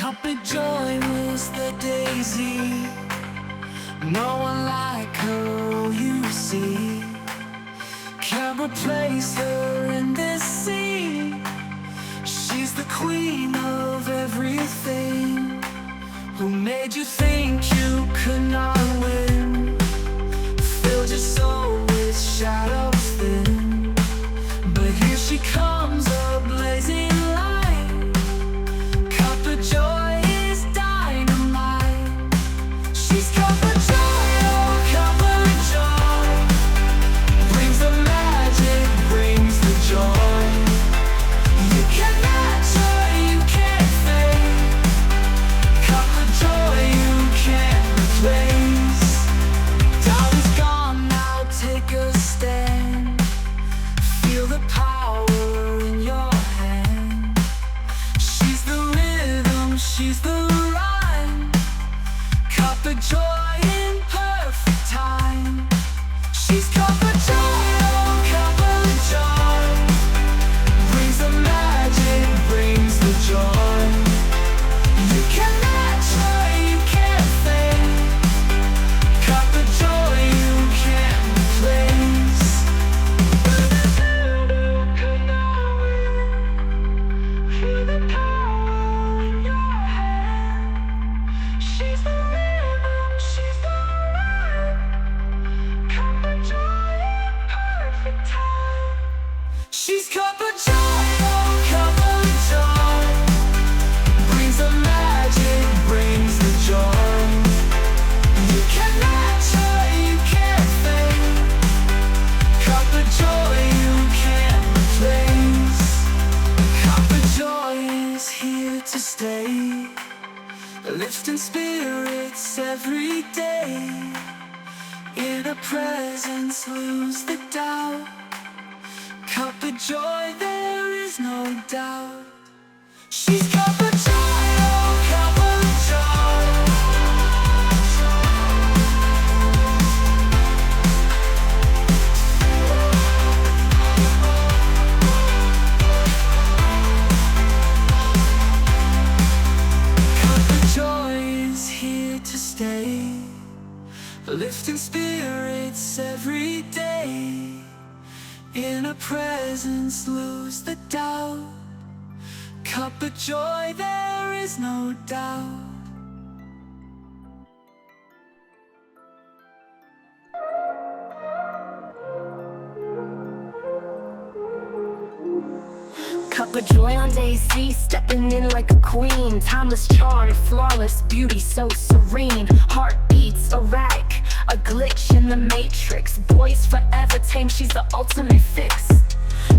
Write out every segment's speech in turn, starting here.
KuppaJoy was the daisy. No one like her, oh you see. Can't replace her in this sea. She's the queen of everything. Who made you think you could not win? Filled your soul with shadows thin. But here she comes, a blazing light. KuppaJoy is dynamite. She's KuppaJoy, oh KuppaJoy. Brings the magic, brings the joy. You can match her, you can't fake. KuppaJoy, you can't replace. Doubt is gone, now take a stand. Feel the power in your hand. She's the rhythm, she's the rhyme. KuppaJoy in perfect time. She's KuppaJoy, oh KuppaJoy. Brings the magic, brings the joy. You can match her, you can't fake. KuppaJoy, you can't replace. Feel the power in your hand. She's the rhythm, she's the rhyme. KuppaJoy in perfect time. She's KuppaJoy, oh KuppaJoy. Brings the magic, brings the joy. You can match her, you can't fake. KuppaJoy, you can't replace. KuppaJoy is here to stay, lifting spirits every day. In her presence, lose the doubt. KuppaJoy, there is no doubt. She's KuppaJoy, oh KuppaJoy. KuppaJoy is here to stay, lifting spirits every day. In her presence, lose the doubt. KuppaJoy, there is no doubt. KuppaJoy on Daisy, stepping in like a queen. Timeless charm, flawless beauty, so serene. Heartbeats erratic, a glitch in the matrix. Boys forever tame, she's the ultimate fix.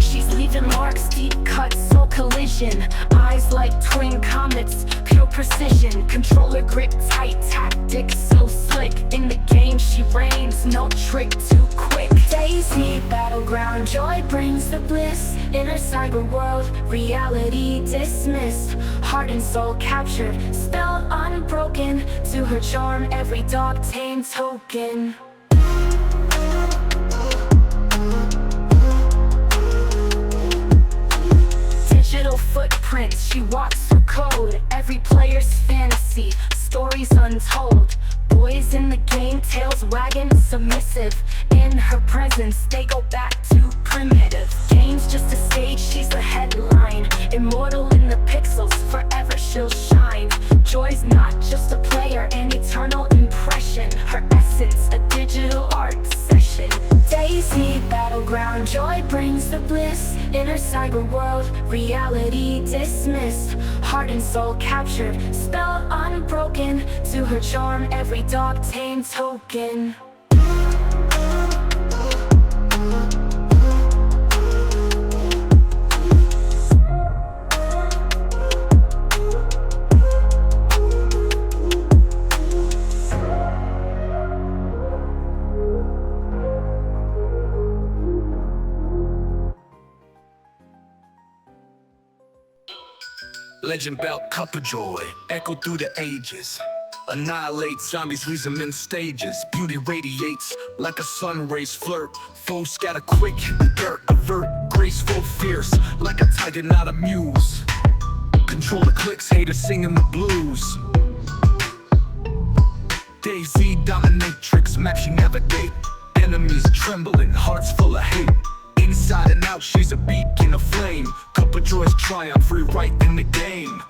She's leaving marks, deep cuts, soul collision. Eyes like twin comets, pure precision. Controller grip tight, tactics so slick. In the game she reigns, no trick too quick. Daisy, battleground, joy brings the bliss. In her cyber world, reality dismissed. Heart and soul captured, spell unbroken. To her charm, every dog tamed token. Digital footprints, she walks through code. Every player's fantasy, stories untold. Boys in the game, tails wagging, submissive. In her presence, they go back to primitive. Game's just a stage, she's the headline. Immortal in the pixels, forever she'll shine. Joy's not just a player, an eternal impression. Her essence, a digital art session. Daisy, battleground, joy brings the bliss. In her cyber world, reality dismissed. Heart and soul captured, spell unbroken. To her charm, every dog tamed token. Legend about KuppaJoy, echo through the ages. Annihilate zombies, leaves them in stages. Beauty radiates like a sun rays flirt. Foes scatter quick, dirt avert. Graceful, fierce, like a tiger, not a muse. control the clicks, haters singing the blues. Daisy dominatrix, map she navigate. Enemies trembling, hearts full of hate. Inside and out, she's a beacon of flame. KuppaJoy's triumph, rewrite in the game.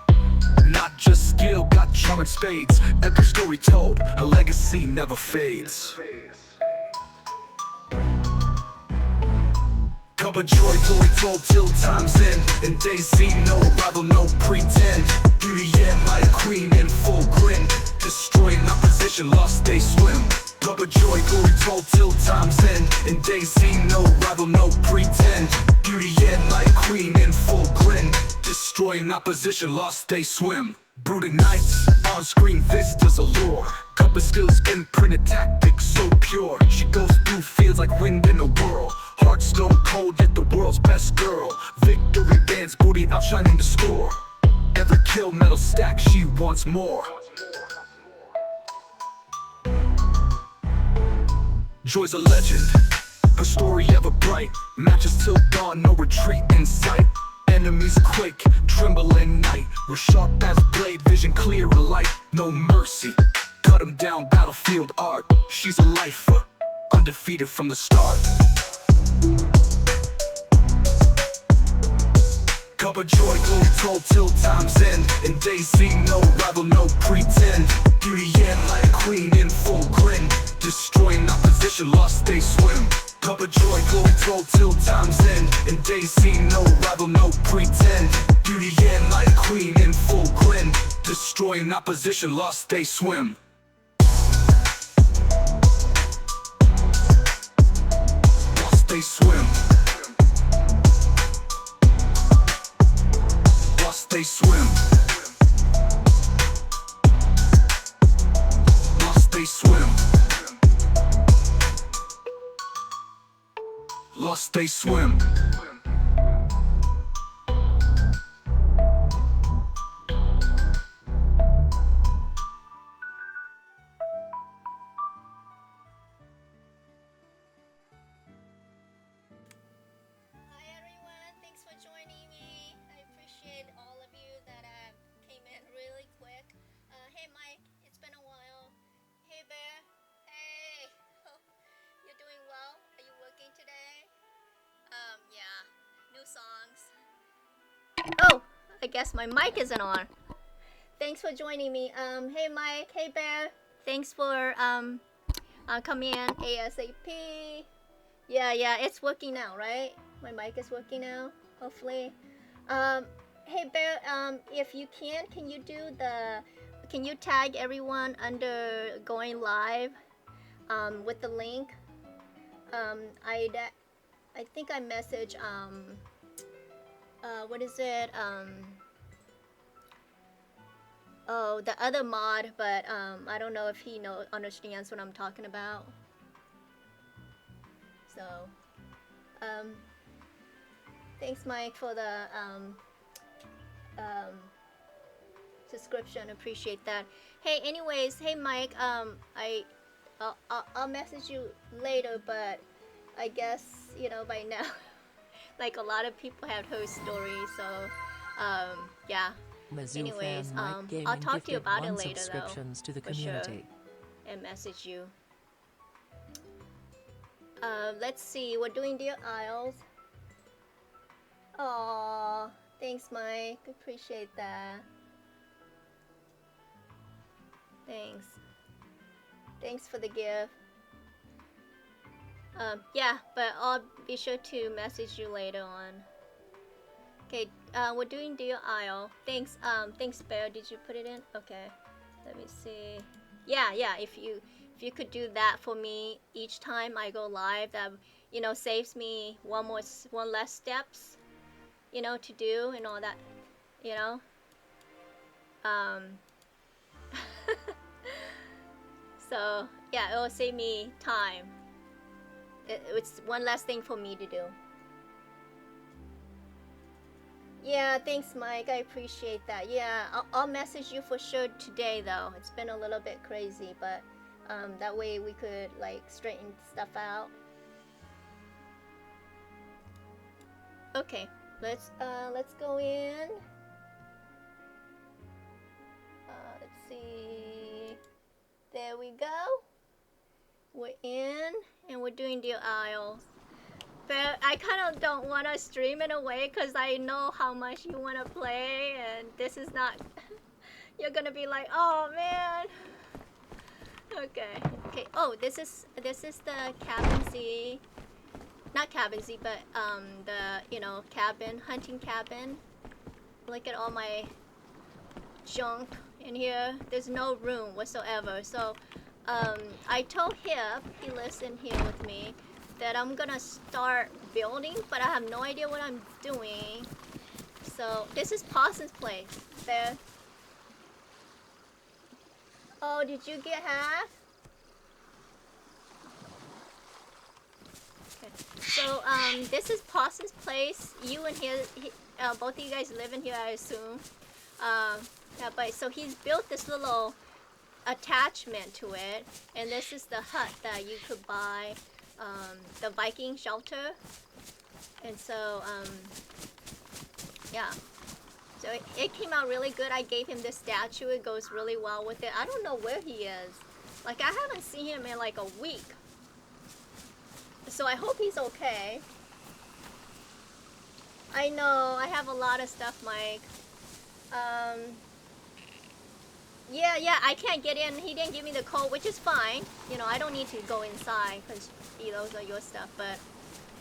Not just skill, got charm and spades. Epic story told, her legacy never fades. KuppaJoy, glory told till time's end. And Daisy, no rival, no pretend. Beauty and light, queen in full grin. Destroying opposition, lost they swim. KuppaJoy, glory told till time's end. And Daisy, no rival, no pretend. Beauty and light, queen in full grin. Destroying opposition, lost they swim. Brooding nights, on-screen vistas allure. Kuppa skills, imprinted tactics so pure. She goes through fields like wind in a whirl. Heart stone cold, yet the world's best girl. Victory dance, booty outshining the score. Every kill, medal stack, she wants more. Joy's a legend, her story ever bright. Matches till dawn, no retreat in sight. Enemies quake, tremble in night. We're sharp as blade, vision clear alike. No mercy, cut 'em down, battlefield art. She's a lifer, undefeated from the start. KuppaJoy, glory told till time's end. And Daisy, no rival, no pretend. Beauty and light, queen in full grin. Destroying opposition, lost they swim. KuppaJoy, glory told till time's end. And Daisy, no rival, no pretend. Beauty and light, queen in full grin. Destroying opposition, lost they swim. Lost they swim. Lost they swim. Lost they swim. Lost they swim. Hi everyone, thanks for joining me. I appreciate all of you that came in really quick. Hey Mike, it's been a while. Hey Bear, hey. You're doing well? Are you working today? Yeah, new songs. Oh, I guess my mic isn't on. Thanks for joining me. Hey Mike, hey Bear. Thanks for coming in ASAP. Yeah, it's working now, right? My mic is working now, hopefully. Hey Bear, if you can you tag everyone under going live with the link? I think I messaged what is it? Oh, the other mod, but I don't know if he understands what I'm talking about. So, thanks Mike for the subscription. Appreciate that. Hey, anyways, hey Mike, I'll message you later, but I guess by now, like a lot of people have heard stories, so yeah. Anyways, I'll talk to you about it later though, to the for sure, community. and message you. Let's see, we're doing Dear Isles. Aww, thanks Mike, appreciate that. Thanks for the gift. Yeah, but I'll be sure to message you later on. Okay, we're doing Dear Isle. Thanks Bear, did you put it in? Okay, let me see. Yeah, if you could do that for me each time I go live, that saves me one less steps, to do and all that, So yeah, it will save me time. It's one less thing for me to do. Yeah, thanks Mike, I appreciate that. Yeah, I'll message you for sure today though. It's been a little bit crazy, but that way we could like straighten stuff out. Okay, let's go in. see. There we go. We're in and we're doing Deerisle. But I kind of don't want to stream in a way because I know how much you want to play, and this is not. You're gonna be like, oh man. Okay. Okay. Oh, this is the cabin Z. Not cabin Z, but the cabin, hunting cabin. Look at all my junk in here. There's no room whatsoever. So I told him, he lives in here with me, that I'm gonna start building, but I have no idea what I'm doing. So this is Parsons' place. There. Oh, did you get hacked? Okay. So this is Parsons' place. You and both of you guys live in here, I assume. Yeah, but so he's built this little attachment to it, and this is the hut that you could buy, the Viking shelter. And so yeah, so it came out really good. I gave him this statue. It goes really well with it. I don't know where he is. Like, I haven't seen him in like a week, so I hope he's okay. I know I have a lot of stuff, Mike. Yeah, I can't get in. He didn't give me the code, which is fine. You know, I don't need to go inside because those are your stuff. But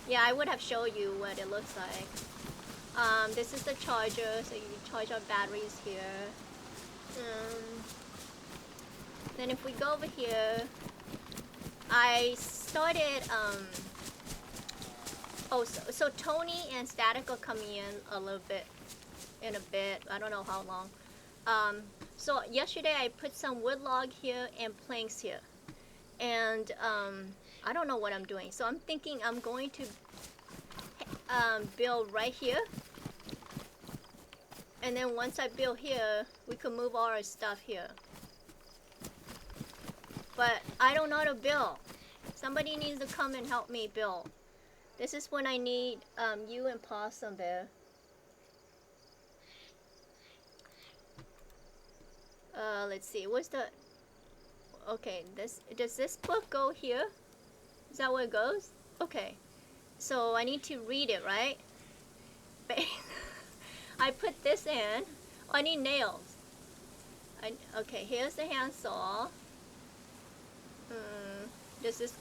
yeah, I would have showed you what it looks like. This is the charger, so you charge our batteries here. Then if we go over here, I started. Oh, so Tony and Static are coming in in a bit. I don't know how long. So yesterday I put some wood log here and planks here, and I don't know what I'm doing. So I'm thinking I'm going to build right here, and then once I build here, we can move all our stuff here. But I don't know how to build. Somebody needs to come and help me build. This is when I need you and Possum there. Let's see, what's the... Okay, does this book go here? Is that where it goes? Okay, so I need to read it, right? I put this in. Oh, I need nails. Okay, here's the handsaw. Does this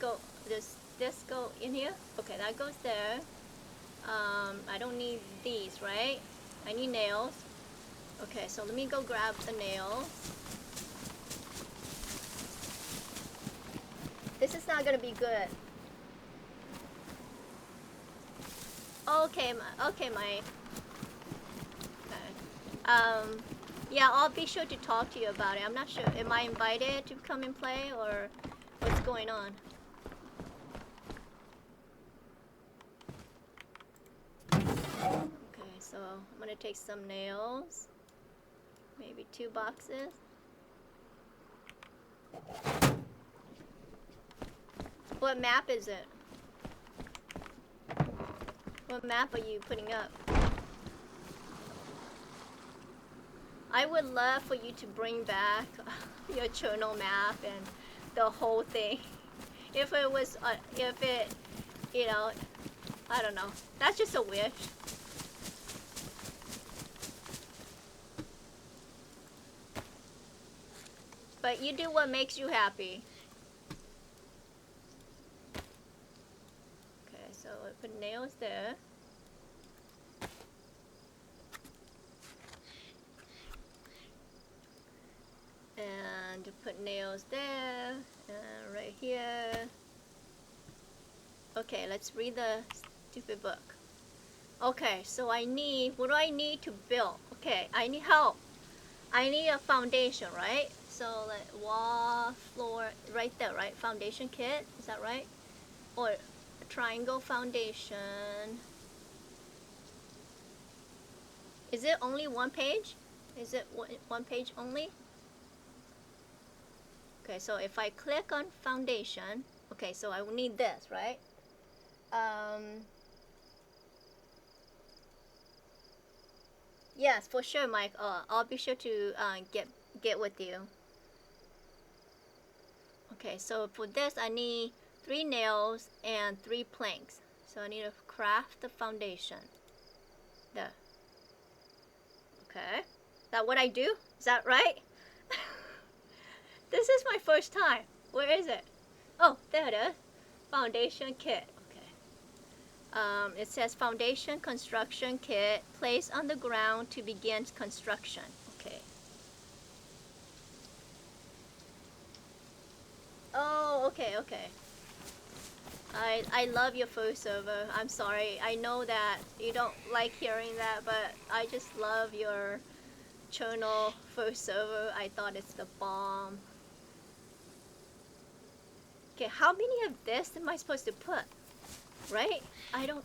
go in here? Okay, that goes there. I don't need these, right? I need nails. Okay, so let me go grab the nails. This is not gonna be good. Okay, Mike. Okay. Yeah, I'll be sure to talk to you about it. I'm not sure. Am I invited to come and play, or what's going on? Okay, so I'm gonna take some nails. Maybe 2 boxes. What map is it? What map are you putting up? I would love for you to bring back your journal map and the whole thing. If it was, you know, I don't know. That's just a wish. But you do what makes you happy. Okay, so I put nails there. And put nails there, and right here. Okay, let's read the stupid book. Okay, so what do I need to build? Okay, I need help. I need a foundation, right? So like wall, floor, right there, right? Foundation kit, is that right? Or a triangle foundation. Is it only 1 page? Is it 1 page only? Okay, so if I click on foundation, okay, so I will need this, right? Yes, for sure, Mike. I'll be sure to get with you. Okay, so for this I need 3 nails and 3 planks. So I need to craft the foundation. There. Okay. Is that what I do? Is that right? This is my first time. Where is it? Oh, there it is. Foundation kit. Okay. It says foundation construction kit. Place on the ground to begin construction. Okay. Oh, okay, okay. I love your voiceover. I'm sorry. I know that you don't like hearing that, but I just love your channel voiceover. I thought it's the bomb. Okay, how many of this am I supposed to put? Right? I don't...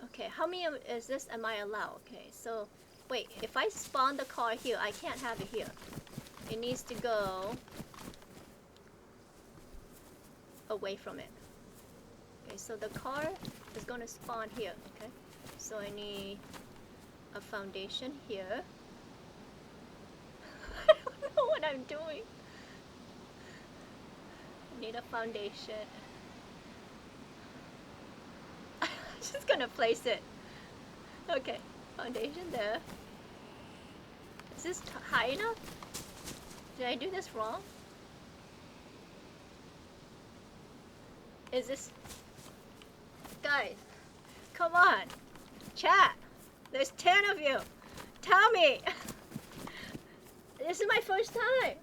okay, how many is this am I allowed? Okay, so... Wait, if I spawn the car here, I can't have it here. It needs to go... away from it. Okay, so the car is going to spawn here. Okay, so I need a foundation here. I don't know what I'm doing. I need a foundation. I'm just gonna place it. Okay, foundation there. Is this high enough? Did I do this wrong? Is this... Guys, come on. Chat. There's 10 of you. Tell me. This is my first time.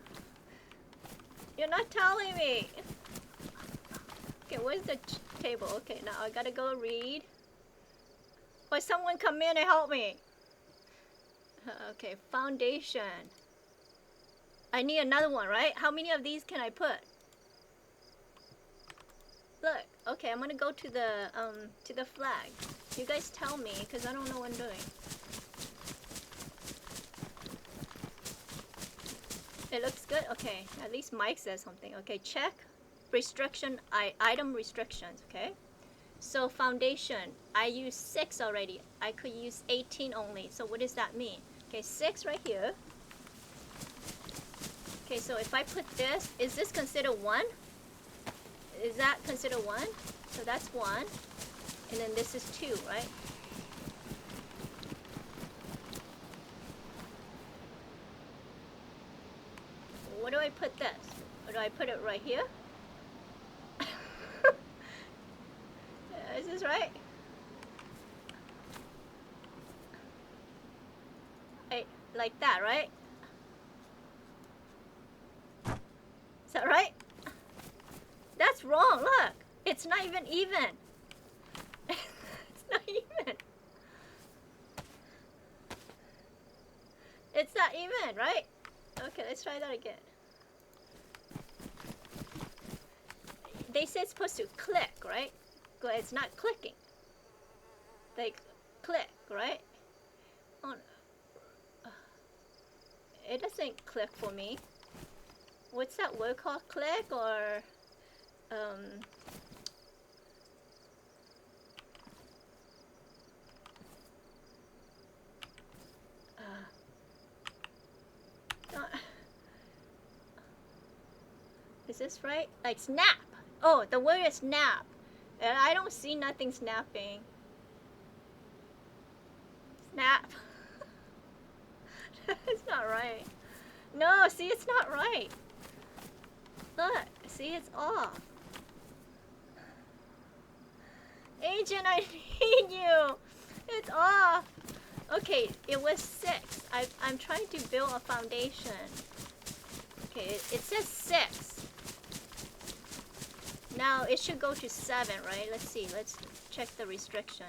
You're not telling me. Okay, where's the table? Okay, now I gotta go read. Or someone come in and help me. Okay, foundation. I need another one, right? How many of these can I put? Look, okay, I'm gonna go to the flag. You guys tell me, because I don't know what I'm doing. It looks good? Okay, at least Mike says something. Okay, check restriction, item restrictions, okay? So foundation, I use 6 already. I could use 18 only. So what does that mean? Okay, 6 right here. Okay, so if I put this, is this considered 1? Is that considered 1? So that's 1. And then this is 2, right? Where do I put this? Or do I put it right here? Is this right? Like that, right? Is that right? That's wrong, look! It's not even even! It's not even! It's not even, right? Okay, let's try that again. They say it's supposed to click, right? But it's not clicking. Like, click, right? Oh, no. It doesn't click for me. What's that word called? Click or... is this right? Like snap! Oh, the word is snap. And I don't see nothing snapping. Snap. It's not right. No, see, it's not right. Look, see, it's off. Agent, I need you. It's off. Okay, it was 6. I'm trying to build a foundation. Okay, it says 6. Now it should go to 7, right? Let's see. Let's check the restriction.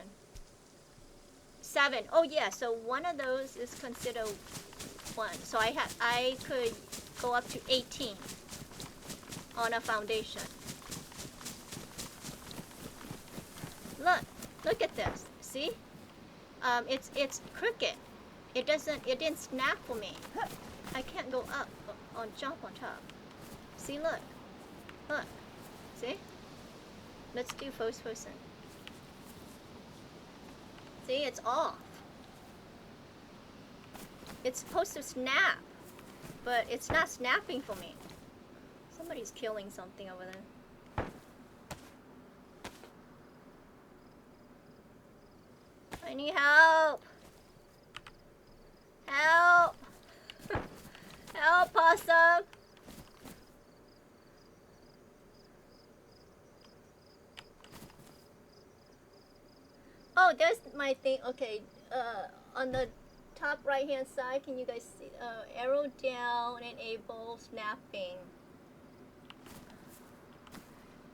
7. Oh yeah. So one of those is considered 1. So I could go up to 18 on a foundation. Look at this. See? It's crooked. It didn't snap for me. I can't go up on jump on top. See, look. See? Let's do first person. See, it's off. It's supposed to snap, but it's not snapping for me. Somebody's killing something over there. I need help! Help! Help, possum! Oh, there's my thing. Okay, on the top right hand side, can you guys see? Arrow down, enable snapping.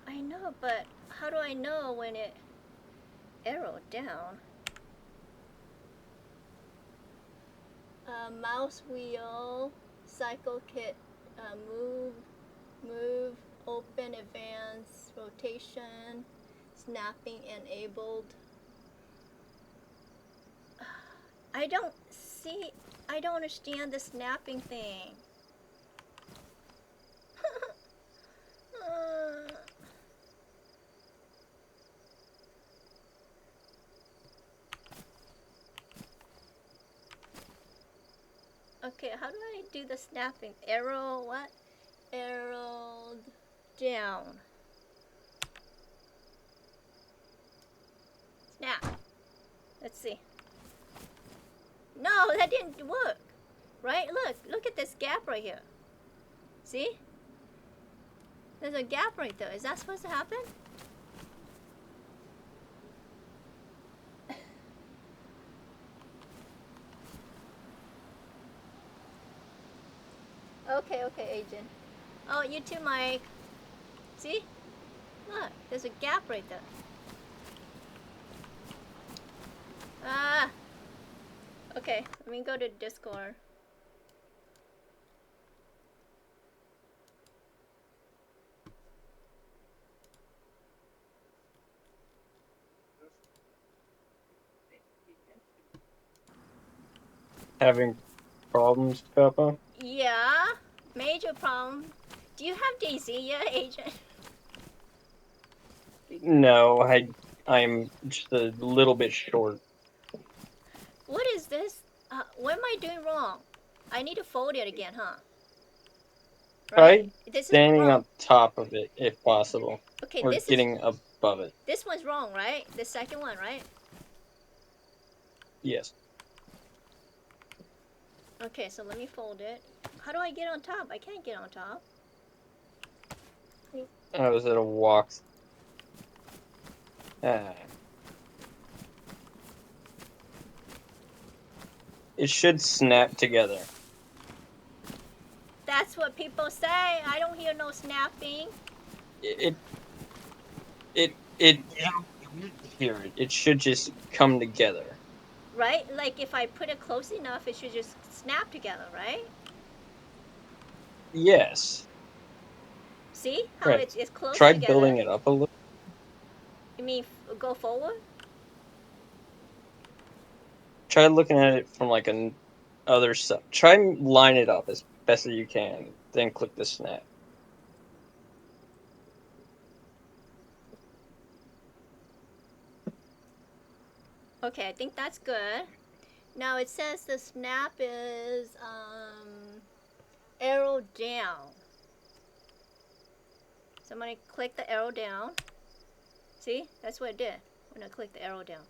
I know, but how do I know when it arrowed down? Mouse wheel, cycle kit, move, open, advance, rotation, snapping enabled. I don't understand the snapping thing. Okay, how do I do the snapping? Arrow, what? Arrow down. Snap. Let's see. No, that didn't work. Right? Look at this gap right here. See? There's a gap right there. Is that supposed to happen? Okay, agent. Oh, you too, Mike. See? Look, there's a gap right there. Ah! Okay, let me go to Discord. Having problems, Kuppa? Yeah, major problem. Do you have Daisy yet, agent? No, I'm just a little bit short. What is this? What am I doing wrong? I need to fold it again, huh? Try This is standing wrong. on top of it, if possible. Okay, Or getting above it. This one's wrong, right? The second one, right? Yes. Okay, so let me fold it. How do I get on top? I can't get on top. I was at a walk. It should snap together. That's what people say. I don't hear no snapping. You hear it. It should just come together. Right? Like if I put it close enough, it should just snap together, right? Yes. See how Right. it's close Try together? building it up a little. You mean go forward? Try looking at it from like an other side. Try and line it up as best as you can. Then click the snap. Okay, I think that's good. Now it says the snap is arrow down. So I'm gonna click the arrow down. See? That's what it did when I clicked the arrow down.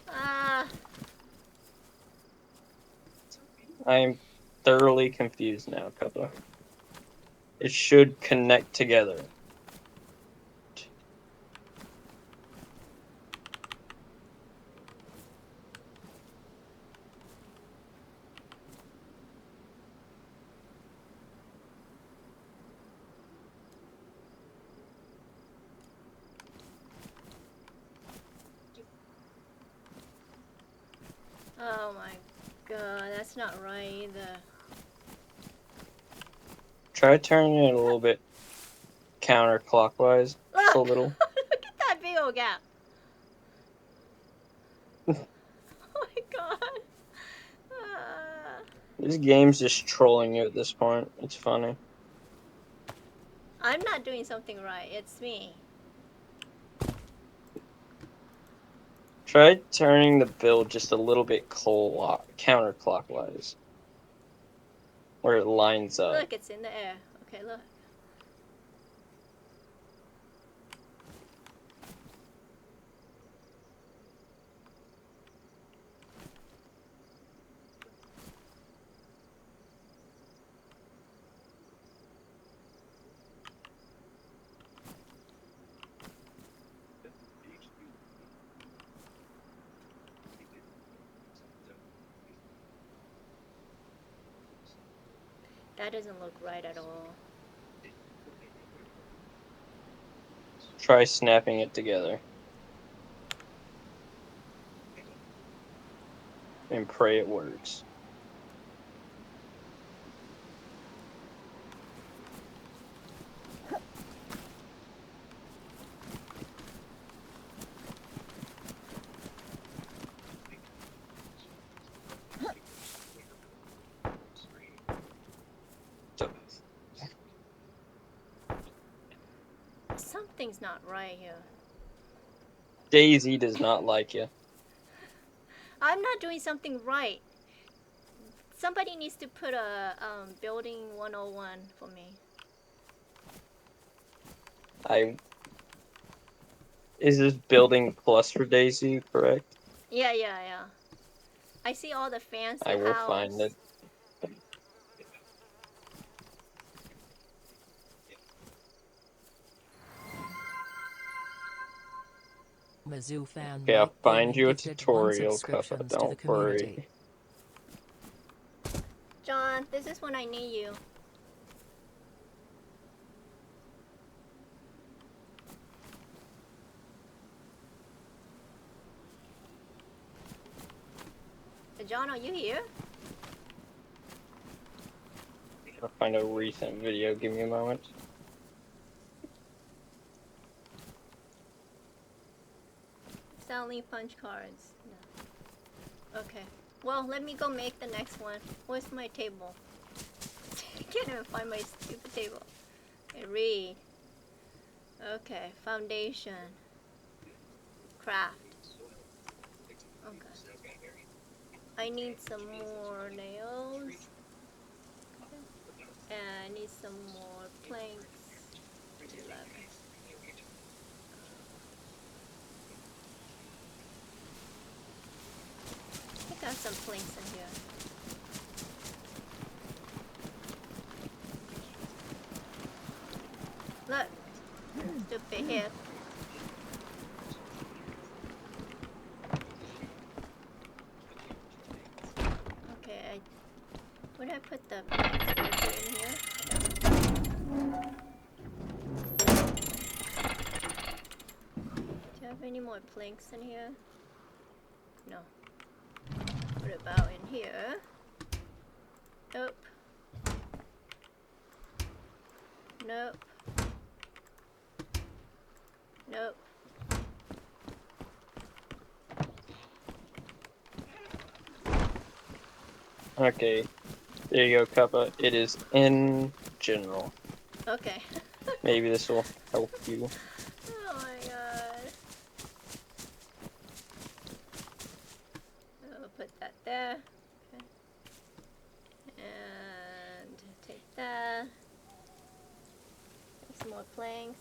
Ah. I am thoroughly confused now, Kuppa. It should connect together. Oh my god, that's not right either. Try turning it a little bit counterclockwise. Just a Look! little. Look at that big old gap. Oh my god. This game's just trolling you at this point. It's funny. I'm not doing something right. It's me. Try turning the build just a little bit counterclockwise, where it lines up. Look, it's in the air. Okay, look. That doesn't look right at all. Try snapping it together. And pray it works. Something's not right here. Daisy does not like you. I'm not doing something right. Somebody needs to put a building 101 for me. Is this building plus for Daisy, correct? Yeah. I see all the fancy I will house. find it. Mizzou fan Okay, I'll Mike find Gaming you a gifted 1 tutorial, Kuppa, subscriptions to the don't community. worry. John, this is when I need you. John, are you here? I'll find a recent video, give me a moment. Selling punch cards. No. Okay. Well, let me go make the next one. Where's my table? I can't even find my stupid table. Okay, read. Okay, foundation. Craft. Okay. I need some more nails. Okay. And I need some more planks. 11. I got some planks in here. Look, stupid hip. Okay, would I put the planks filter in here? Do you have any more planks in here? No. What about in here? Nope. Nope. Nope. Okay, there you go, Kuppa. It is in general. Okay. Maybe this will help you. Oh my god. I'll put that there. Okay. And take that. Take some more planks.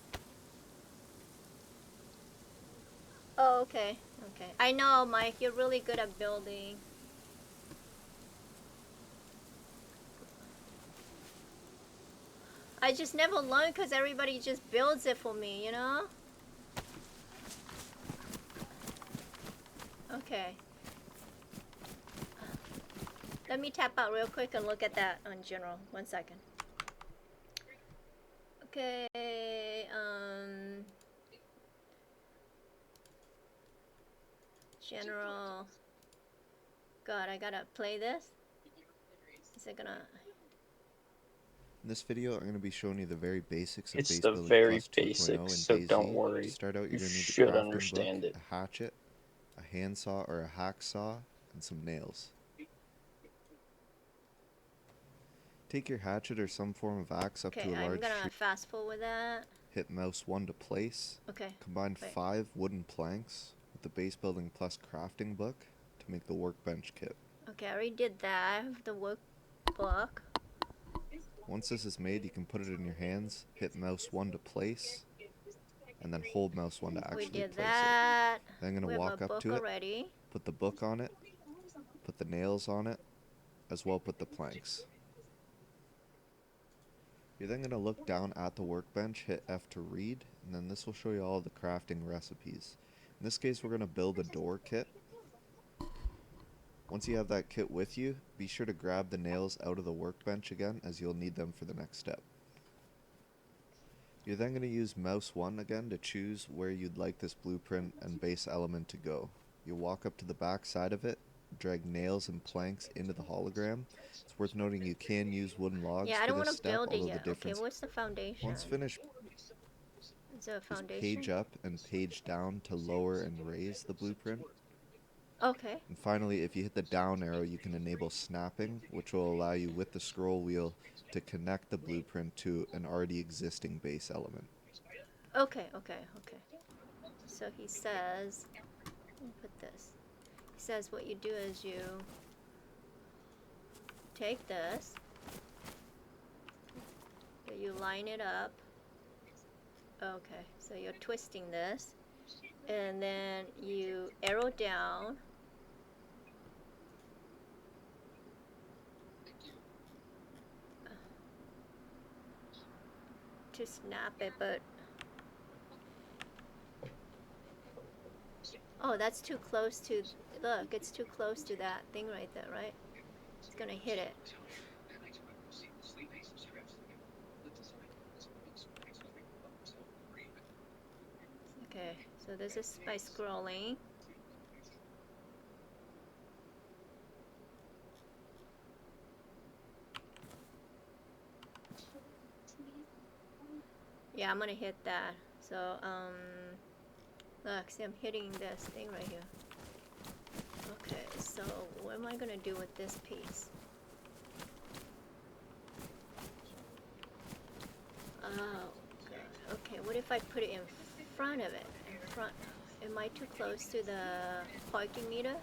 Oh, okay. Okay. I know, Mike, you're really good at building. I just never learn because everybody just builds it for me, you know? Okay. Let me tap out real quick and look at that on general. 1 second. Okay, general. God, I gotta play this. Is it gonna... In this video, I'm going to be showing you the very basics of It's base the building very plus 2.0 basics, in so DayZ. don't worry. To start out, You you're going to need a should crafting understand book, it. a hatchet, a handsaw or a hacksaw, and some nails. Take your hatchet or some form of axe up Okay, to a I'm large gonna tree. fast forward that. Hit mouse 1 to place. Okay. Combine Wait. 5 wooden planks with the base building plus crafting book to make the workbench kit. Okay, I already did that. I have the workbook. Once this is made, you can put it in your hands, hit mouse 1 to place, and then hold mouse 1 to actually We did place that. it. Then I'm going We to have walk a up book to it, already. put the book on it, put the nails on it, as well put the planks. You're then going to look down at the workbench, hit F to read, and then this will show you all the crafting recipes. In this case, we're going to build a door kit. Once you have that kit with you, be sure to grab the nails out of the workbench again, as you'll need them for the next step. You're then going to use mouse 1 again to choose where you'd like this blueprint and base element to go. You'll walk up to the back side of it, drag nails and planks into the hologram. It's worth noting you can use wooden logs Yeah, I for don't this want to step, build it although the yet. Okay, difference. what's the foundation? Once finished, Is there a just foundation? page up and page down to lower and raise the blueprint. Okay. And finally, if you hit the down arrow, you can enable snapping, which will allow you with the scroll wheel to connect the blueprint to an already existing base element. Okay. So he says, let me put this. He says what you do is you take this, you line it up. Okay, so you're twisting this, and then you arrow down. To snap it, but oh, that's too close to, look, it's too close to that thing right there, right? It's gonna hit it. Okay, so this is by scrolling. Yeah, I'm gonna hit that. So, look, see, I'm hitting this thing right here. Okay, so what am I gonna do with this piece? Oh, God. Okay, what if I put it in front of it? In front. Am I too close to the parking meter?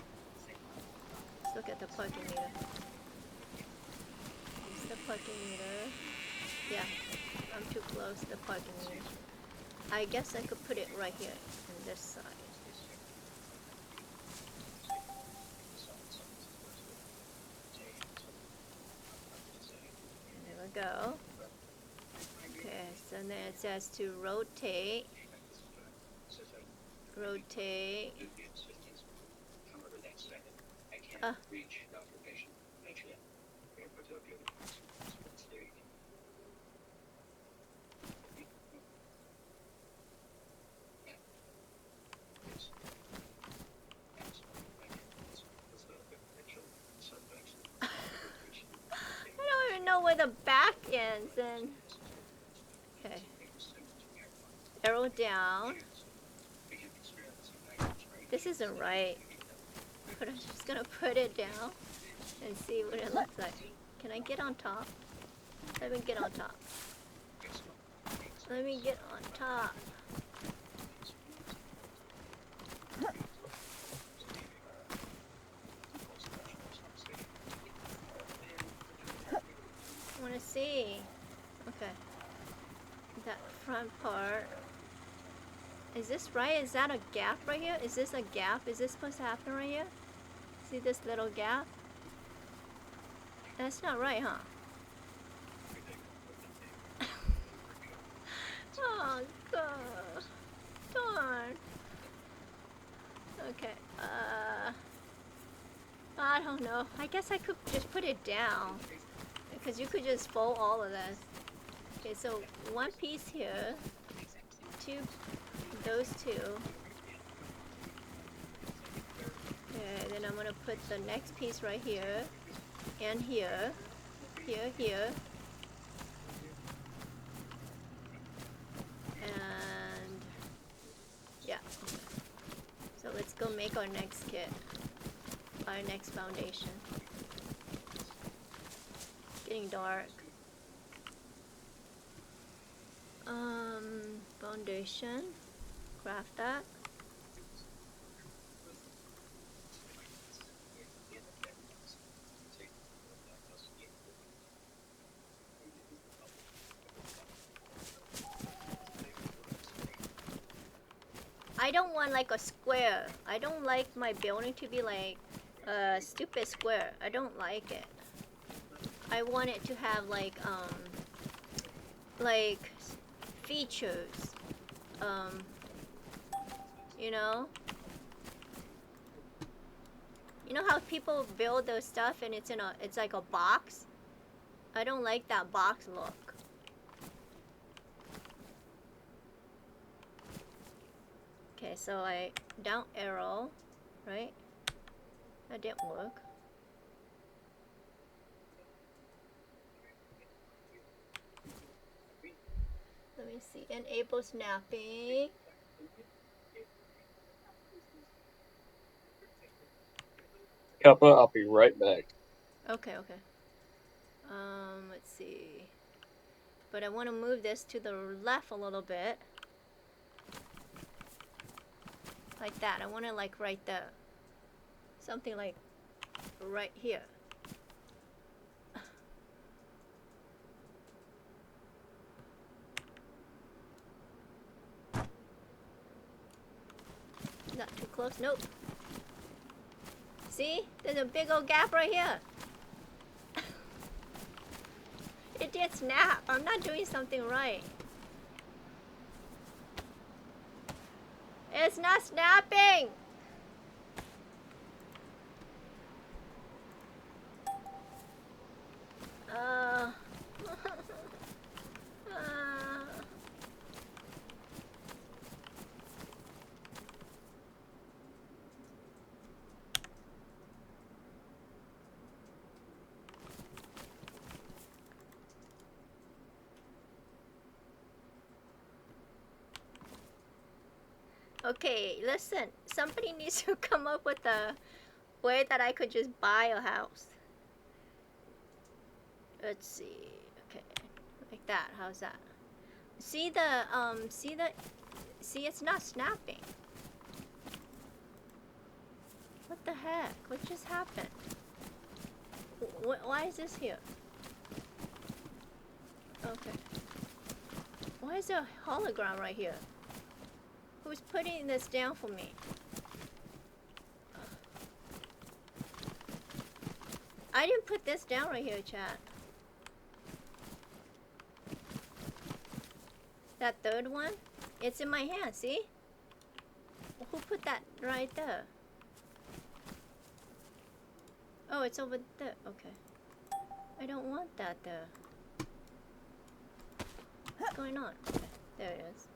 Let's look at the parking meter. Is the parking meter? Yeah, I'm too close to the parking meter. I guess I could put it right here on this side. There we go. Okay, so then it says to rotate. Rotate. Ah. I don't even know where the back ends and okay. Arrow down. This isn't right. But I'm just gonna put it down and see what it looks like. Can I get on top? Let me get on top. Let me get on top. I wanna see. Okay. That front part. Is this right? Is that a gap right here? Is this a gap? Is this supposed to happen right here? See this little gap? That's not right, huh? Oh, God. Darn. Okay, I don't know. I guess I could just put it down. Because you could just fold all of this. Okay, so one piece here. Those two. Okay, then I'm gonna put the next piece right here. And here. Here. And yeah. So let's go make our next kit. Our next foundation. Getting getting dark. Foundation. Craft that. I don't want like a square. I don't like my building to be like a stupid square. I don't like it. I want it to have like features. You know? You know how people build those stuff and it's like a box? I don't like that box look. Okay, so I down arrow, right? That didn't work. Let me see. Enable snapping. Kuppa, I'll be right back. Okay, okay. Let's see. But I want to move this to the left a little bit. Like that. I want it like right there. Something like right here. Not too close. Nope. See? There's a big old gap right here. It did snap. I'm not doing something right. It's not snapping. uh. Okay, listen. Somebody needs to come up with a way that I could just buy a house. Let's see. Okay, like that. How's that? See it's not snapping. What the heck? What just happened? Why is this here? Okay. Why is there a hologram right here? Who's putting this down for me? I didn't put this down right here, chat. That third one? It's in my hand, see? Who put that right there? Oh, it's over there. Okay. I don't want that there. What's going on? Okay, there it is.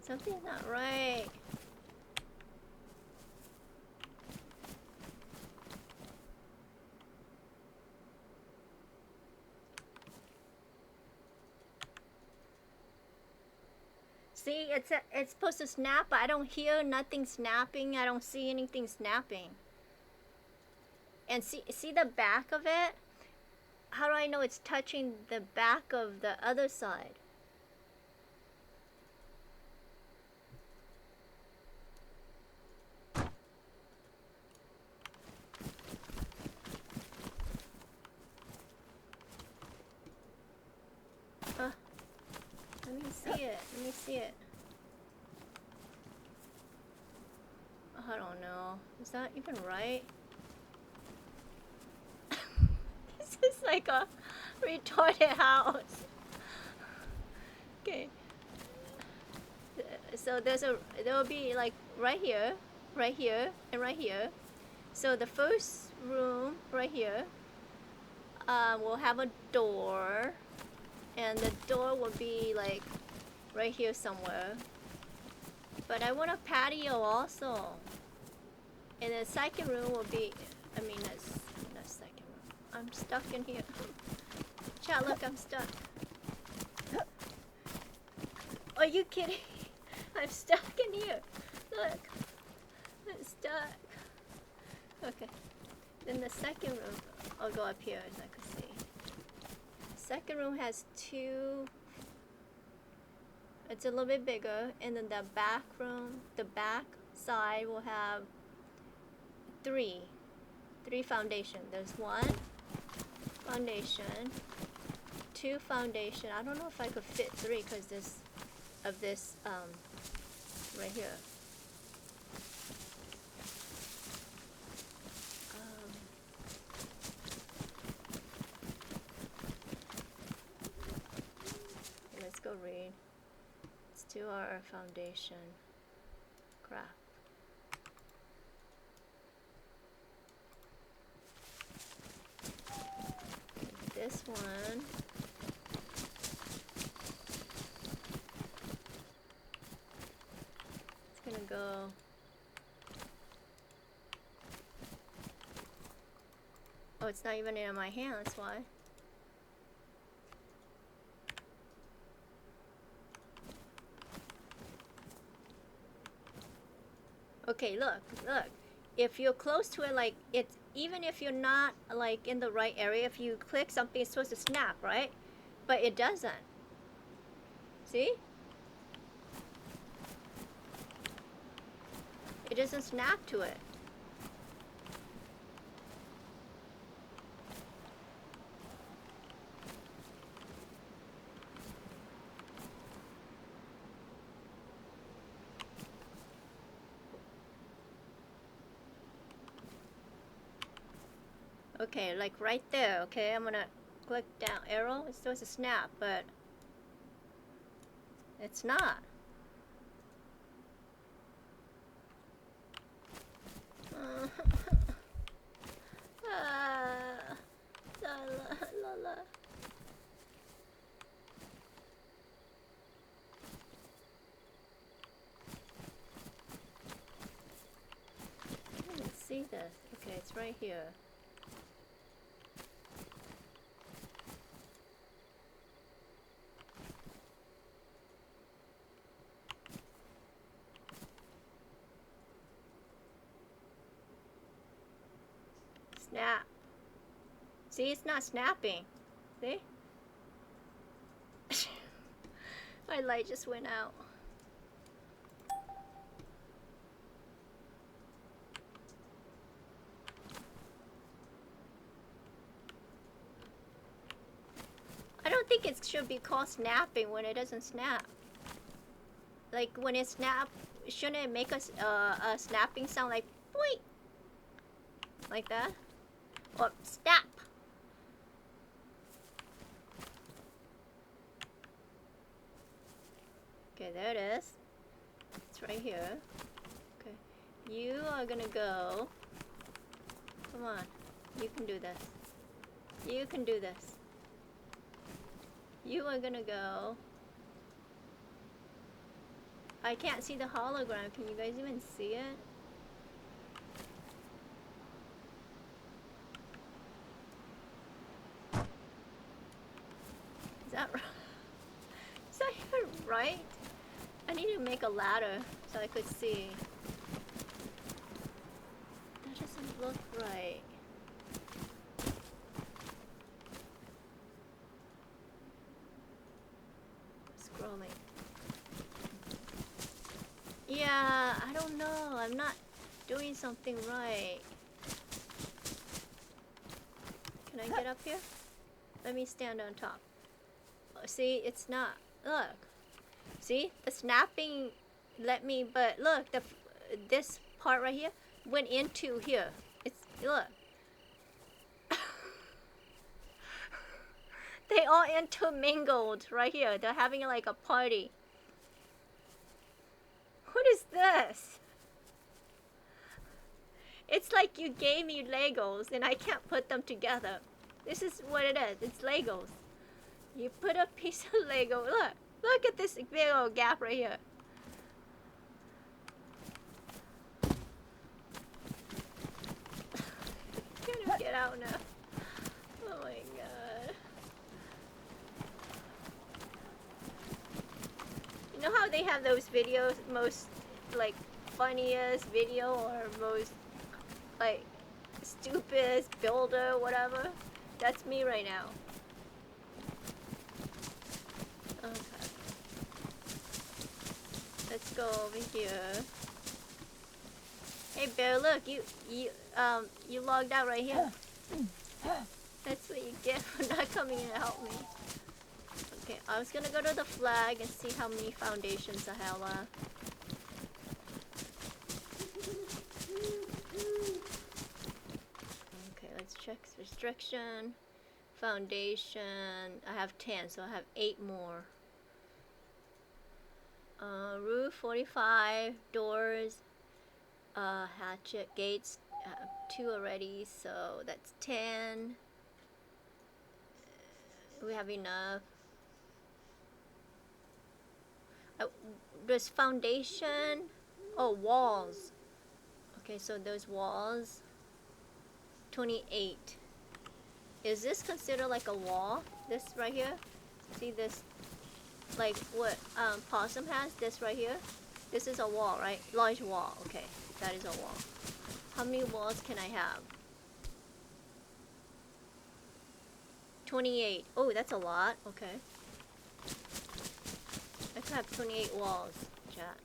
Something's not right. See, it's supposed to snap, but I don't hear nothing snapping. I don't see anything snapping. And see the back of it? How do I know it's touching the back of the other side? Let me see it. Let me see it. I don't know. Is that even right? This is like a retarded house. Okay. So there'll be like right here, and right here. So the first room right here will have a door. And the door will be like right here somewhere. But I want a patio also. And the second room will be, I mean that's second room. I'm stuck in here. Chat, look, I'm stuck. Are you kidding? I'm stuck in here. Look. I'm stuck. Okay. Then the second room, I'll go up here as I can see. Second room has 2. It's a little bit bigger, and then the back room, the back side will have 3 foundation. There's 1 foundation, 2 foundation. I don't know if I could fit 3 because this right here. Let's go read. Let's do our foundation. Crap. This one. It's gonna go. Oh, it's not even in my hand, that's why. Okay, look. If you're close to it, like it's even if you're not like in the right area, if you click something, it's supposed to snap, right? But it doesn't. See? It doesn't snap to it. Okay, like right there, okay? I'm gonna click down arrow. It's supposed to snap, but it's not. La, la. I didn't see this. Okay, it's right here. Snap. See, it's not snapping. See? My light just went out. I don't think it should be called snapping when it doesn't snap. Like when it snaps, shouldn't it make a snapping sound like boing? Like that? Or snap. Okay, there it is. It's right here. Okay. You are gonna go. Come on. You can do this. You can do this. You are gonna go. I can't see the hologram. Can you guys even see it? Is that right? Is that even right? I need to make a ladder so I could see. That doesn't look right. Scrolling. Yeah, I don't know. I'm not doing something right. Can I get up here? Let me stand on top. See, it's not. Look. See, the snapping let me, but look, this part right here went into here. It's, look. They all intermingled right here. They're having like a party. What is this? It's like you gave me Legos and I can't put them together. This is what it is. It's Legos. You put a piece of Lego. Look at this big old gap right here. I'm gonna get out now. Oh my god. You know how they have those videos, most like funniest video or most like stupidest builder, whatever? That's me right now. Okay. Let's go over here. Hey Bear, look, you logged out right here. That's what you get for not coming in to help me. Okay, I was gonna go to the flag and see how many foundations I have left. Okay, let's check restriction. Foundation. I have 10, so I have 8 more. Roof 45, doors, hatchet, gates. I have 2 already, so that's 10. We have enough. There's foundation. Oh, walls. Okay, so those walls. 28. Is this considered like a wall? This right here? See this? Like what Possum has? This right here? This is a wall, right? Large wall. Okay, that is a wall. How many walls can I have? 28. Oh, that's a lot. Okay. I could have 28 walls, chat.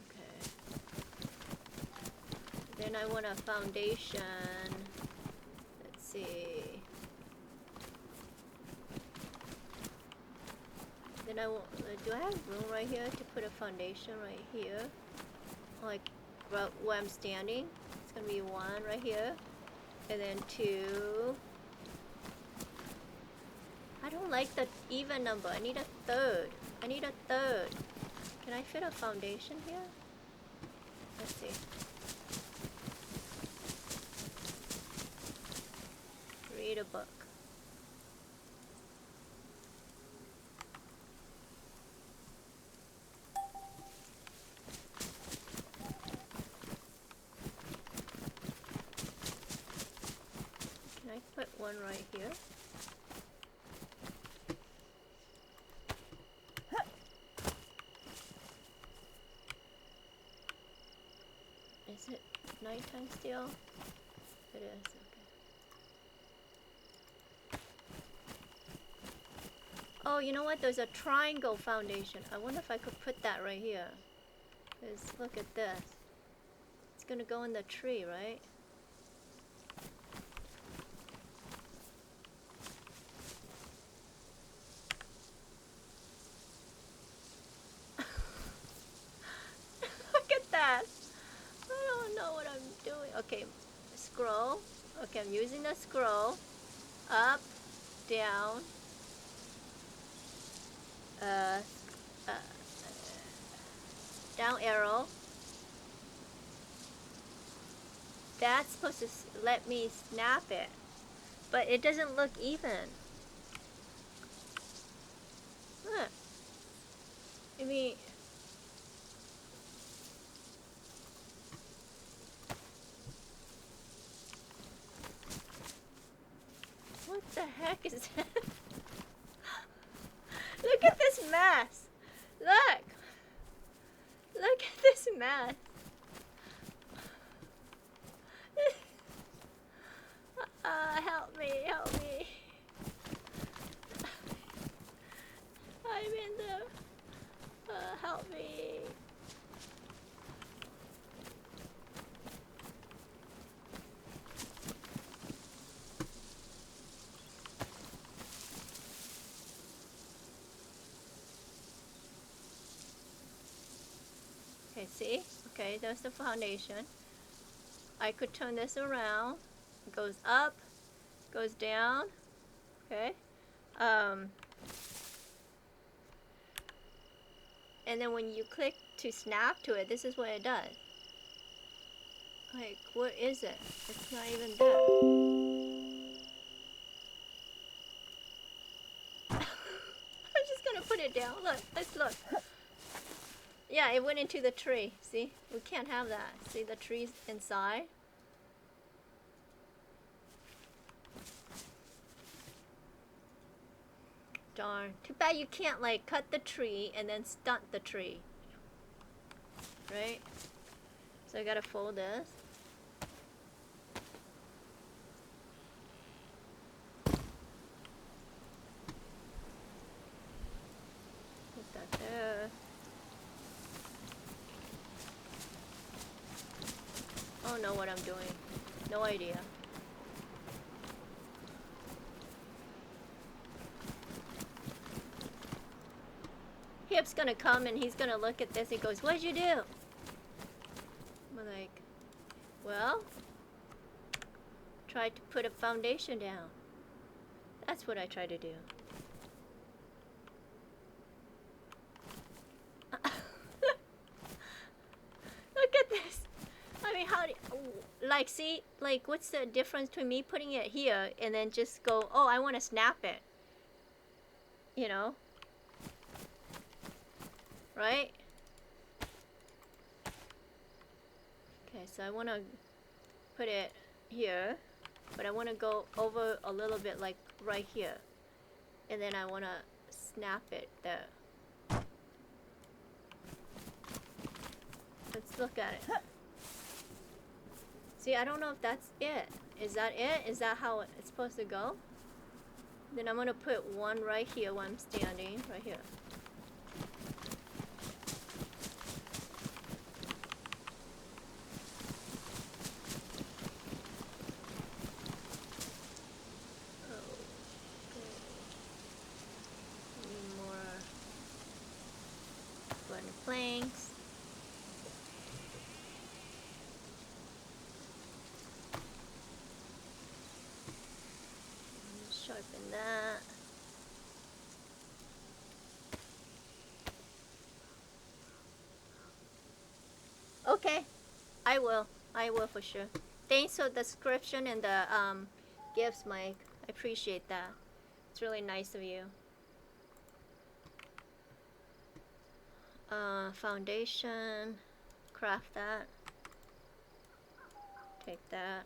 Okay. Then I want a foundation. Let's see. Then I want. Do I have room right here to put a foundation right here? Like where I'm standing? It's gonna be 1 right here, and then 2. I don't like the even number. I need a third. I need a third. Can I fit a foundation here? Let's see. Read a book. Can I put 1 right here? Is it nighttime still? It is, okay. Oh, you know what? There's a triangle foundation. I wonder if I could put that right here. Because look at this. It's gonna go in the tree, right? Look at that! I don't know what I'm doing. Okay, scroll. Okay, I'm using the scroll. Up, down. Down arrow. That's supposed to let me snap it. But it doesn't look even. Huh. I mean... What the heck is that? Look at this mess! Look! Look at this mess! Help me, help me. I'm in the... help me. Okay, see? Okay, there's the foundation. I could turn this around. It goes up, goes down. Okay. And then when you click to snap to it, this is what it does. Like, what is it? It's not even there. I'm just gonna put it down. Look, let's look. Yeah, it went into the tree. See? We can't have that. See the trees inside? Darn. Too bad you can't like cut the tree and then stunt the tree. Right? So I gotta fold this. Put that there. I don't know what I'm doing. No idea. Hip's gonna come and he's gonna look at this. He goes, "What'd you do?" I'm like, "Well, tried to put a foundation down." That's what I try to do. Look at this. I mean, how do like, see, like, what's the difference between me putting it here and then just go, "Oh, I want to snap it." You know? Right? Okay, so I want to put it here, but I want to go over a little bit, like right here. And then I want to snap it there. Let's look at it. See, I don't know if that's it. Is that it? Is that how it's supposed to go? Then I'm going to put one right here while I'm standing, right here. Planks. Sharpen that. Okay, I will for sure. Thanks for the description and the gifts, Mike. I appreciate that. It's really nice of you. Foundation, craft that, take that,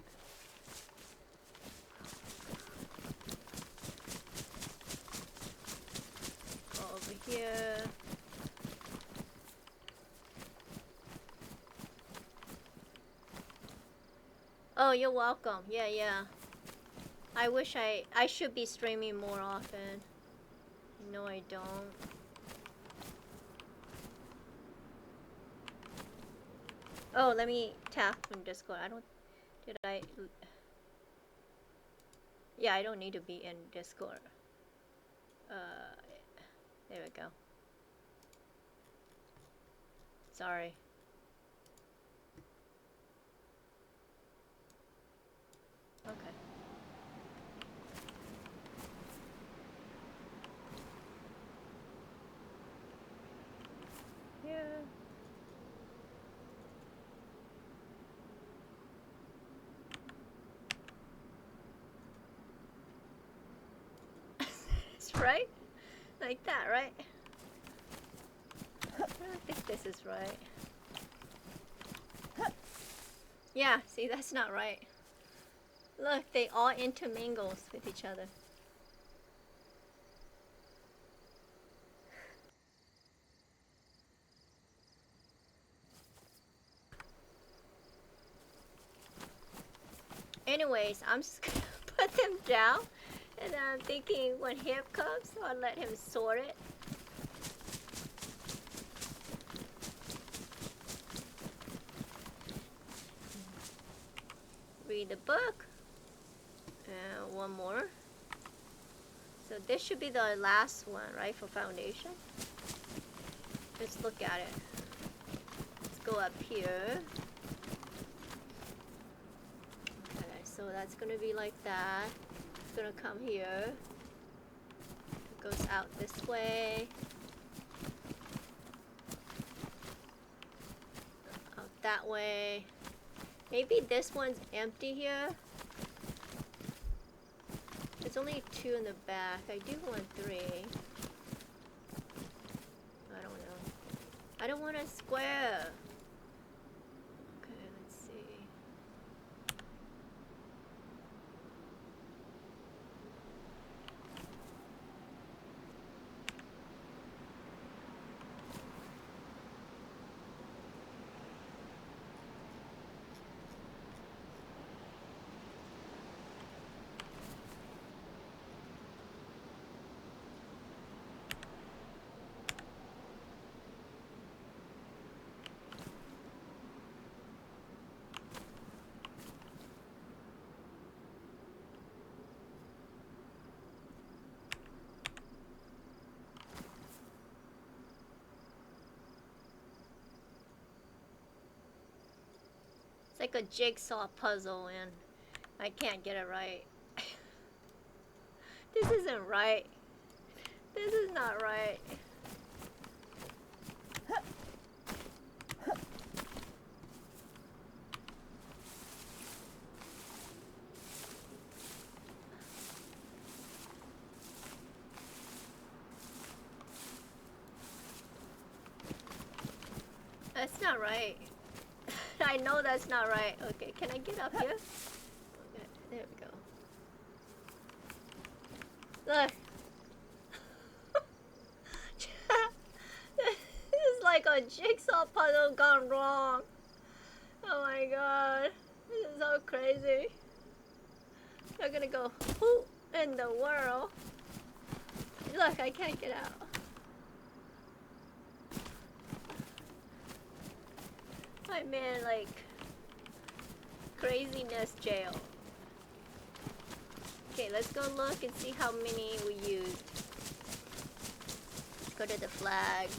go over here, oh, you're welcome. Yeah, I wish I should be streaming more often. No, I don't. Oh, let me tap from Discord. Yeah, I don't need to be in Discord. There we go. Sorry. Okay. Yeah. Right? Like that, right? I don't think this is right. Yeah, see, that's not right. Look, they all intermingle with each other. Anyways, I'm just gonna put them down. And I'm thinking when Hip comes, I'll let him sort it. Read the book. And one more. So this should be the last one, right, for foundation? Let's look at it. Let's go up here. Okay, so that's gonna be like that. It's gonna come here. It goes out this way. Out that way. Maybe this one's empty here. There's only 2 in the back. I do want 3. I don't know. I don't want a square. Okay, let's see. It's like a jigsaw puzzle and I can't get it right. This isn't right. This is not right. That's not right. I know that's not right. Okay, can I get up here? Okay, there we go. Look. This is like a jigsaw puzzle gone wrong. Oh my god. This is so crazy. They're gonna go, who in the world? Look, I can't get out. I'm in like craziness jail. Okay, let's go look and see how many we used. Go to the flag.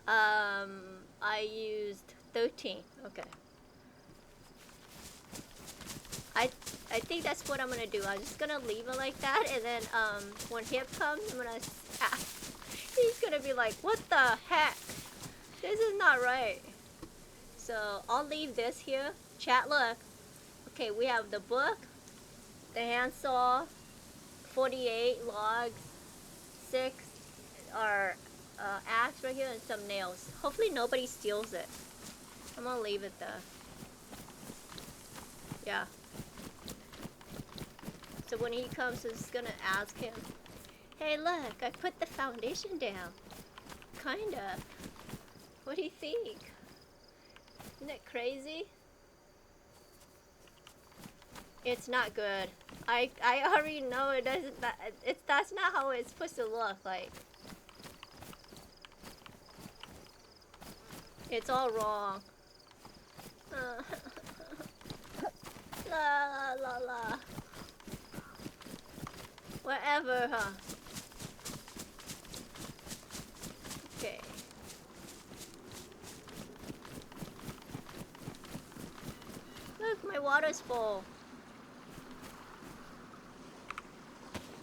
I used 13. Okay. I think that's what I'm gonna do. I'm just gonna leave it like that, and then when Hip comes, I'm gonna he's gonna be like, what the heck? This is not right. So I'll leave this here. Chat, look. Okay, we have the book, the handsaw, 48 logs, 6 are axe right here, and some nails. Hopefully nobody steals it. I'm gonna leave it there. Yeah. So when he comes, I'm just gonna ask him, hey look, I put the foundation down. Kinda. What do you think? Isn't it crazy? It's not good. I already know it doesn't. That's not how it's supposed to look like. It's all wrong. La la la. Whatever, huh? Okay. Look, my water's full.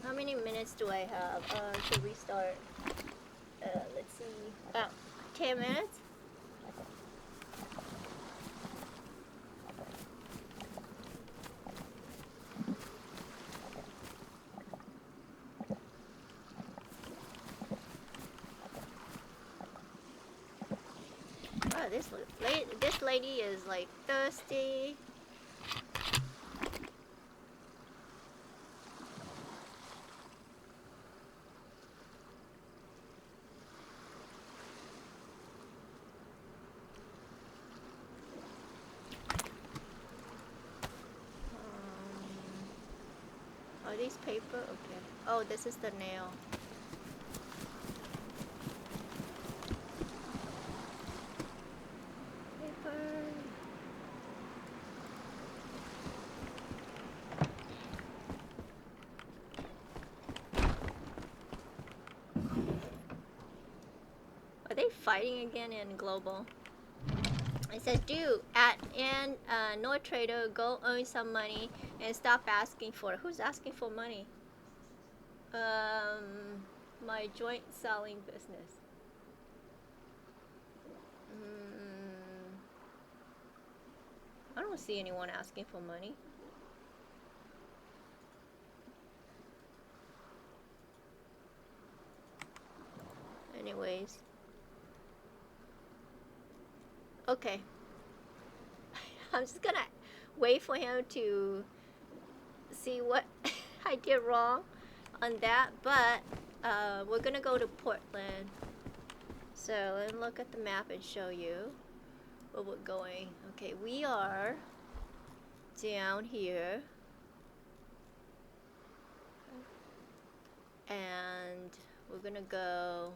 How many minutes do I have to restart? Let's see. About 10 minutes? Oh, this lady is like thirsty. Are these paper? Okay. Oh, this is the nail. Paper. Are they fighting again in global? It says, "Do at and no trader, go earn some money and stop asking for it." Who's asking for money? My joint selling business. I don't see anyone asking for money. anyways. Okay. I'm just gonna wait for him to see what I did wrong on that, but we're gonna go to Portland. So let me look at the map and show you where we're going. Okay, we are down here. And we're gonna go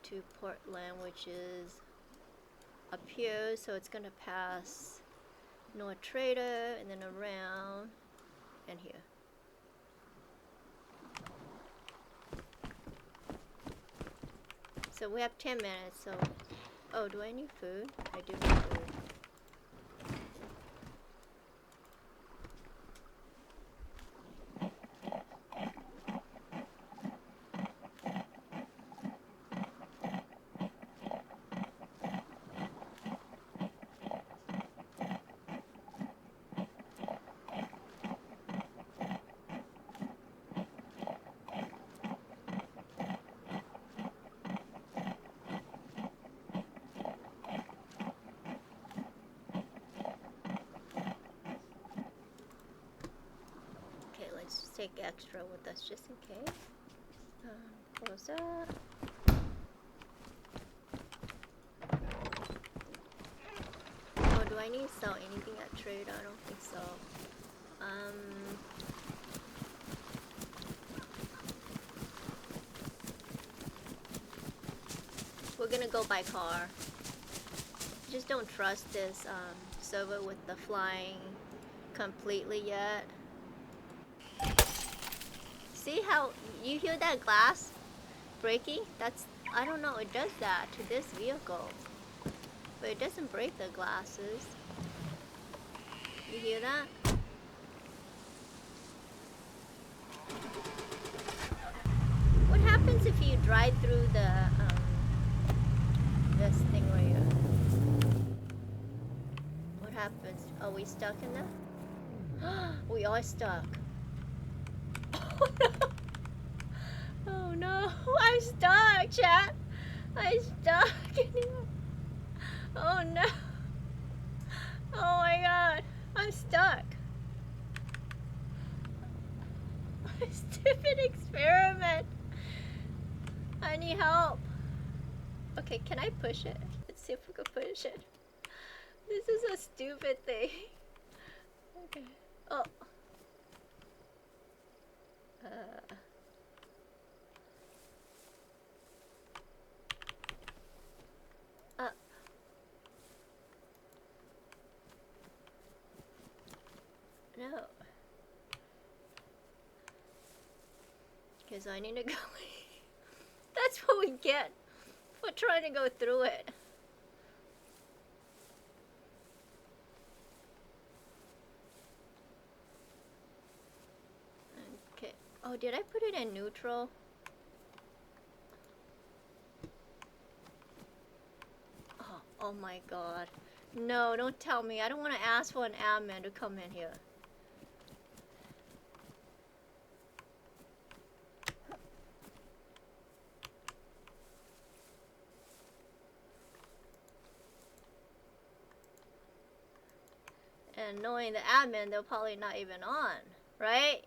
to Portland, which is up here, so it's gonna pass North Trader and then around and here. So we have 10 minutes, so... Oh, do I need food? I do need food. Okay, let's just take extra with us just in case. Close up. Oh, do I need to sell anything at trade? I don't think so. We're gonna go by car. Just don't trust this server with the flying completely yet. See how you hear that glass breaking? That's, I don't know, it does that to this vehicle. But it doesn't break the glasses. You hear that? What happens if you drive through the this thing right here? What happens? Are we stuck in there? We are stuck. Oh no! Oh no! I'm stuck, chat! I'm stuck in here. Oh no! Oh my god! I'm stuck! A stupid experiment! I need help! Okay, can I push it? Let's see if we can push it. This is a stupid thing. Okay. Oh. No. Okay, so I need to go. That's what we get for trying to go through it. Okay. Oh, did I put it in neutral? Oh my god. No, don't tell me. I don't want to ask for an admin to come in here. And knowing the admin, they're probably not even on, right?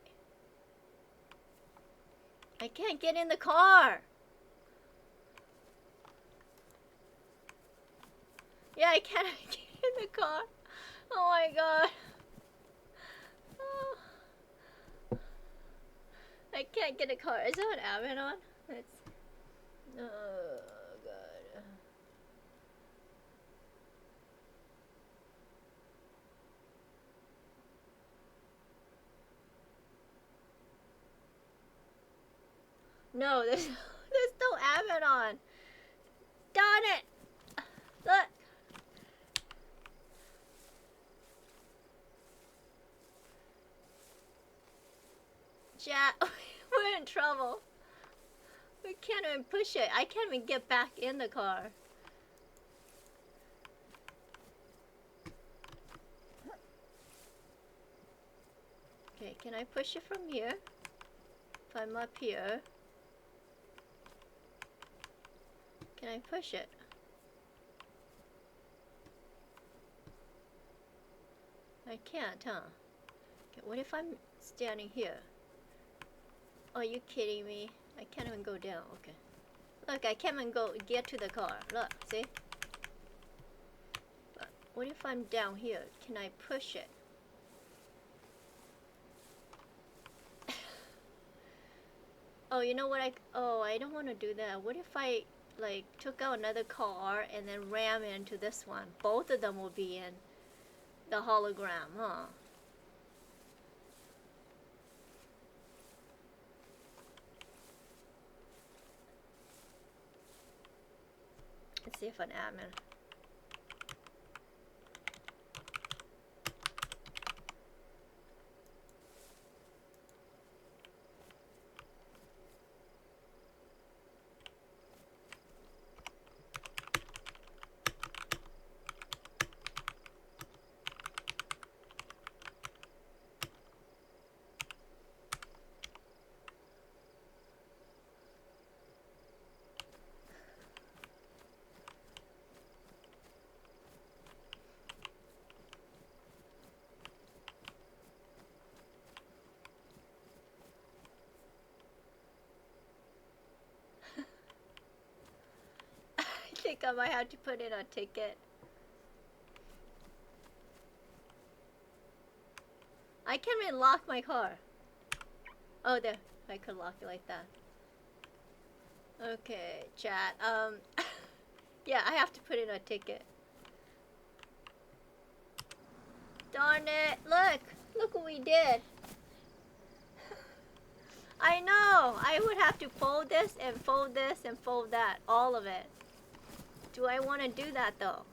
I can't get in the car. Yeah, I can't get in the car. Oh my god. Oh. I can't get a car. Is there an admin on? It's... Oh god. No, there's no admin on. Darn it! Look. Chat, we're in trouble. We can't even push it. I can't even get back in the car. Okay, can I push it from here? If I'm up here. Can I push it? I can't, huh? Okay, what if I'm standing here? Are you kidding me? I can't even go down. Okay. Look, I can't even get to the car. Look, see? But what if I'm down here? Can I push it? Oh, you know what? I don't want to do that. What if I like took out another car and then ram into this one? Both of them will be in the hologram, huh? Let's see if an admin. I think I might have to put in a ticket. I can't even lock my car. Oh, there. I could lock it like that. Okay, chat. Yeah, I have to put in a ticket. Darn it. Look what we did. I know. I would have to fold this and fold this and fold that. All of it. Do I want to do that though?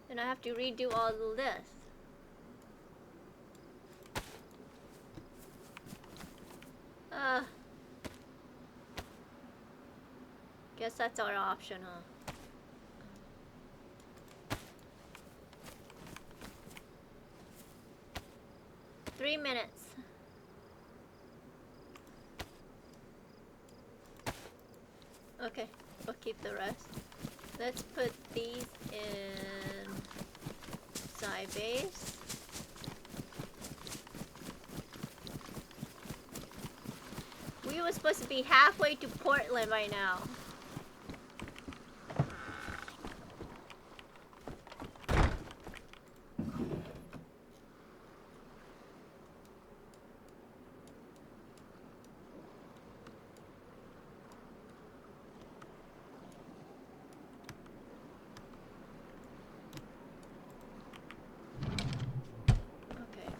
Then I have to redo all of this. Guess that's our option, huh? 3 minutes. Okay, we'll keep the rest. Let's put these in side base. We were supposed to be halfway to Portland by now. Okay.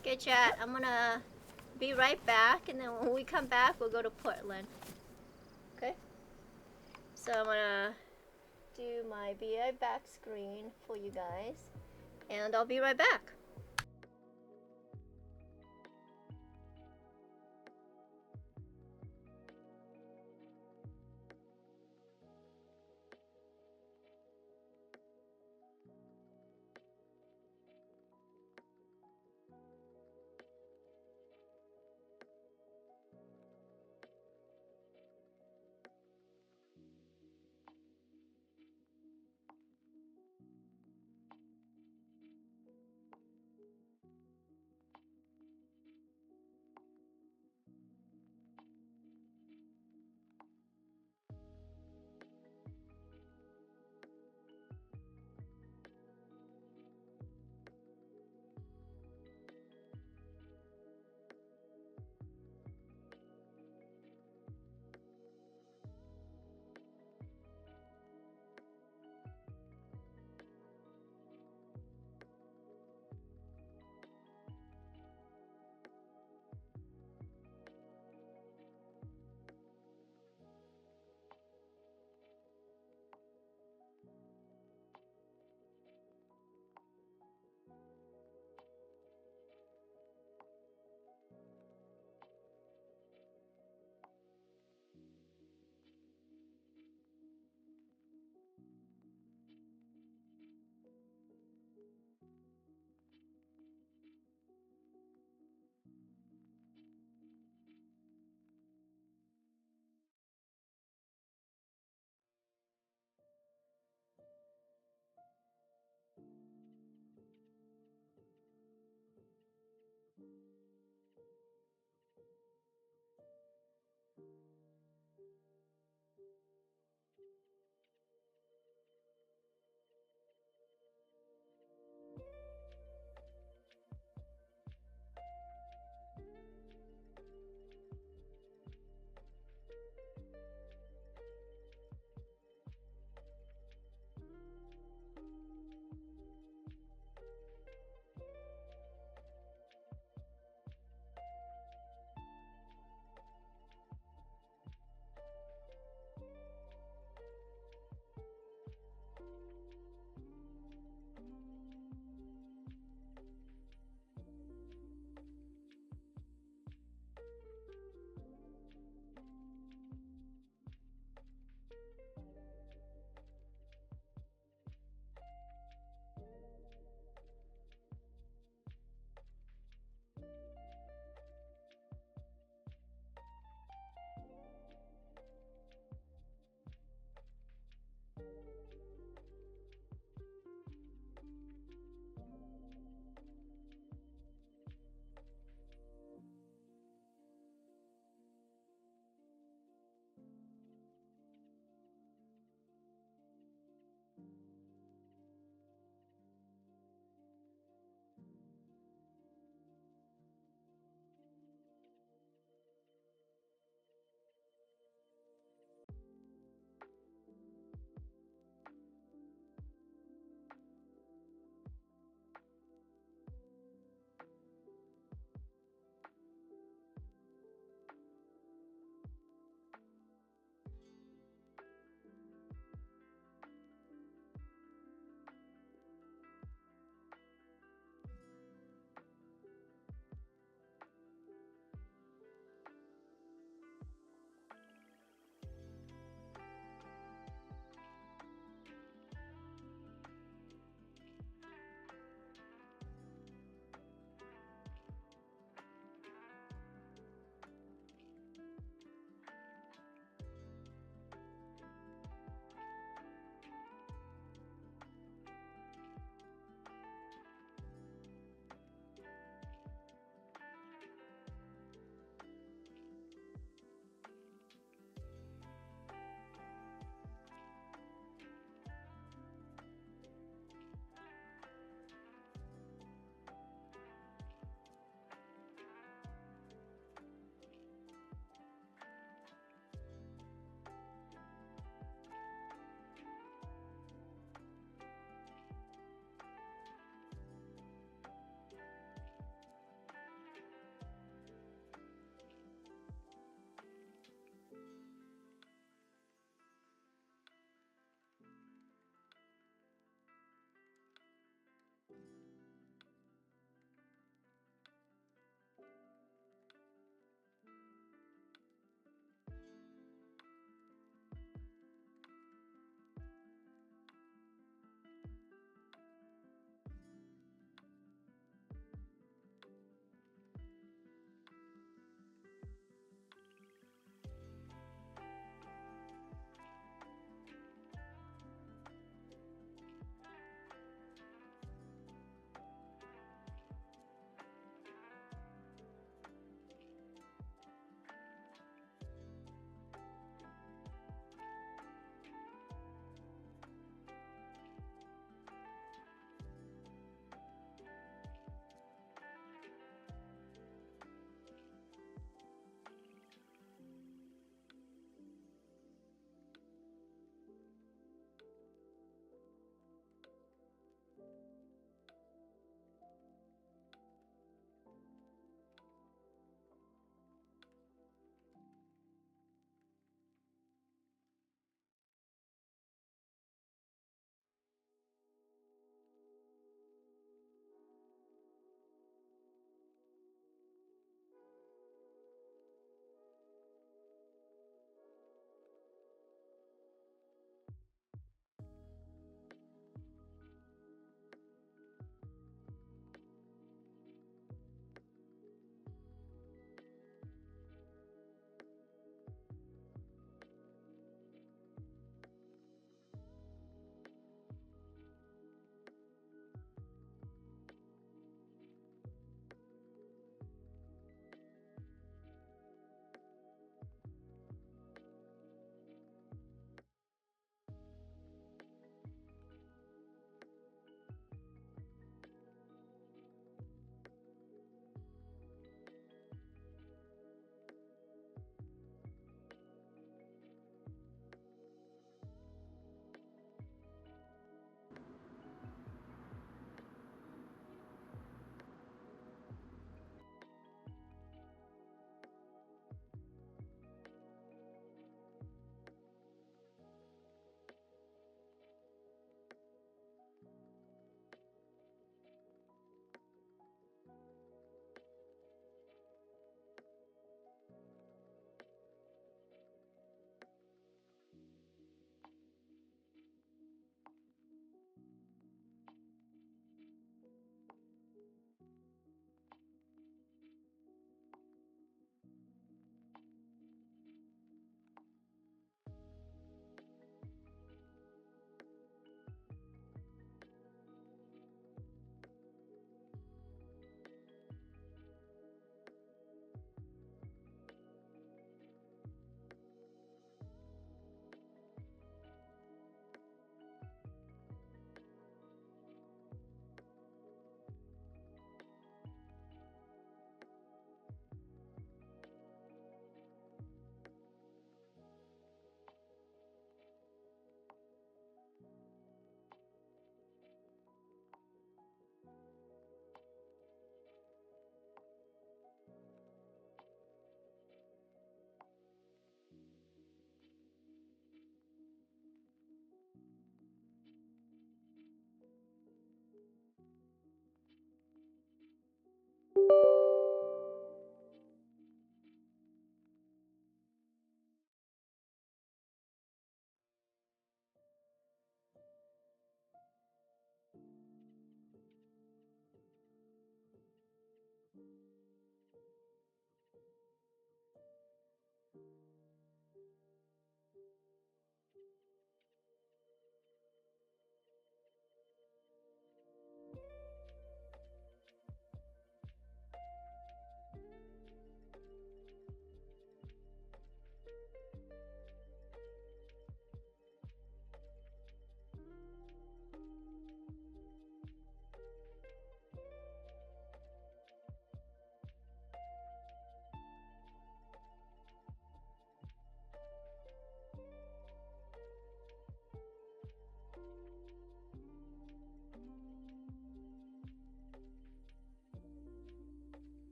Okay, chat, I'm gonna be right back, and then when we come back, we'll go to Portland. Okay? So I'm gonna do my be right back screen for you guys, and I'll be right back.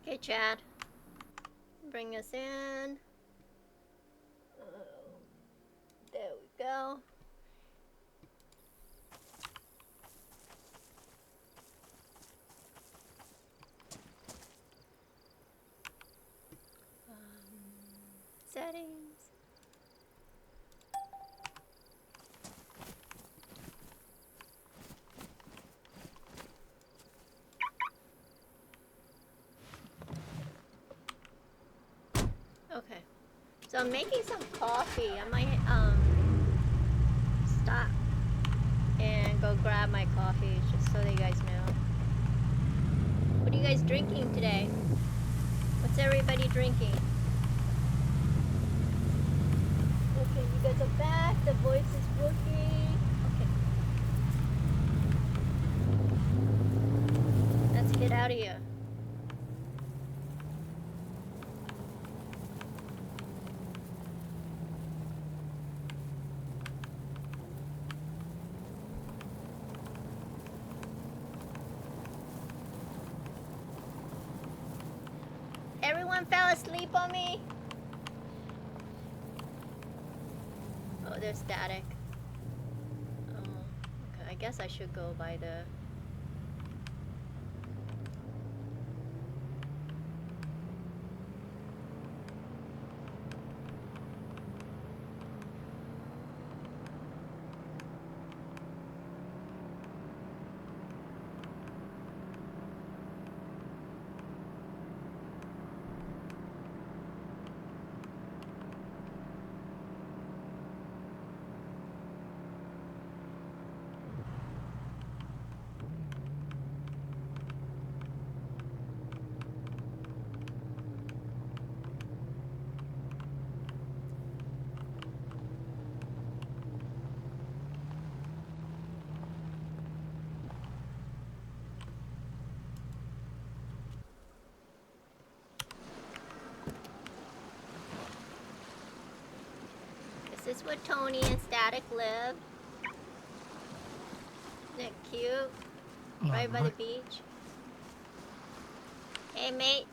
Okay, Chad. Bring us in. There we go. Settings. Okay. So I'm making some coffee. I might stop and go grab my coffee just so that you guys know. What are you guys drinking today? What's everybody drinking? Okay, you guys are back. The voice is working. Okay. Let's get out of here. Everyone fell asleep on me? Oh, there's static. Oh, okay. I guess I should go by the... This is where Tony and Static live. Isn't it cute? Right by the beach. Hey, mate.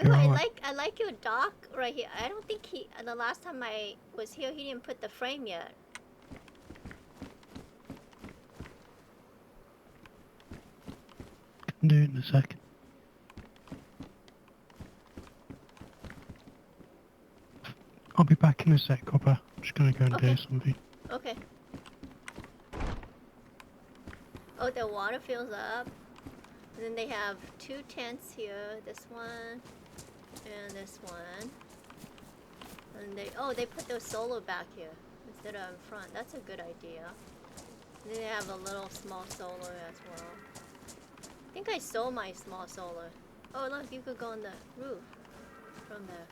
Ooh, I like your dock right here. I don't think the last time I was here, he didn't put the frame yet. Can do it in a second. I'll be back in a sec, Kuppa. I'm just gonna go and do something. Okay. Oh, the water fills up. And then they have two tents here. This one and this one. And they put their solar back here instead of in front. That's a good idea. And then they have a little small solar as well. I think I sold my small solar. Oh, look, you could go on the roof from there.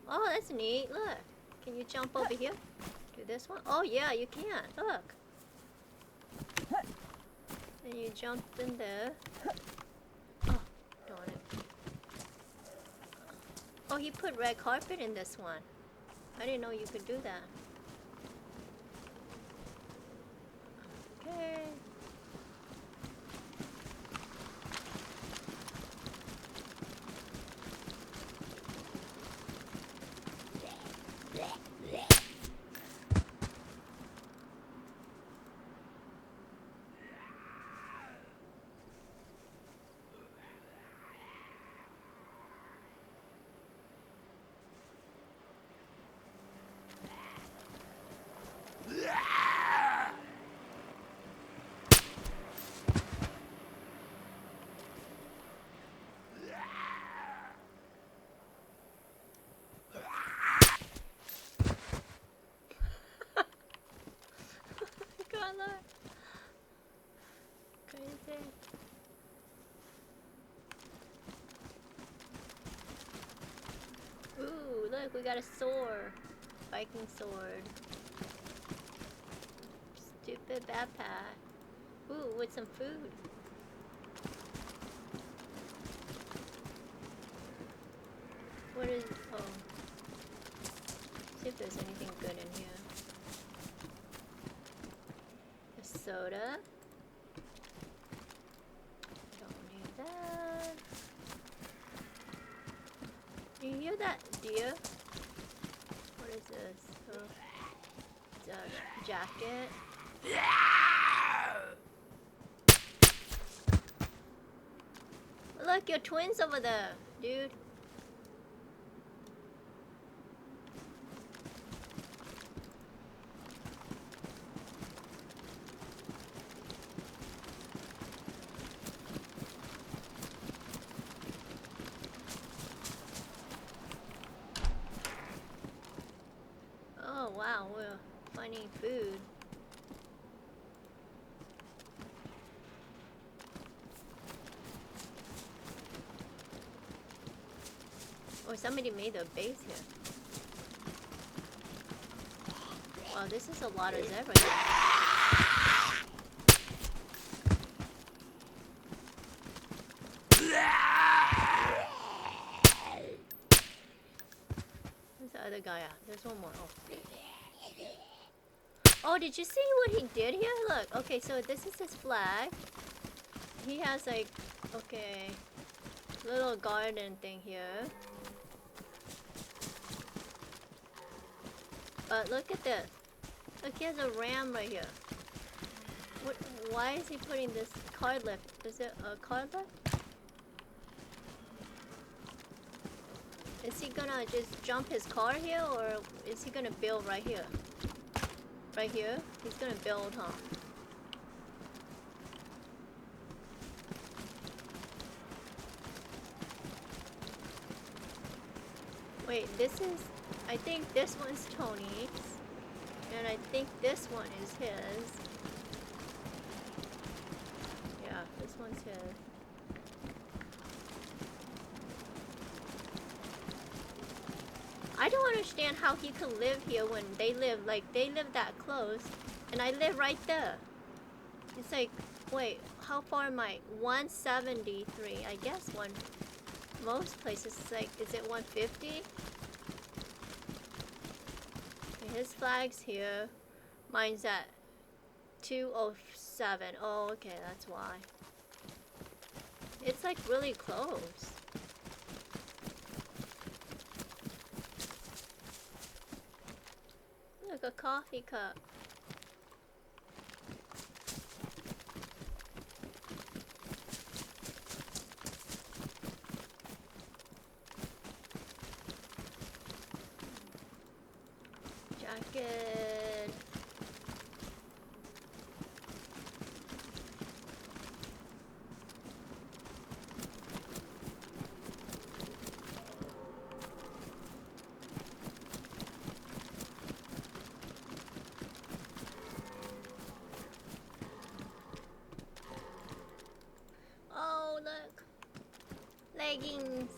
Oh, that's neat. Look. Can you jump over here? Do this one? Oh, yeah, you can. Look. And you jump in there. Oh, darn it. Oh, he put red carpet in this one. I didn't know you could do that. Okay. God, look. Crazy. Ooh, look, we got a sword. Viking sword. Stupid backpack. Ooh, with some food. What is... oh. See if there's anything good in here. A soda. Don't Do you hear that deer? What is this? Oh, it's a jacket. Look, your twins over there, dude. Oh wow, we're finding food. Oh, somebody made a base here. Wow, this is a lot of zebra here. Where's the other guy at? There's one more. Oh, did you see what he did here? Look, okay, so this is his flag. He has like, okay, little garden thing here. But look at this. Look, he has a ram right here. What, why is he putting this card lift? Is it a card lift? Is he gonna just jump his car here, or is he gonna build right here? Right here? He's gonna build, huh? Wait, this is... I think this one's Tony's. And I think this one is his. Yeah, this one's his. I don't understand how he could live here when they live, like, they live that close. And I live right there. It's like, wait, how far am I? 173. I guess most places it's like, is it 150? Okay, his flag's here. Mine's at 207. Oh, okay, that's why. It's like really close. Look, a coffee cup. Jacket. Oh, look. Leggings.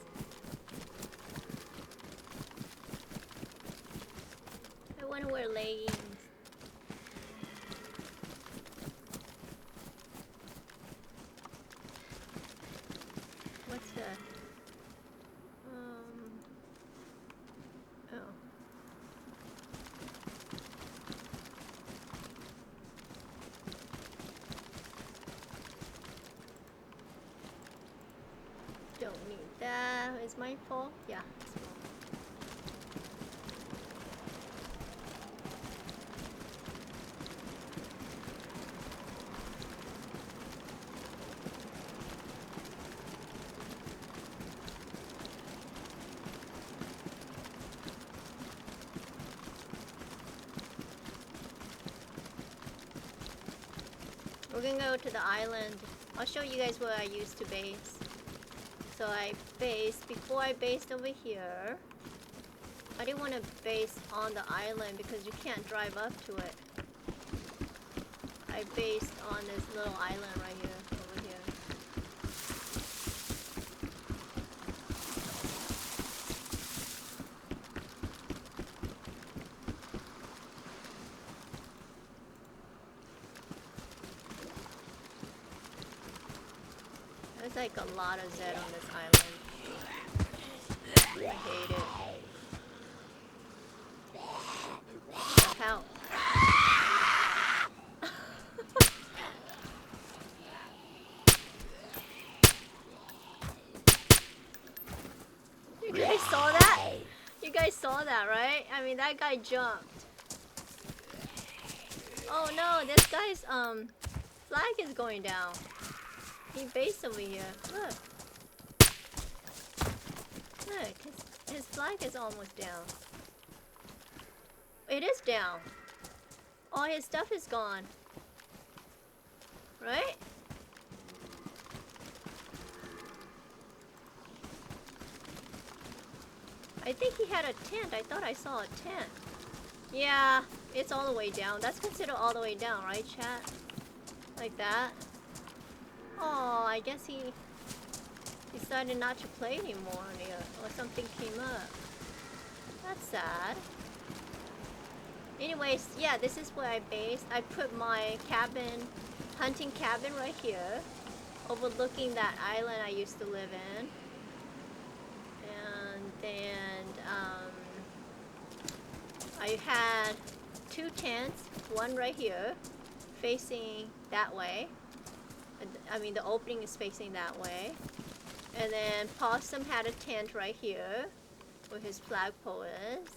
I want to wear leggings. What's that? Oh. Don't need that. Is mine full? Yeah, it's full. We're gonna go to the island. I'll show you guys where I used to base. So I based, before I based over here, I didn't want to base on the island because you can't drive up to it. I based on this little island right here, over here. There's like a lot of Z on this island. I hate it. Help. You guys saw that? You guys saw that, right? I mean, that guy jumped. Oh no, this guy's flag is going down. He based over here. Look. Look, his flag is almost down. It is down. All his stuff is gone. Right? I think he had a tent. I thought I saw a tent. Yeah, it's all the way down. That's considered all the way down, right, chat? Like that. Oh, I guess he decided not to play anymore here, or something came up. That's sad. Anyways, yeah, this is where I based. I put my cabin, hunting cabin right here, overlooking that island I used to live in. And then I had 2 tents, one right here, facing that way. I mean, the opening is facing that way. And then Possum had a tent right here, where his flagpole is.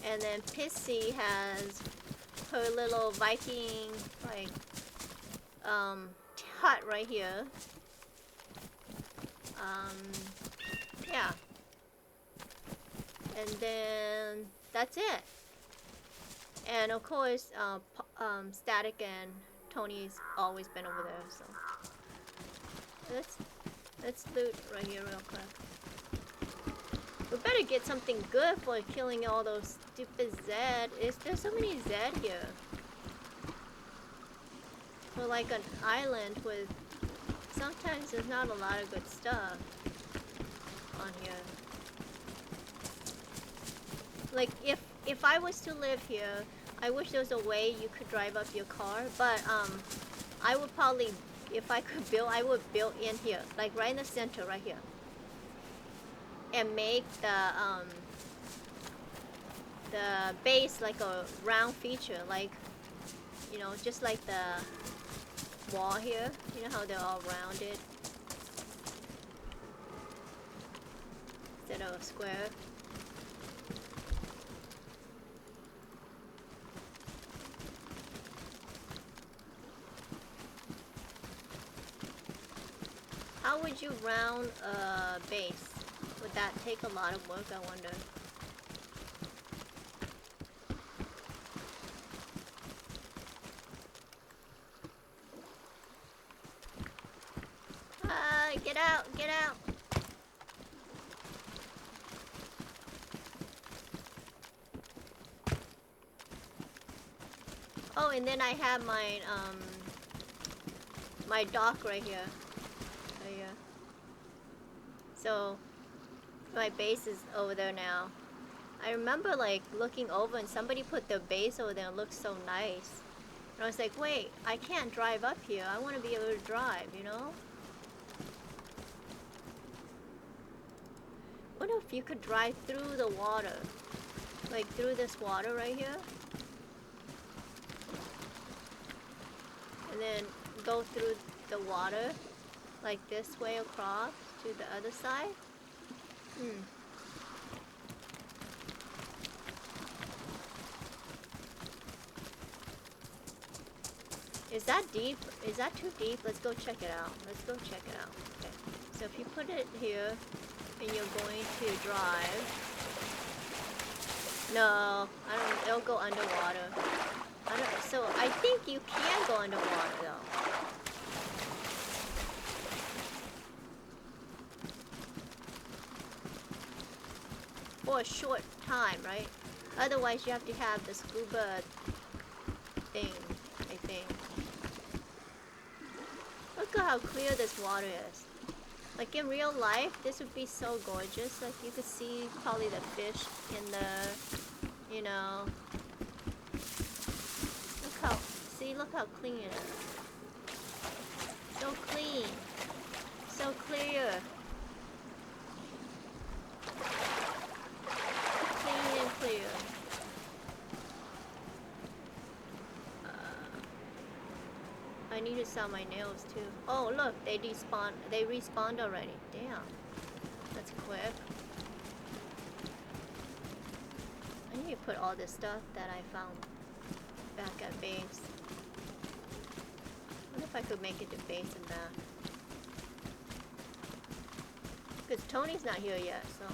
And then Pissy has her little Viking, like, hut right here. Yeah. And then that's it. And of course, Static and Tony's always been over there, so. Let's loot right here real quick. We better get something good for killing all those stupid Zed. There's so many Zed here. For like an island with... Sometimes there's not a lot of good stuff on here. Like, if I was to live here, I wish there was a way you could drive up your car, but I would probably, if I could build, I would build in here, like right in the center, right here. And make the base like a round feature, like, you know, just like the wall here. You know how they're all rounded instead of a square. How would you round a base? Would that take a lot of work, I wonder? Get out, get out! Oh, and then I have my, my dock right here. Right here. So, my base is over there now. I remember like looking over and somebody put their base over there and it looked so nice. And I was like, wait, I can't drive up here. I want to be able to drive, you know? What if you could drive through the water? Like through this water right here? And then go through the water like this way across to the other side? Is that deep? Is that too deep? Let's go check it out. Let's go check it out. Okay. So if you put it here and you're going to drive. No, I don't, it'll go underwater. So I think you can go underwater though. For a short time, right? Otherwise you have to have the scuba thing, I think. Look at how clear this water is. Like in real life, this would be so gorgeous. Like you could see probably the fish in the, you know. Look how clean it is. So clean. So clear. Clean and clear. I need to sell my nails too. Oh look, they respawned already. Damn. That's quick. put all this stuff that I found back at base. I wonder if I could make it to base and back. Because Tony's not here yet, so.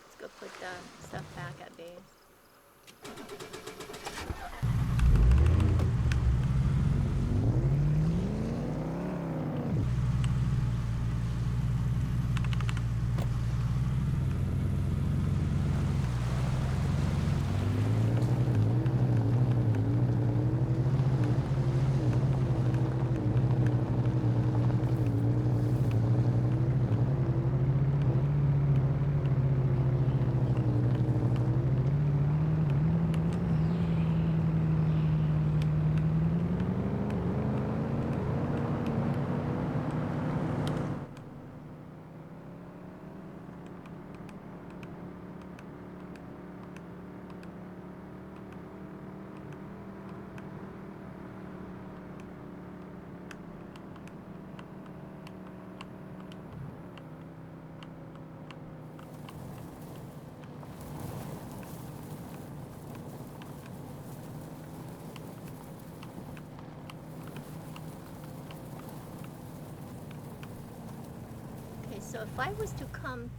Let's go put the stuff back at base. So if I was to come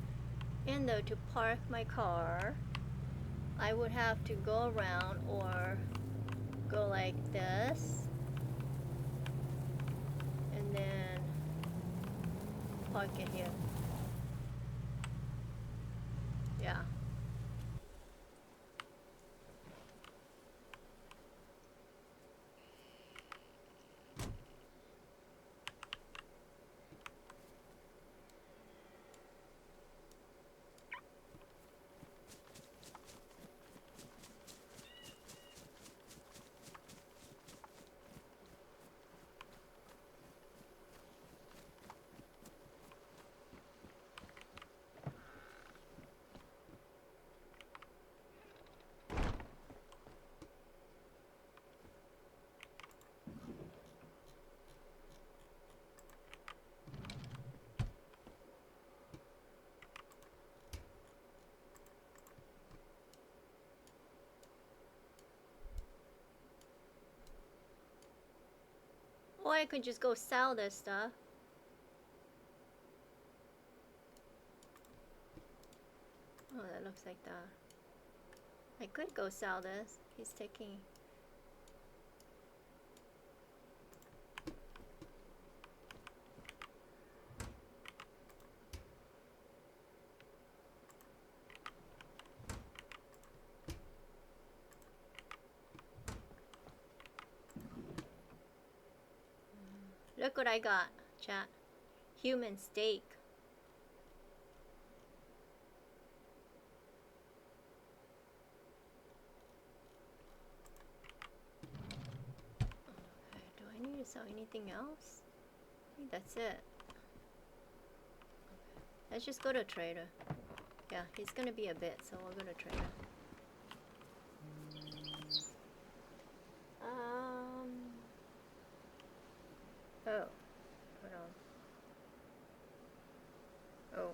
in though to park my car, I would have to go around or go like this and then park it here. Yeah. Or I could just go sell this stuff. Oh, that looks like that. I could go sell this. He's taking... Look what I got, chat. Human steak. Okay, do I need to sell anything else? I think that's it. Okay. Let's just go to trader. Yeah, he's gonna be a bit, so we'll go to trader. Oh, hold on. Oh.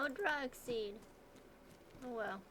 no drug seed. Oh well.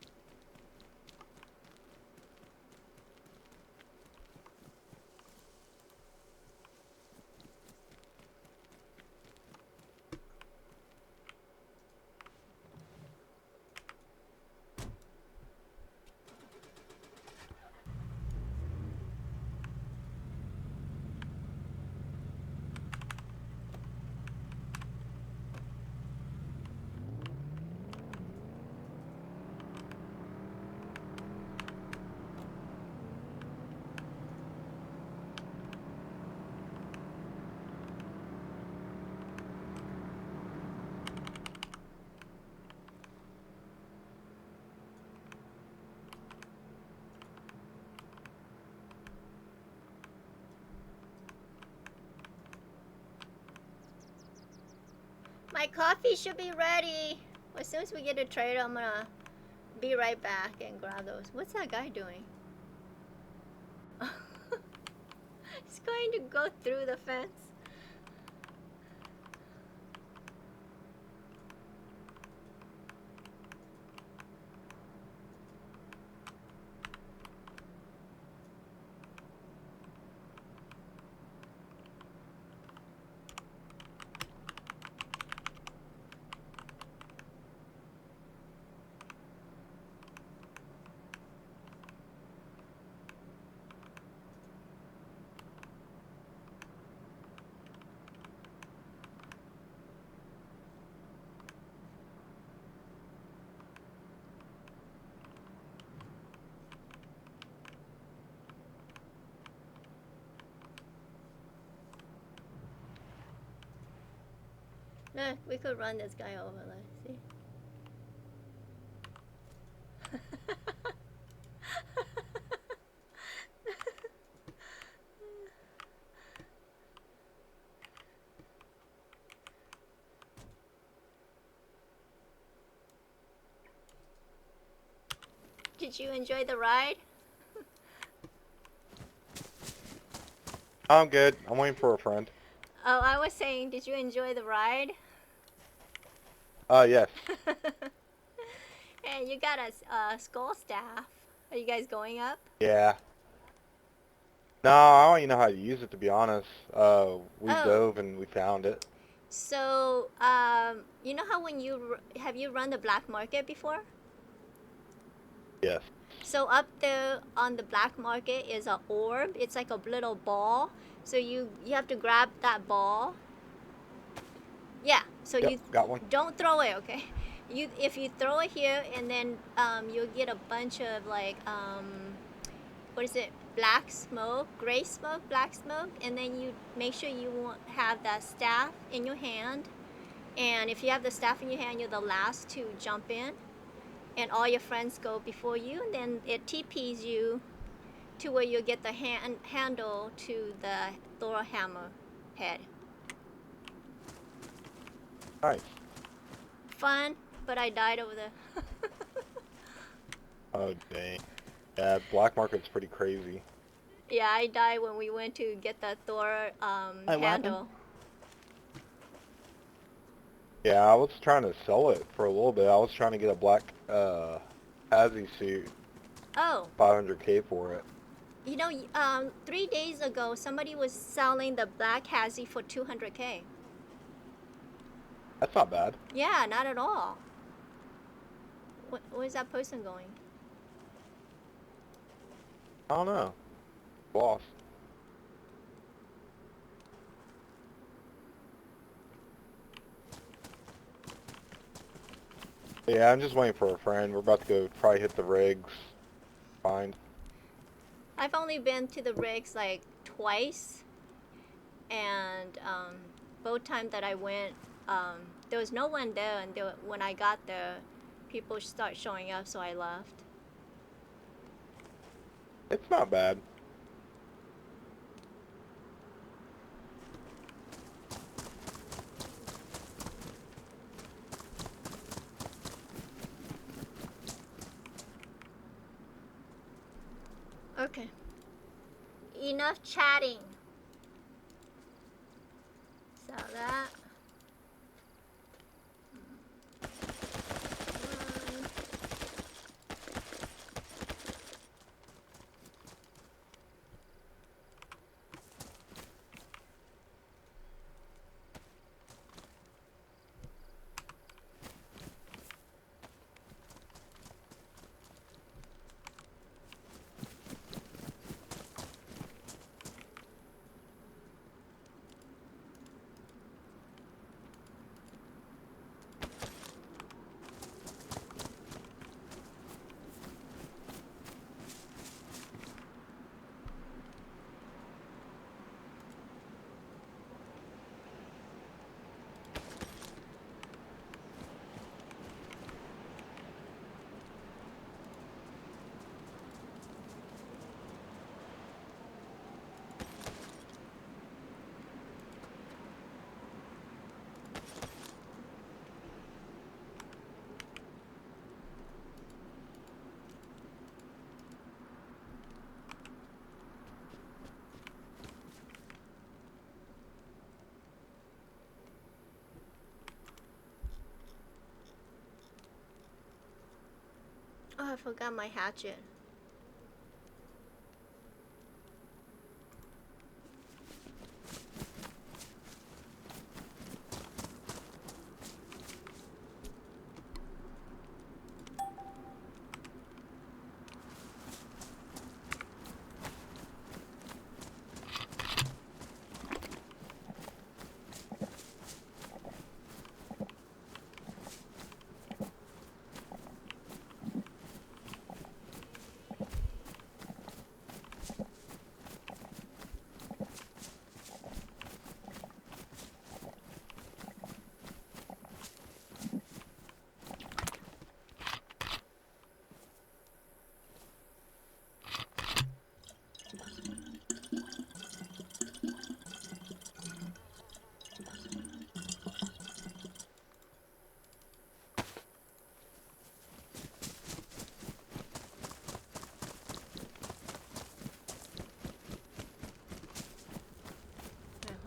My coffee should be ready. As soon as we get a trade, I'm gonna be right back and grab those. What's that guy doing? He's going to go through the fence. Look, we could run this guy over. Let's see. Did you enjoy the ride? I'm good. I'm waiting for a friend. Oh, I was saying, did you enjoy the ride? Yes. And you got a skull staff. Are you guys going up? Yeah. No, I don't even know how to use it, to be honest. We Oh. dove and we found it. So, you know how when have you run the black market before? Yes. So up there on the black market is an orb. It's like a little ball. So you have to grab that ball. Yeah. So Yep, you got one. don't throw it, okay? If you throw it here and then you'll get a bunch of like what is it? Black smoke, gray smoke, black smoke, and then you make sure you have that staff in your hand. And if you have the staff in your hand, you're the last to jump in. And all your friends go before you, and then it TPs you to where you get the handle to the Thor hammer head. Nice. Fun, but I died over there. Oh, dang. Yeah, black market's pretty crazy. Yeah, I died when we went to get the Thor handle. Yeah, I was trying to sell it for a little bit. I was trying to get a black Hazzy suit. Oh. 500K for it. You know, 3 days ago, somebody was selling the black Hazzy for 200K. That's not bad. Yeah, not at all. Where's that person going? I don't know. Lost. Yeah, I'm just waiting for a friend. We're about to go probably hit the rigs. Find. I've only been to the rigs like twice, and both times that I went, there was no one there, and when I got there, people start showing up, so I left. It's not bad. Okay. Enough chatting. Sell that. forgot my hatchet.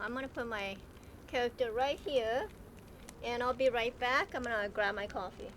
I'm gonna put my character right here, and I'll be right back. I'm gonna grab my coffee.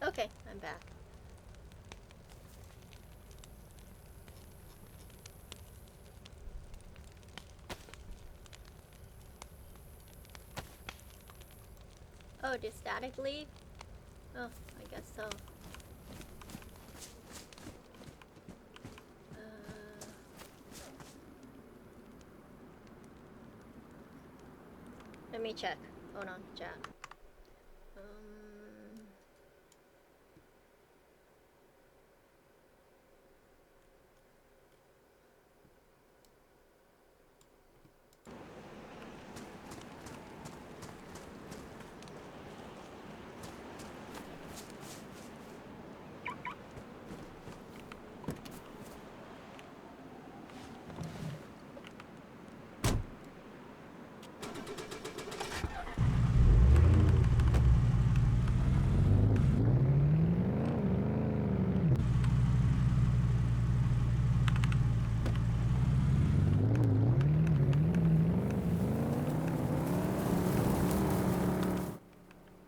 Okay, I'm back. Oh, did static leave? Oh, I guess so. Let me check. Hold on, chat.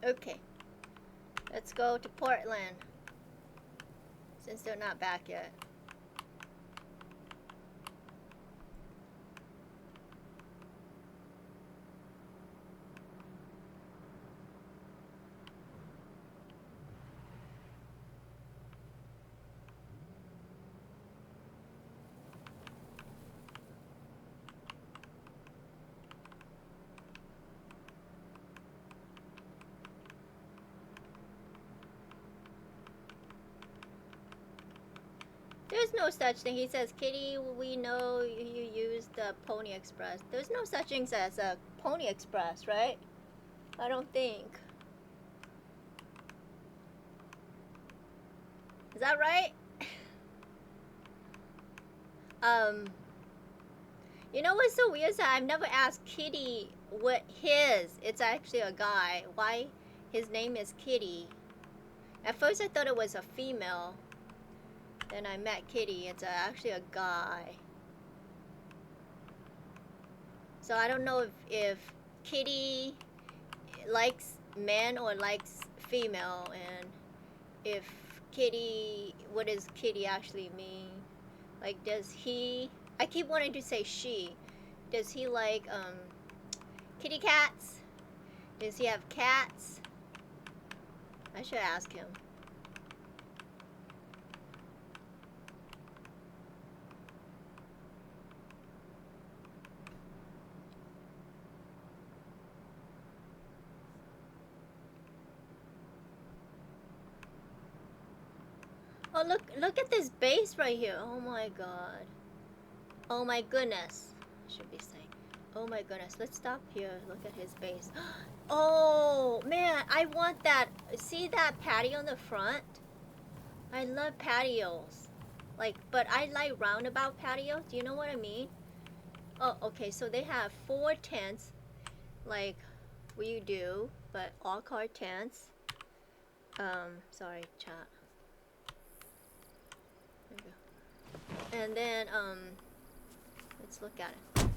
Okay. Let's go to Portland. Since they're not back yet. There's no such thing. He says, Kitty, we know you use the Pony Express. There's no such thing as a Pony Express, right? I don't think. Is that right? You know what's so weird is that I've never asked Kitty what it's actually a guy. Why his name is Kitty. At first I thought it was a female. Then I met Kitty. It's actually a guy. So I don't know if Kitty likes men or likes female, and if Kitty, what does Kitty actually mean? Like, does he? I keep wanting to say she. Does he like kitty cats? Does he have cats? I should ask him. Oh, look at this base right here. Oh my god. Oh my goodness. I should be saying. Oh my goodness. Let's stop here. Look at his base. Oh man, I want that. See that patio in the front? I love patios. Like, but I like roundabout patios. Do you know what I mean? Oh, okay. So they have 4 tents, like we do, but all car tents. Sorry, chat. And then let's look at it.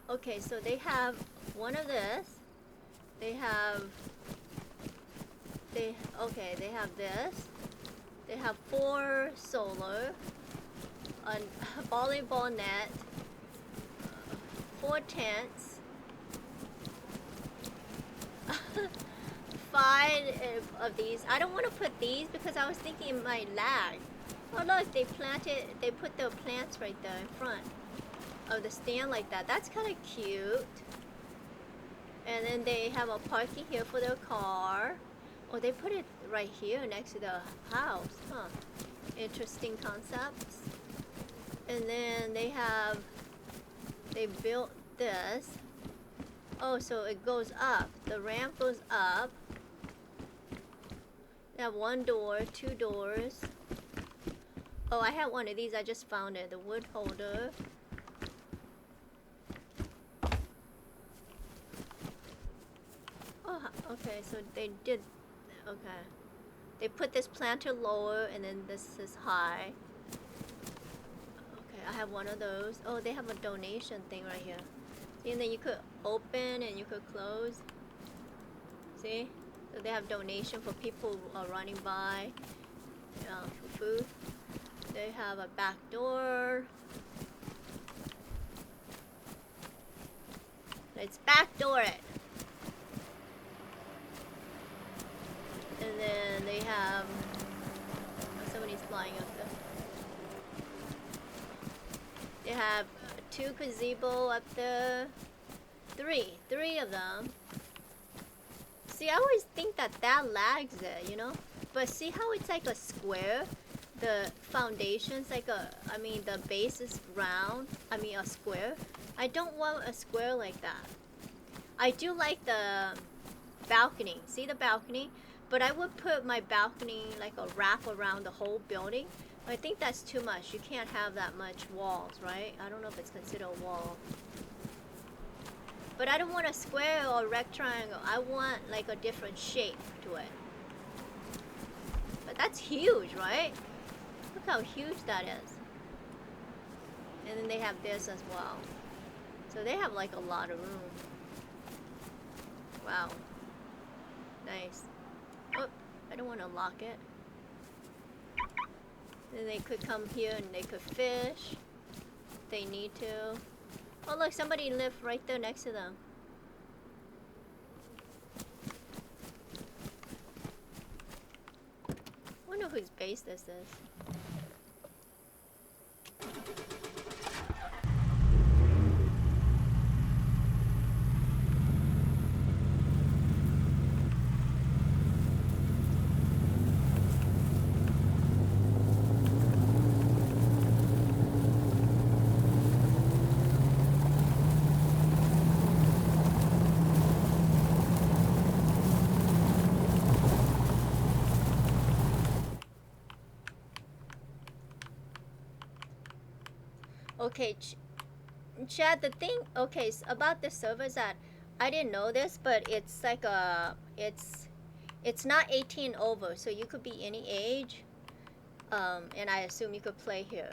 Okay, so they have one of this. They have this. They have 4 solar, a volleyball net, 4 tents, 5 of these. I don't want to put these because I was thinking it might lag. Oh look, they put the plants right there in front of the stand like that. That's kind of cute. And then they have a parking here for their car. Oh, they put it right here next to the house. Huh. Interesting concepts. And then they built this. Oh, so it goes up. The ramp goes up. They have 1 door, 2 doors. Oh, I have one of these. I just found it. The wood holder. Oh, okay. So they did. Okay. They put this planter lower, and then this is high. Okay, I have one of those. Oh, they have a donation thing right here. See, and then you could open and you could close. See? So they have donation for people who are running by for food. They have a back door. Let's backdoor it. And then they have somebody's flying up there. They have 2 gazebo up there. 3 of them. See, I always think that lags it, you know? But see how it's like a square? The foundation's like the base is round. A square. I don't want a square like that. I do like the balcony. See the balcony? But I would put my balcony like a wrap around the whole building. I think that's too much. You can't have that much walls, right? I don't know if it's considered a wall. But I don't want a square or a rectangle. I want like a different shape to it. But that's huge, right? Look how huge that is. And then they have this as well. So they have like a lot of room. Wow. Nice. Oh, I don't want to lock it. Then they could come here and they could fish. If they need to. Oh look, somebody lived right there next to them. Wonder whose base this is. Okay, Chad, the thing, okay, so about the servers that I didn't know this, but it's like it's not 18 over, so you could be any age, and I assume you could play here.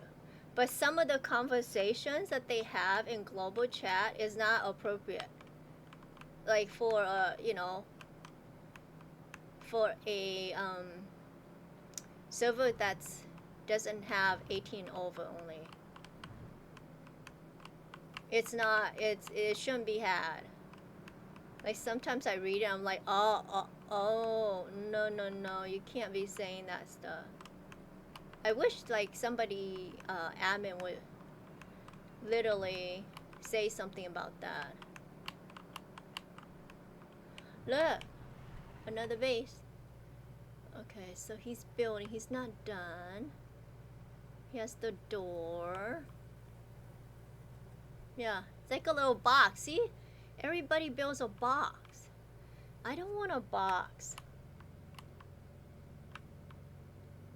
But some of the conversations that they have in global chat is not appropriate. Like for you know, for a server that's doesn't have 18 over only. It's not, it shouldn't be had. Like sometimes I read it, I'm like, oh, no, you can't be saying that stuff. I wish like somebody, admin would literally say something about that. Look, another base. Okay, so he's building, he's not done. He has the door. Yeah, it's like a little box. See? Everybody builds a box. I don't want a box.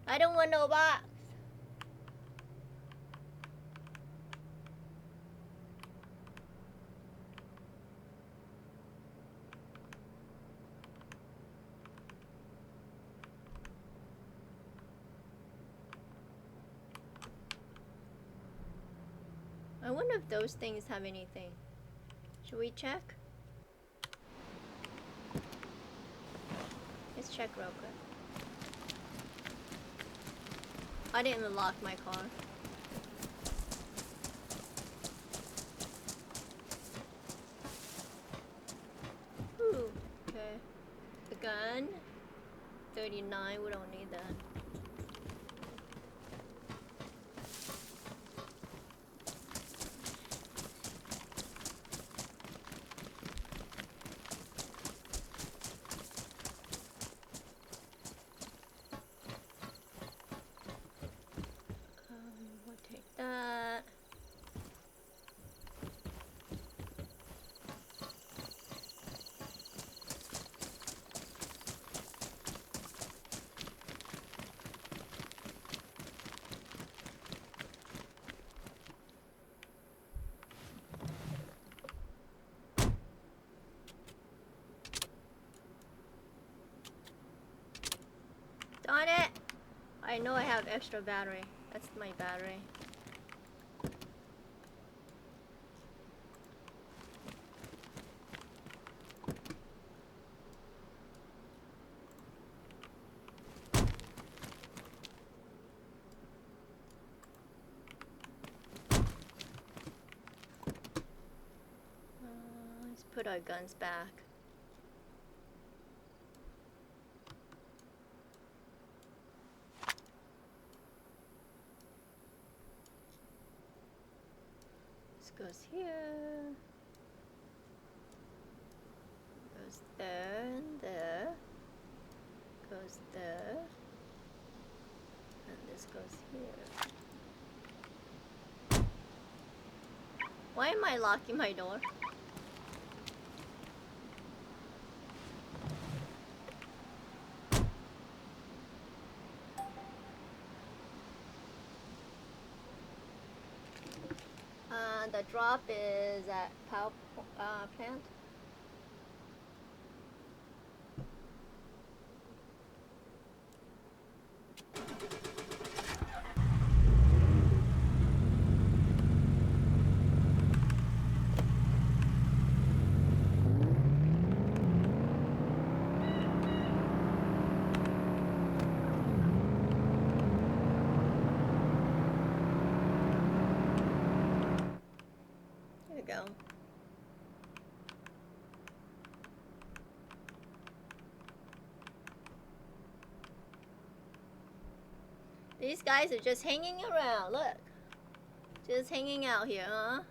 I don't want no box. I wonder if those things have anything. Should we check? Let's check real quick. I didn't lock my car. Ooh, okay. The gun. 39, we don't need that. We'll take that. Darn it! I know I have extra battery. That's my battery. Let's put our guns back. Goes here, goes there and there, goes there, and this goes here. Why am I locking my door? The drop is at power plant. These guys are just hanging around. Look. Just hanging out here, huh?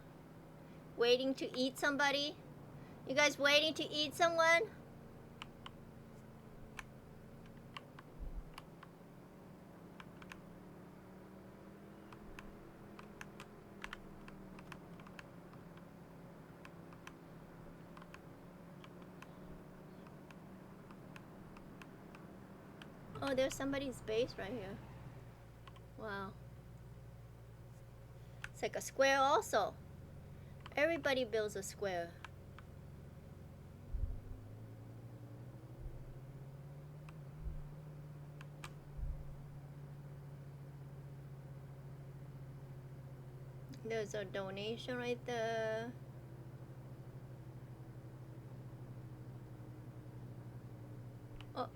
Waiting to eat somebody? You guys waiting to eat someone? Oh, there's somebody's base right here. Wow. It's like a square also. Everybody builds a square. There's a donation right there. Oh.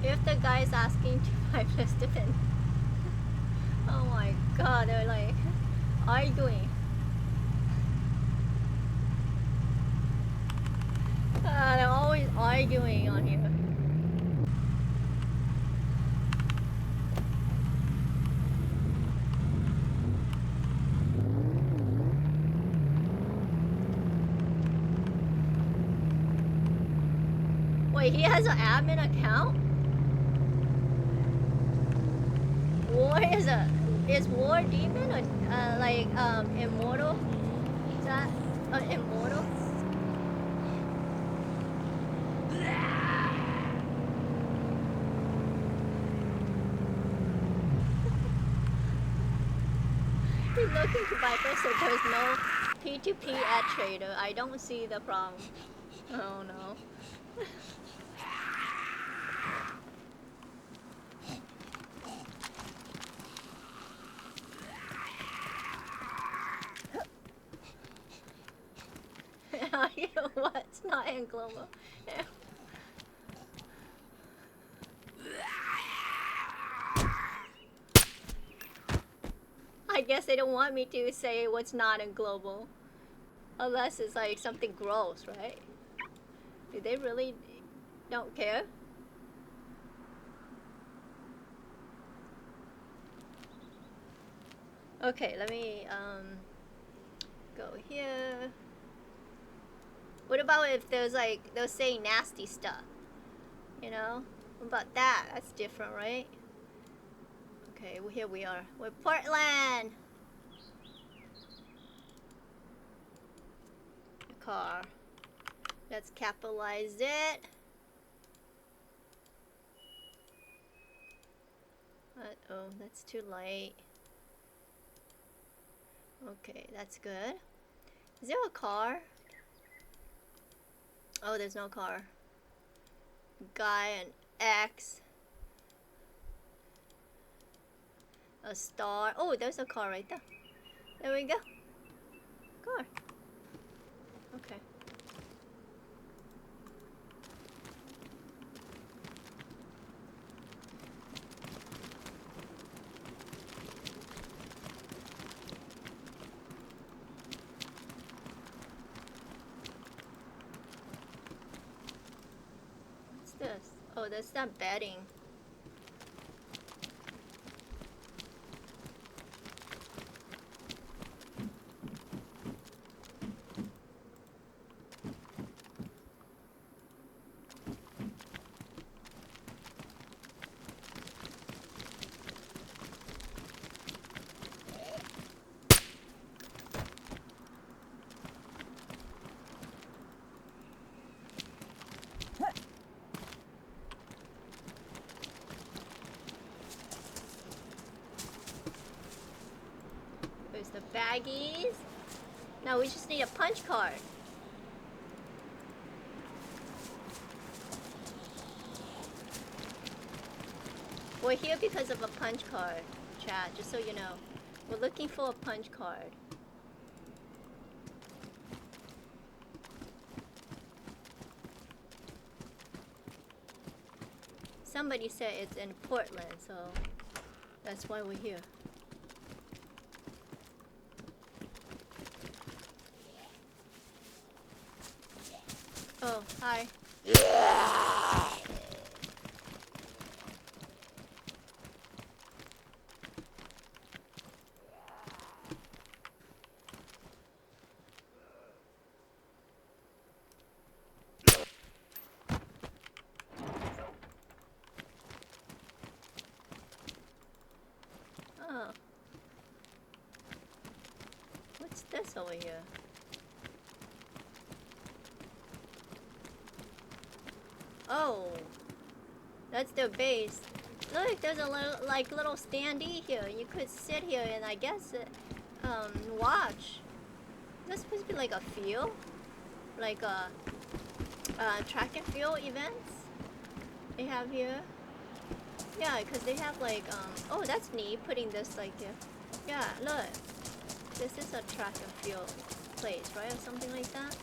If the guy's asking to buy Liston, oh my god, they're like arguing. They're always arguing on here. Wait, he has an admin account? War is War Demon or like Immortal? Is that Immortal? He's looking to buy this, so there's no P2P ad trader. I don't see the problem. Oh no. What's not in global? I guess they don't want me to say what's not in global. Unless it's like something gross, right? Do they really don't care? Okay, let me go here. What about if there's like, they'll say nasty stuff? You know? What about that? That's different, right? Okay, well, here we are. We're Portland! Car. Let's capitalize it. Uh-oh, that's too light. Okay, that's good. Is there a car? Oh, there's no car. Guy and X. A star. Oh, there's a car right there. There we go. Car. Okay. Oh, that's not bedding. There's the baggies. Now we just need a punch card. We're here because of a punch card, chat, just so you know. We're looking for a punch card. Somebody said it's in Portland, so that's why we're here. Oh, hi. Oh. What's this over here? Oh, that's their base. Look, there's a little, little standee here. You could sit here and I guess, watch. This supposed to be like a field, like a track and field events they have here. Yeah, because they have like, oh, that's neat. Putting this like here. Yeah, look. This is a track and field place, right, or something like that.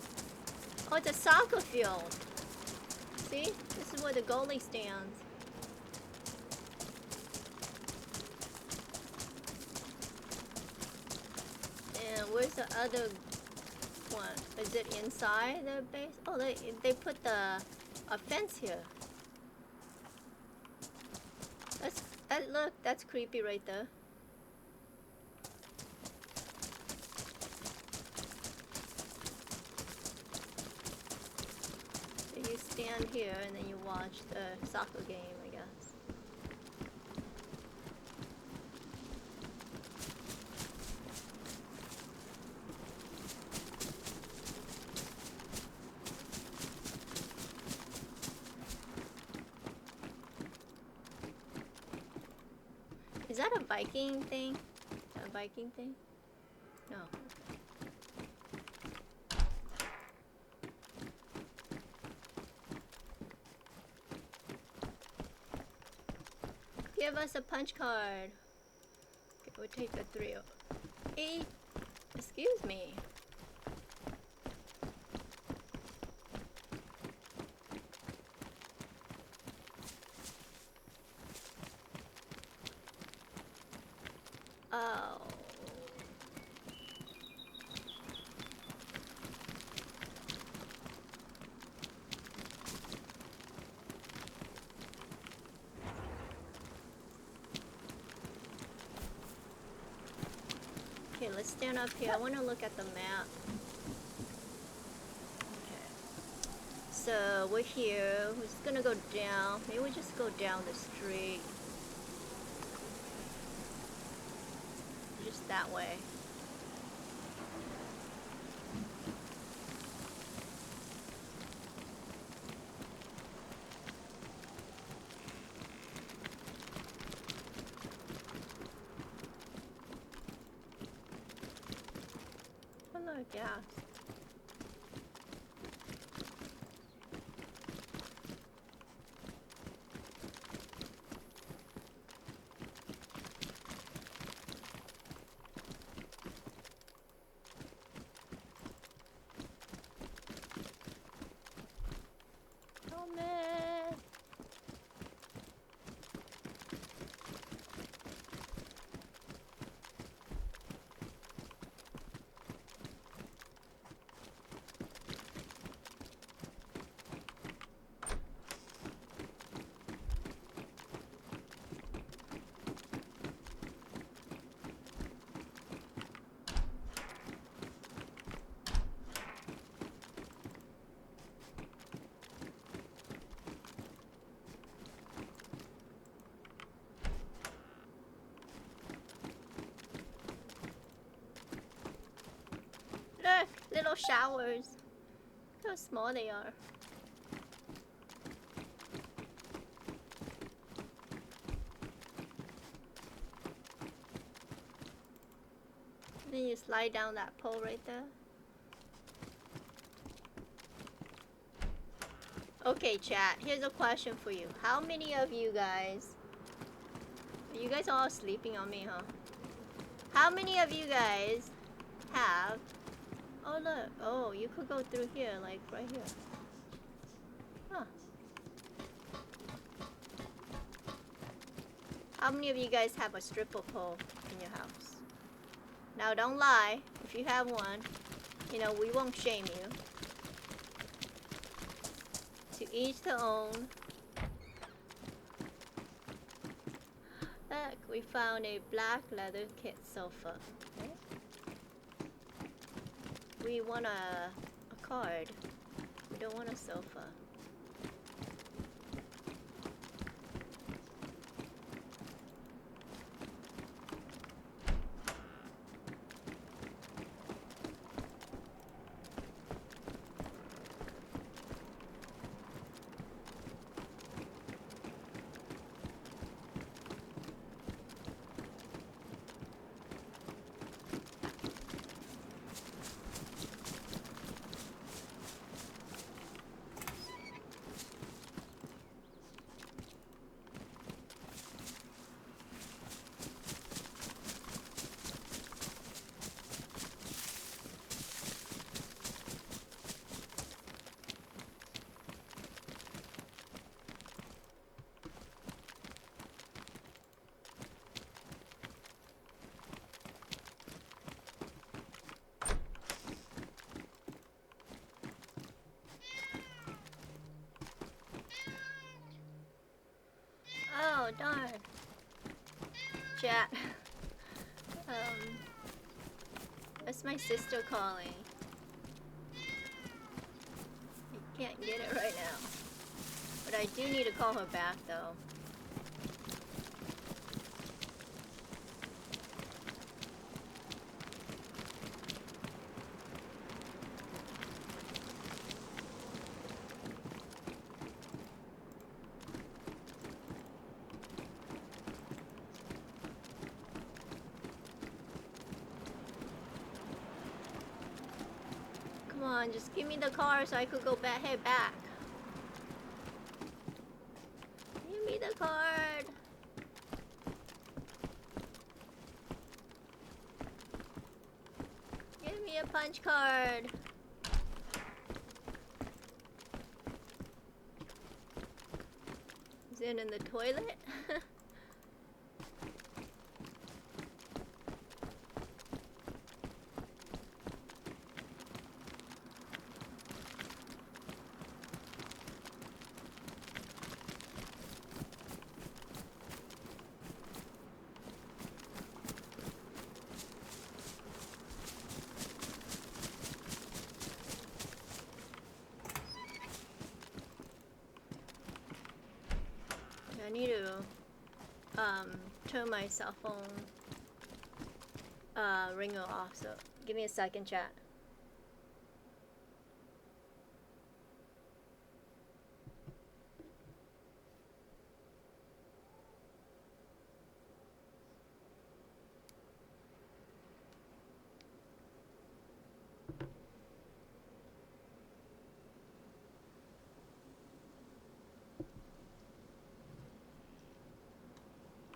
Oh, it's a soccer field. See? This is where the goalie stands. And where's the other one? Is it inside the base? Oh, they put a fence here. Look, that's creepy right there. You stand here and then you watch the soccer game, I guess. Is that a Viking thing? A Viking thing? No. Give us a punch card. Okay, we'll take the 308. Excuse me. Oh. Okay, let's stand up here. I want to look at the map. Okay. So we're here. We're just gonna go down. Maybe we just go down the street. Just that way. Oh look, yeah. Oh man. little showers. Look how small they are. Then you slide down that pole right there. Okay, chat, here's a question for you. How many of you guys... Are you guys all sleeping on me, huh? How many of you guys have... Oh, look. Oh, you could go through here, like right here. Huh. How many of you guys have a stripper pole in your house? Now, don't lie. If you have one, you know, we won't shame you. To each their own. Look, we found a black leather kit sofa. Okay. We want a card. We don't want a sofa. Oh, darn. Chat. That's my sister calling. I can't get it right now. But I do need to call her back, though. Come on, just give me the car so I could go back, head back. Give me the card. Give me a punch card. Is it in the toilet? I need to turn my cell phone ringer off, so give me a second, chat.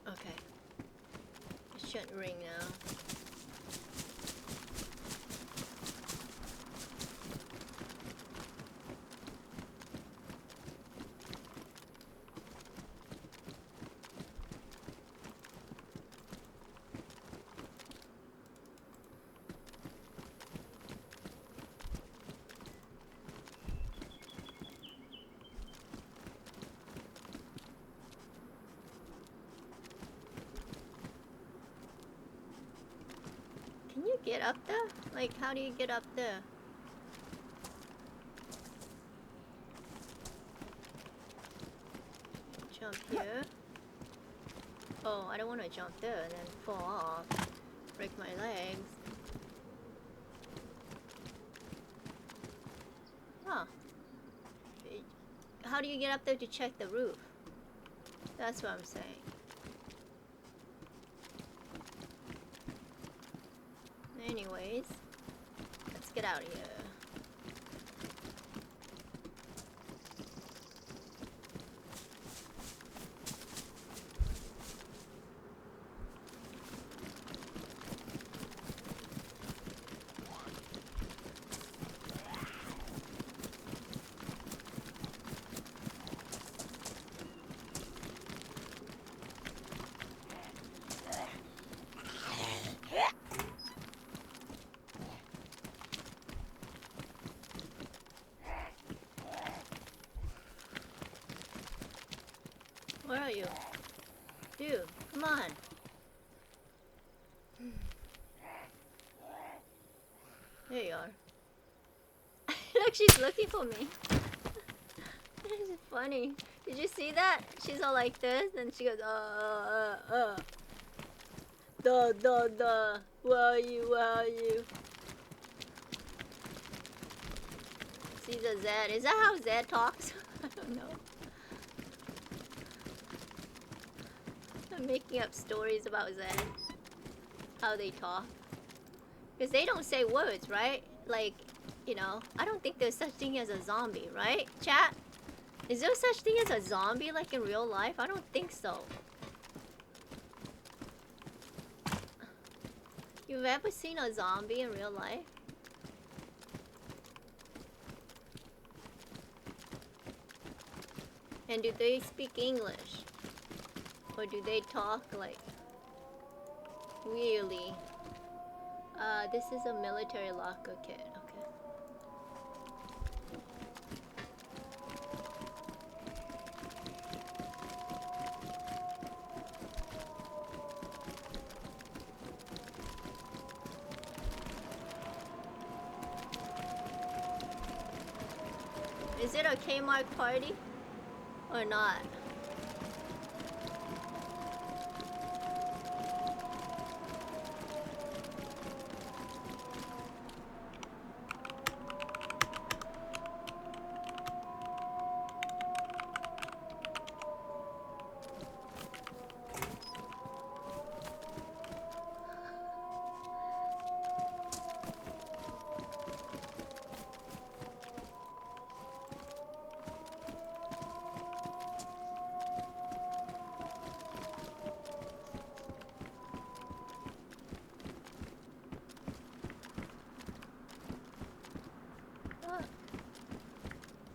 Okay. It shouldn't ring now. Can you get up there? Like, how do you get up there? Jump here. Oh, I don't want to jump there and then fall off. Break my legs. how do you get up there to check the roof? That's what I'm saying. Anyways, let's get out of here. Where are you? Dude, come on. There you are. Look, she's looking for me. This is funny. Did you see that? She's all like this, and she goes, Duh. Where are you? Where are you? See the Z. Is that how Z talks? I don't know. I'm making up stories about Zed. How they talk. Because they don't say words, right? Like, you know, I don't think there's such thing as a zombie, right? Chat? Is there such thing as a zombie like in real life? I don't think so. You've ever seen a zombie in real life? And do they speak English? Or do they talk like really? This is a military locker kit. Okay. Is it a Kmart party or not?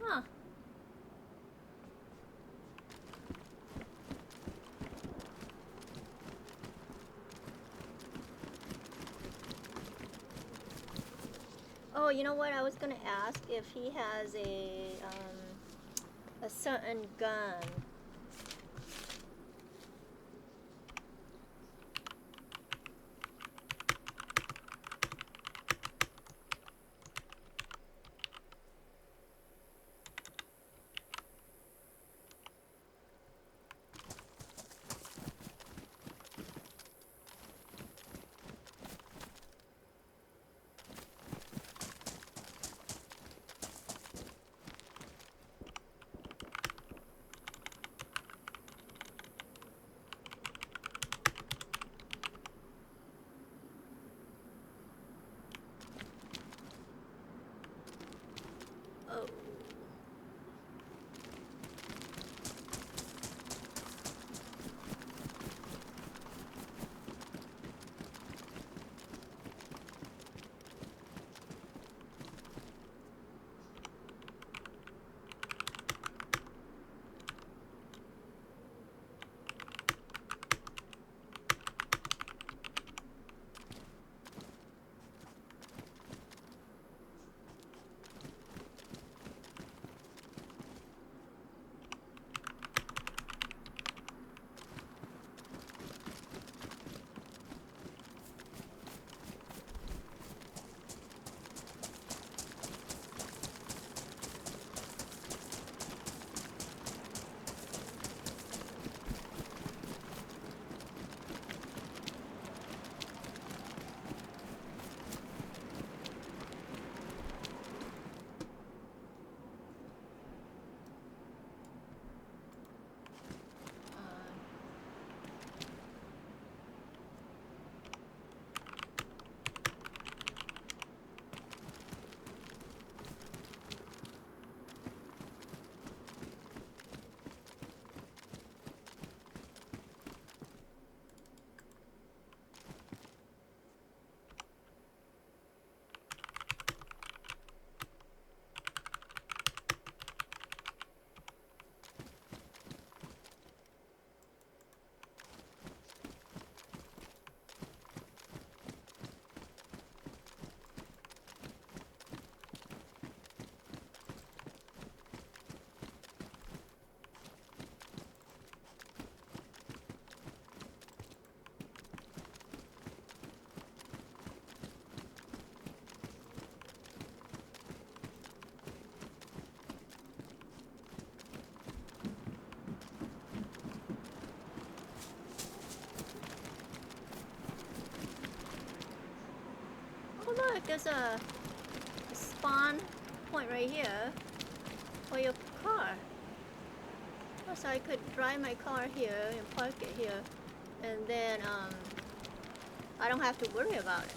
Huh. Oh, you know what? I was gonna ask if he has a certain gun. look, there's a spawn point right here for your car. Oh, so I could drive my car here and park it here, and then I don't have to worry about it.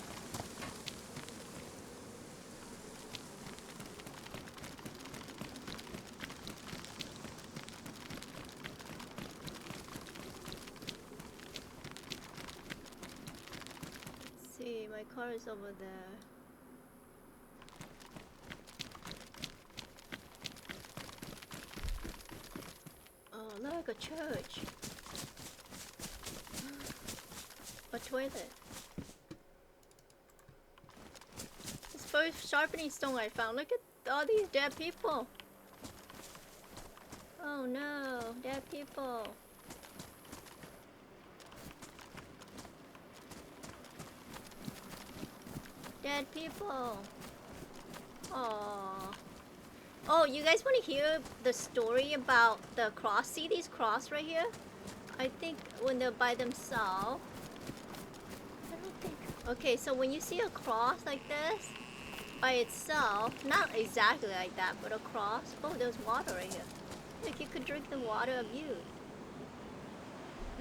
Let's see, my car is over there. Oh, look, a church. A toilet. This first sharpening stone I found. Look at all these dead people. Oh no, dead people. Dead people. Aww. Oh, you guys want to hear the story about the cross? See these cross right here? I think when they're by themselves. I don't think. Okay, so when you see a cross like this, by itself, not exactly like that, but a cross. Oh, there's water right here. Look, you could drink the water of youth.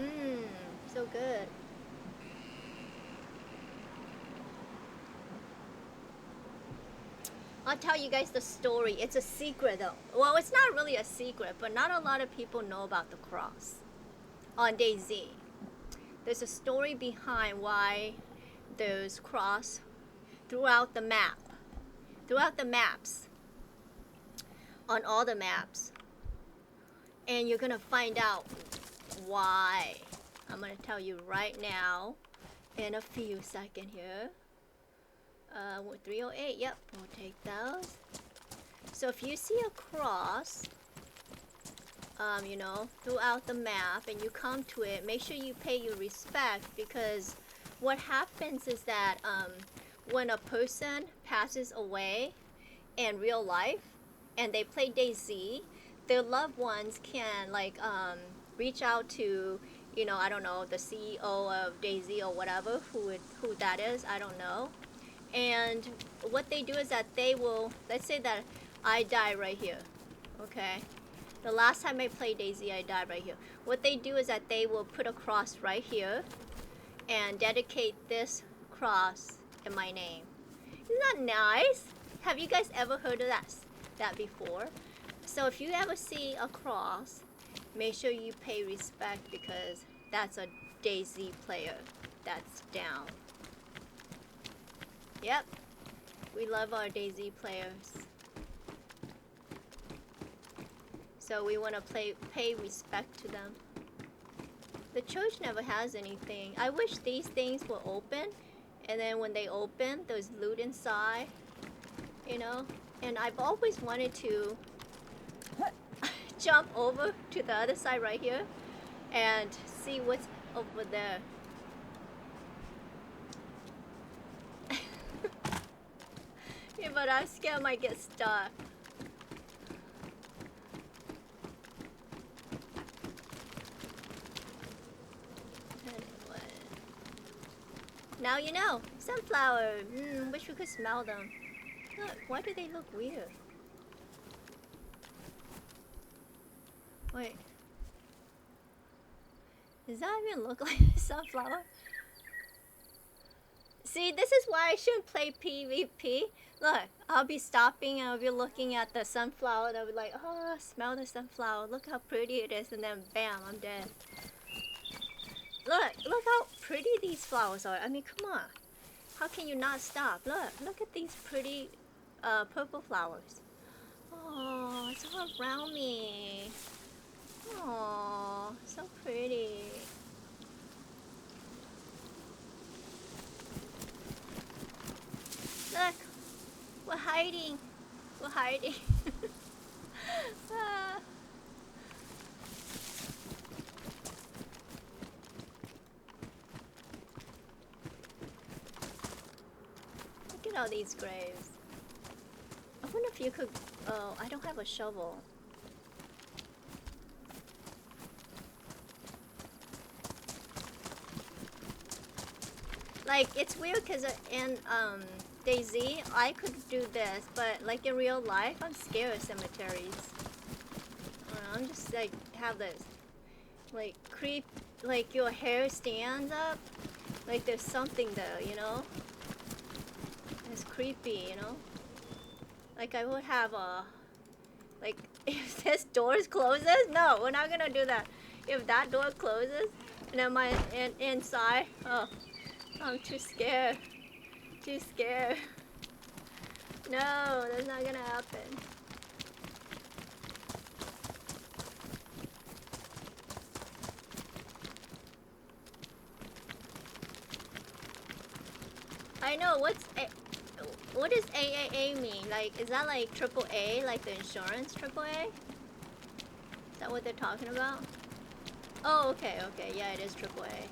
Mmm, so good. I'll tell you guys the story. It's a secret though. Well, it's not really a secret, but not a lot of people know about the cross on DayZ. There's a story behind why there's cross throughout the map. Throughout the maps. On all the maps. And you're gonna find out why. I'm gonna tell you right now in a few seconds here. 308, yep, we'll take those. So if you see a cross, you know, throughout the map and you come to it, make sure you pay your respect, because what happens is that when a person passes away in real life and they play DayZ, their loved ones can like reach out to, you know, I don't know, the CEO of DayZ or whatever, who that is, I don't know. And what they do is that they will, let's say that I die right here, okay? The last time I played DayZ, I died right here. What they do is that they will put a cross right here and dedicate this cross in my name. Isn't that nice? Have you guys ever heard of that before? So if you ever see a cross, make sure you pay respect, because that's a DayZ player that's down. Yep, we love our DayZ players. So we want to pay respect to them. The church never has anything. I wish these things were open, and then when they open, there's loot inside, you know? And I've always wanted to jump over to the other side right here and see what's over there. Yeah, but I'm scared I might get stuck. Anyway. Now you know. Sunflower. Wish we could smell them. Look, why do they look weird? Wait. Does that even look like a sunflower? See, this is why I shouldn't play PvP. Look, I'll be stopping and I'll be looking at the sunflower and I'll be like, oh, smell the sunflower. Look how pretty it is. And then bam, I'm dead. Look how pretty these flowers are. I mean, come on. How can you not stop? Look at these pretty purple flowers. Oh, it's all around me. Oh, so pretty. Look, we're hiding. We're hiding. Ah. Look at all these graves. I wonder if you could... Oh, I don't have a shovel. Like, it's weird because in DayZ, I could do this, but like in real life, I'm scared of cemeteries. I don't know, I'm just like, have this, like, like your hair stands up. Like there's something there, you know? It's creepy, you know? Like I would have a, like, if this door closes, no, we're not gonna do that. If that door closes, and then my, inside, oh. I'm too scared. Too scared. No, that's not gonna happen. I know, what does AAA mean? Like, is that like AAA, like the insurance AAA? Is that what they're talking about? Oh, okay, okay, yeah, it is AAA.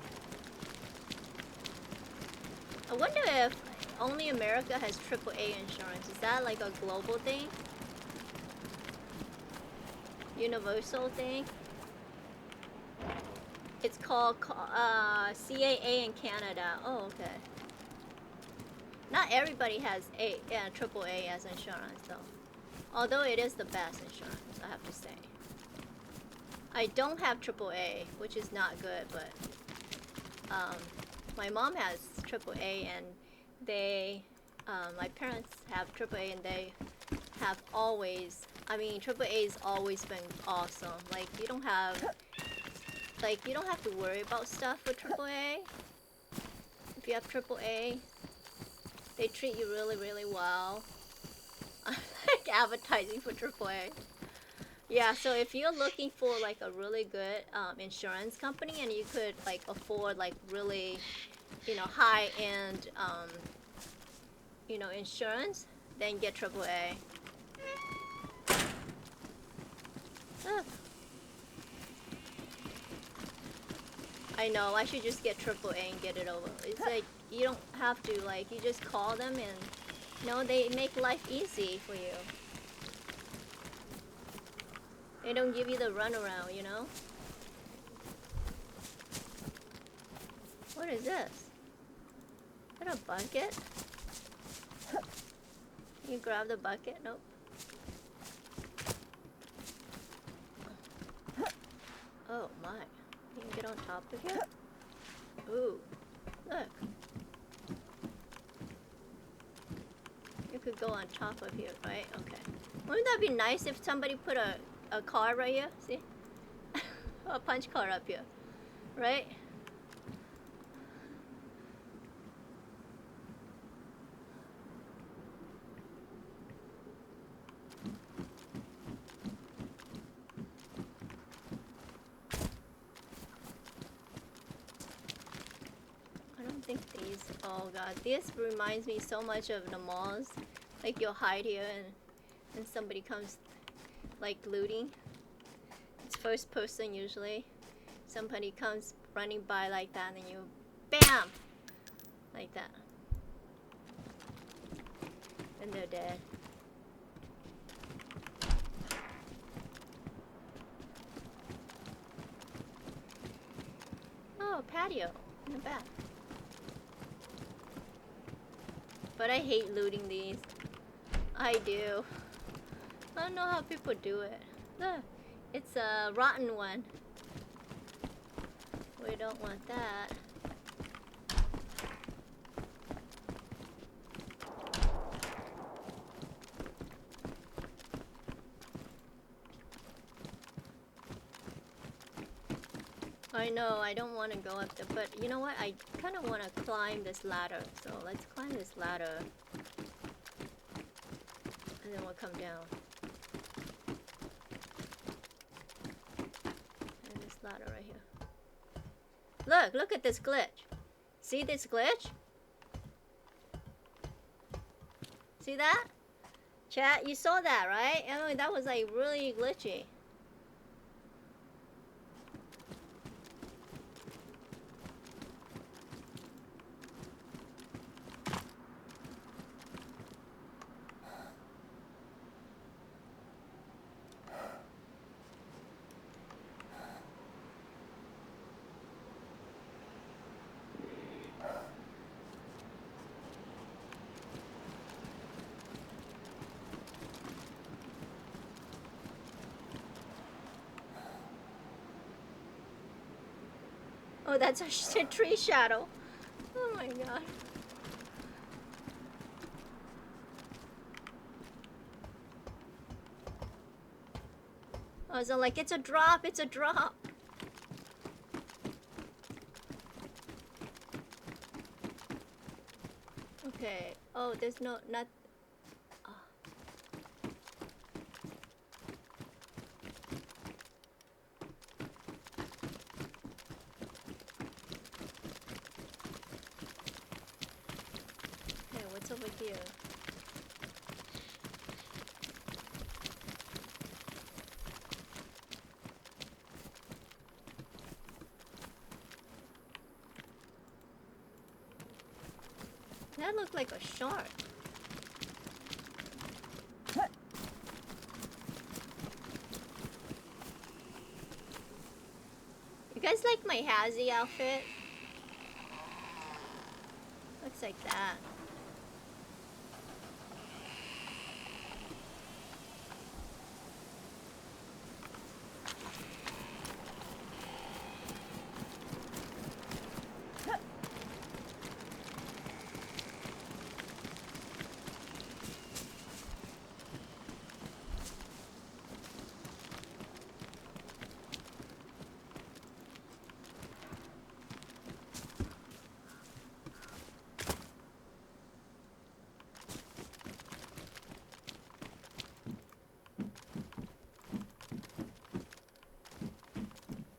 I wonder if only America has AAA insurance. Is that like a global thing? Universal thing? It's called CAA in Canada. Oh, okay. Not everybody has AAA as insurance though. Although it is the best insurance, I have to say. I don't have AAA, which is not good, but my mom has AAA, and they, my parents have AAA, and they have always, I mean, AAA's always been awesome. Like, you don't have to worry about stuff with AAA. If you have AAA, they treat you really, really well. Like advertising for AAA. Yeah, so if you're looking for like a really good insurance company, and you could like afford like really, you know, high-end, you know, insurance, then get AAA. Ugh. I know, I should just get AAA and get it over. It's like, you don't have to, like, you just call them and, you know, they make life easy for you. They don't give you the runaround, you know? What is this? Is that a bucket? You grab the bucket? Nope. Oh my. You can get on top of here? Ooh. Look. You could go on top of here, right? Okay. Wouldn't that be nice if somebody put a car right here? See? A punch car up here. Right? I don't think these, oh god, this reminds me so much of the malls. Like you'll hide here and somebody comes like looting. It's first person usually. Somebody comes running by like that, and then you BAM! Like that. And they're dead. Oh, patio in the back. But I hate looting these. I do. I don't know how people do it. Look, it's a rotten one. We don't want that. I know, I don't want to go up there, but you know what? I kind of want to climb this ladder. So let's climb this ladder. And then we'll come down. And this ladder right here. Look at this glitch. See this glitch? See that? Chat, you saw that, right? I mean, that was like really glitchy. Oh, that's a tree shadow. Oh my god. Oh, so like, it's a drop, it's a drop. Okay. Oh, there's not. Oh. Okay, what's over here? That looked like a shark. You guys like my Hazzy outfit? Looks like that.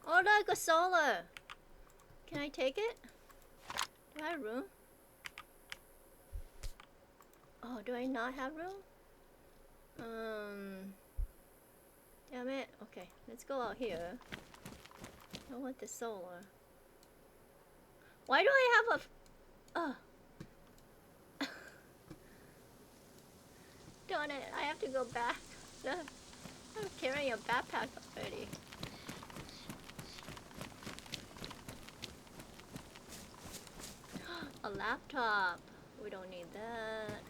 Oh look, a solar! Can I take it? Do I have room? Oh, do I not have room? Damn it. Okay, let's go out here. I want the solar. Why do I have a... Oh. Darn it, I have to go back. I'm carrying a backpack already. A laptop. We don't need that.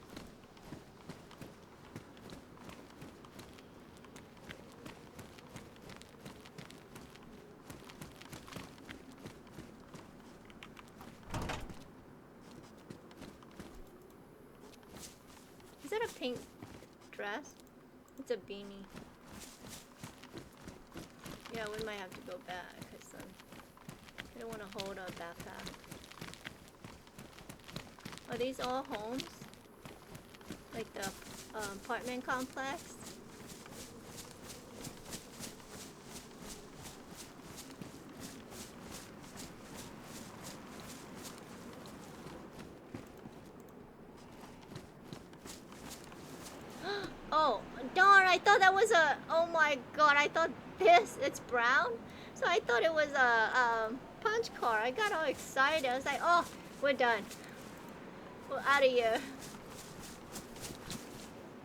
Is that a pink dress? It's a beanie. Yeah, we might have to go back because I don't want to hold a backpack. Are these all homes? Like the apartment complex? Oh, darn, I thought that was a... Oh my god, I thought it's brown? So I thought it was a punch card. I got all excited. I was like, oh, we're done. We're out of here.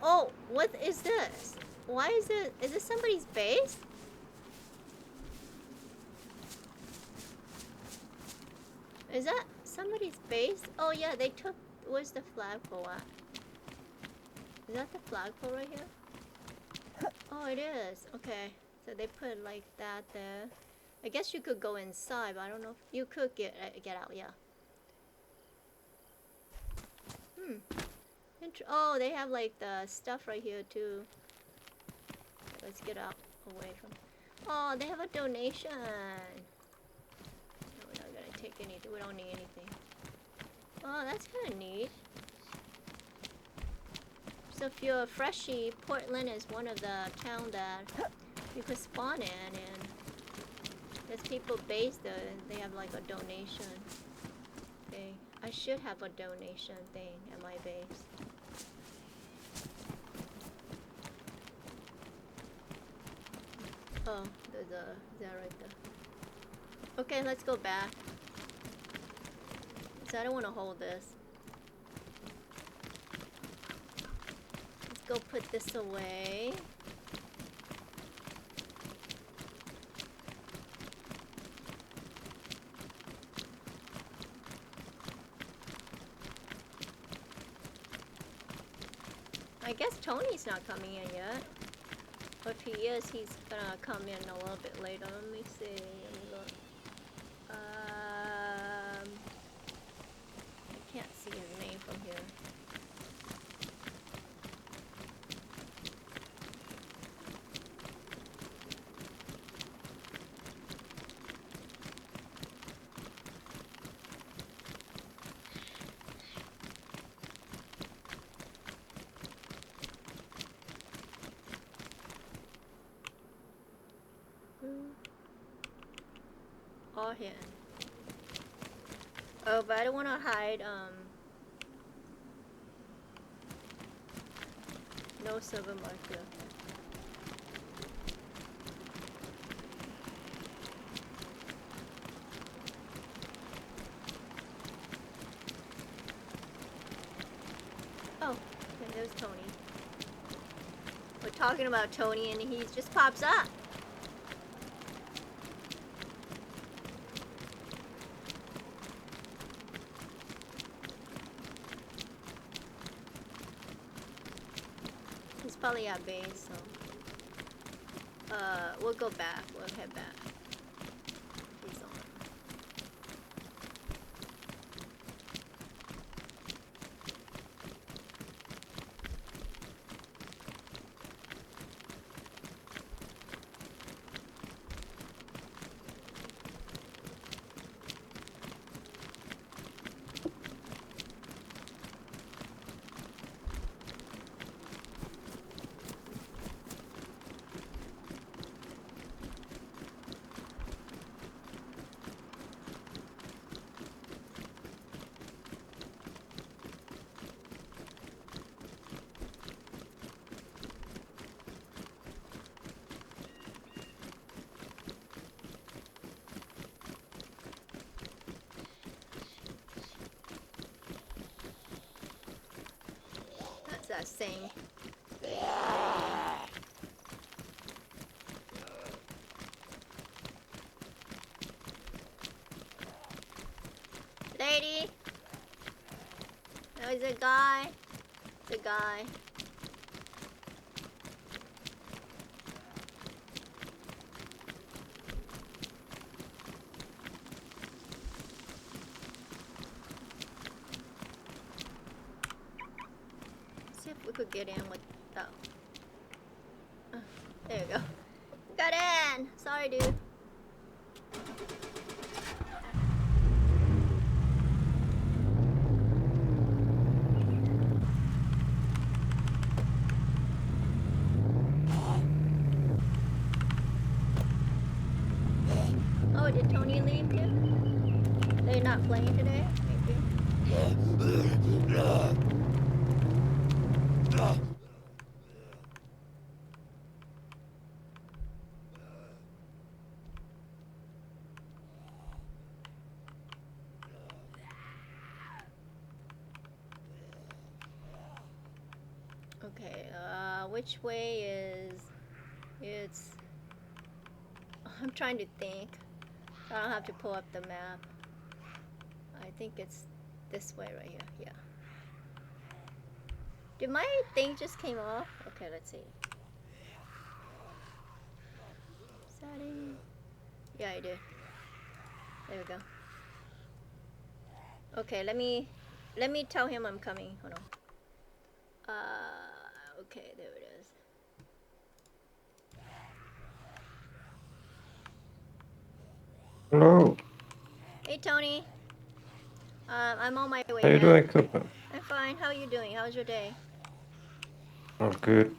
Oh, what is this? Why is it? Is this somebody's base? Is that somebody's base? Oh yeah, they took... Where's the flagpole at? Is that the flagpole right here? Oh, it is. Okay. So they put like that there. I guess you could go inside, but I don't know if you could get out, yeah. Oh, they have like the stuff right here too. Let's get out away from... Oh, they have a donation. No, we're not gonna take anything. We don't need anything. Oh, that's kind of neat. So if you're a freshie, Portland is one of the towns that you could spawn in, and there's people based there, and they have like a donation thing. I should have a donation thing at my base. Oh, there's a... Is that right there? Okay, let's go back. So I don't want to hold this. Let's go put this away. I guess Tony's not coming in yet. But if he is, he's gonna come in a little bit later. Let me see. Let me look. All hidden. Oh, but I don't want to hide, no silver marker. Oh, okay, there's Tony. We're talking about Tony and he just pops up. He's probably at base, so we'll go back. We'll head back. He's on. That's that saying. Lady! No, it's a guy. It's a guy. See if we could get in without. There you go. Got in! Sorry, dude. Oh, did Tony leave too? They're not playing today? Maybe. Okay, which way is... It's... I'm trying to think. I don't have to pull up the map. I think it's this way right here, yeah. Did my thing just came off? Okay, let's see. Setting. Yeah, I did. There we go. Okay, let me tell him I'm coming. Hold on. Okay, there it is. Hello. Hey, Tony. I'm on my way How you back. doing, Kuppa? I'm fine. How are you doing? How's your day? All good.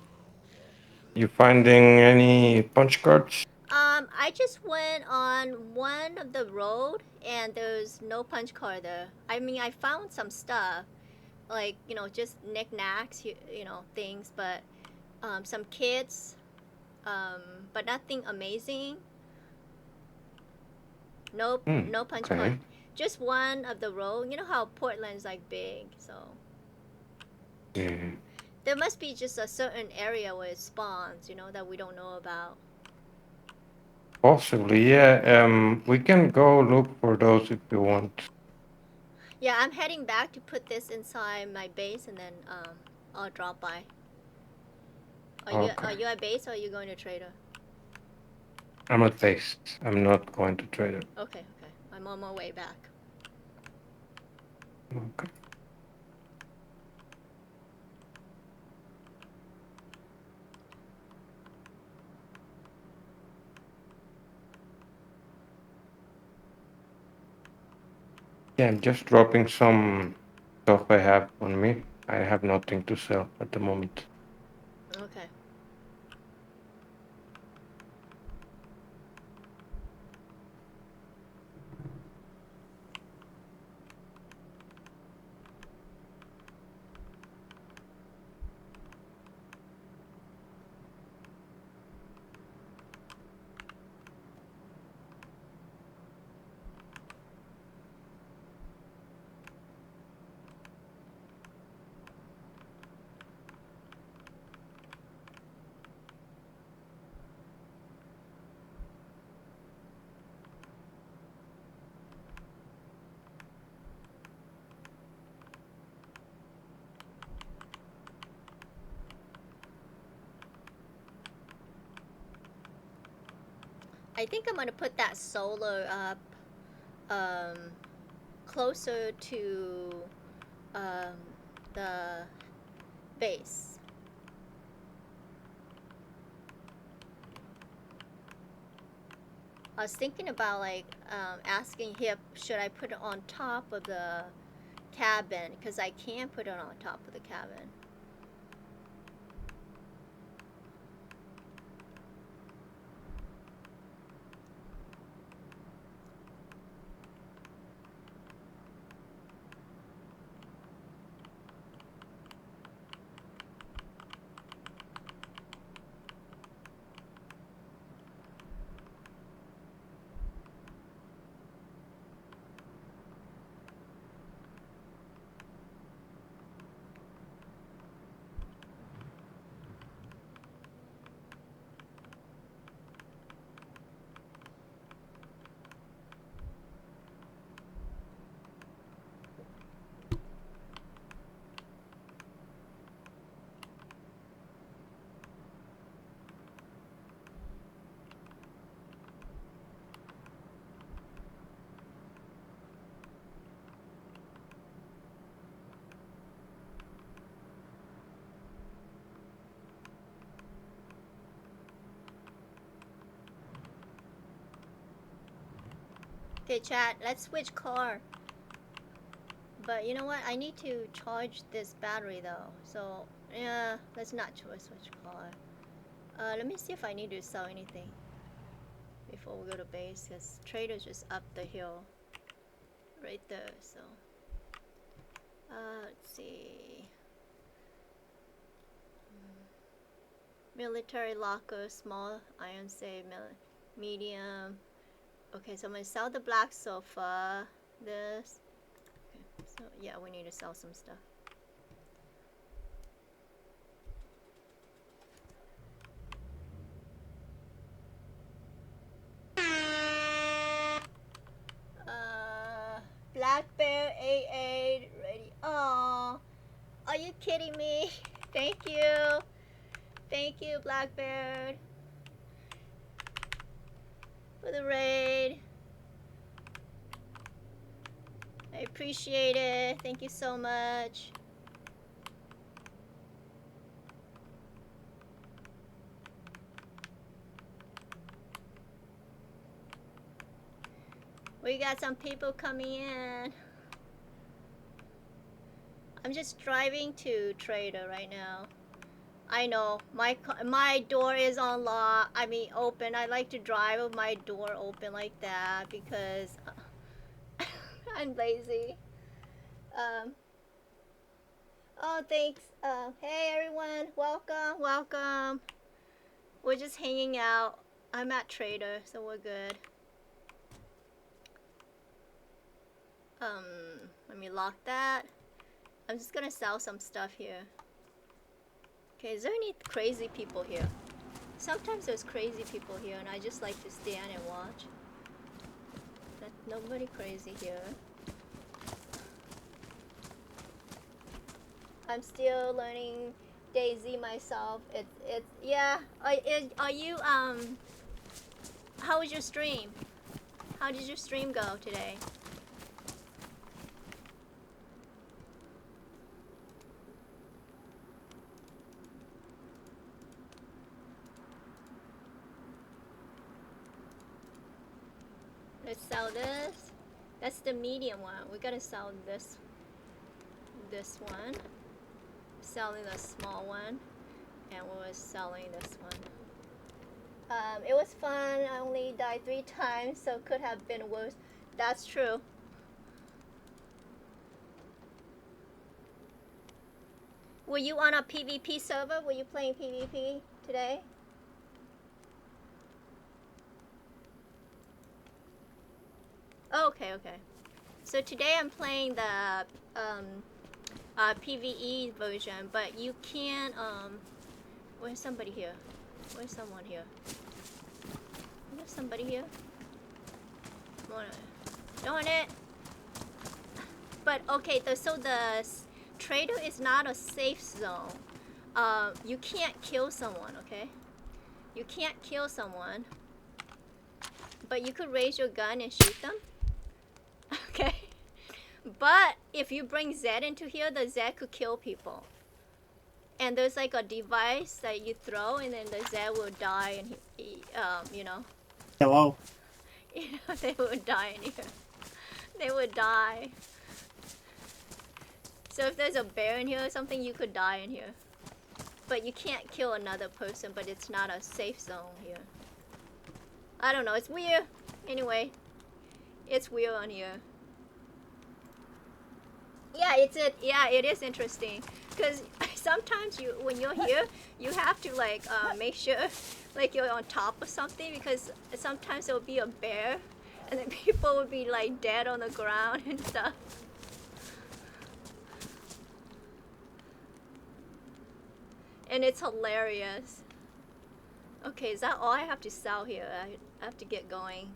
You finding any punch cards? I just went on one of the road and there's no punch card there. I mean, I found some stuff, like, you know, just knickknacks, you know, things, but some kits, but nothing amazing. Nope, no punch okay. card. Just one of the road. You know how Portland's like big, so. Yeah. There must be just a certain area where it spawns, you know, that we don't know about. Possibly, yeah. We can go look for those if you want. Yeah, I'm heading back to put this inside my base and then I'll drop by. Are you at base or are you going to trader? I'm at base. I'm not going to trader. Okay, okay. I'm on my way back. Okay. Yeah, I'm just dropping some stuff I have on me. I have nothing to sell at the moment. Okay. I think I'm gonna put that solar up closer to the base. I was thinking about like asking him, should I put it on top of the cabin? Because I can put it on top of the cabin. Okay, chat, let's switch car. But you know what? I need to charge this battery though. So, yeah, let's not switch car. Let me see if I need to sell anything before we go to base, because trader's just up the hill. Right there, so. Let's see. Military locker, small, iron safe, medium. Okay, so I'm gonna sell the black sofa. This. Okay, so yeah, we need to sell some stuff. Black Bear A8 ready. Oh, are you kidding me? Thank you. Thank you, Blackbeard, for the raid. I appreciate it. Thank you so much. We got some people coming in. I'm just driving to Trader right now. I know my door is unlocked. I mean open. I like to drive with my door open like that because I'm lazy. Oh, thanks. Hey everyone, welcome, welcome. We're just hanging out. I'm at Trader, so we're good. Let me lock that. I'm just gonna sell some stuff here. Okay, is there any crazy people here? Sometimes there's crazy people here and I just like to stand and watch. Nobody crazy here. I'm still learning Daisy myself. It's yeah. Are you how was your stream? How did your stream go today? Let's sell this. That's the medium one. We gotta sell this one. Selling the small one, and we were selling this one. It was fun. I only died 3 times, so could have been worse. That's true. Were you on a PvP server? Were you playing PvP today? Oh, okay, okay. So today I'm playing the PvE version, but you can where's somebody here? Where's someone here? There's somebody here. Darn it! But okay, so the Trader is not a safe zone. You can't kill someone, okay? You can't kill someone. but you could raise your gun and shoot them. Okay. But if you bring Z into here, the Z could kill people. And there's like a device that you throw, and then the Z will die, and you know. Hello. You know, they would die in here. They would die. So if there's a bear in here or something, you could die in here. But you can't kill another person, but it's not a safe zone here. I don't know, it's weird. Anyway, it's weird on here. Yeah, it is interesting. Because sometimes when you're here, you have to like make sure like you're on top of something, because sometimes there'll be a bear and then people will be like dead on the ground and stuff. And it's hilarious. Okay, is that all I have to sell here? I have to get going.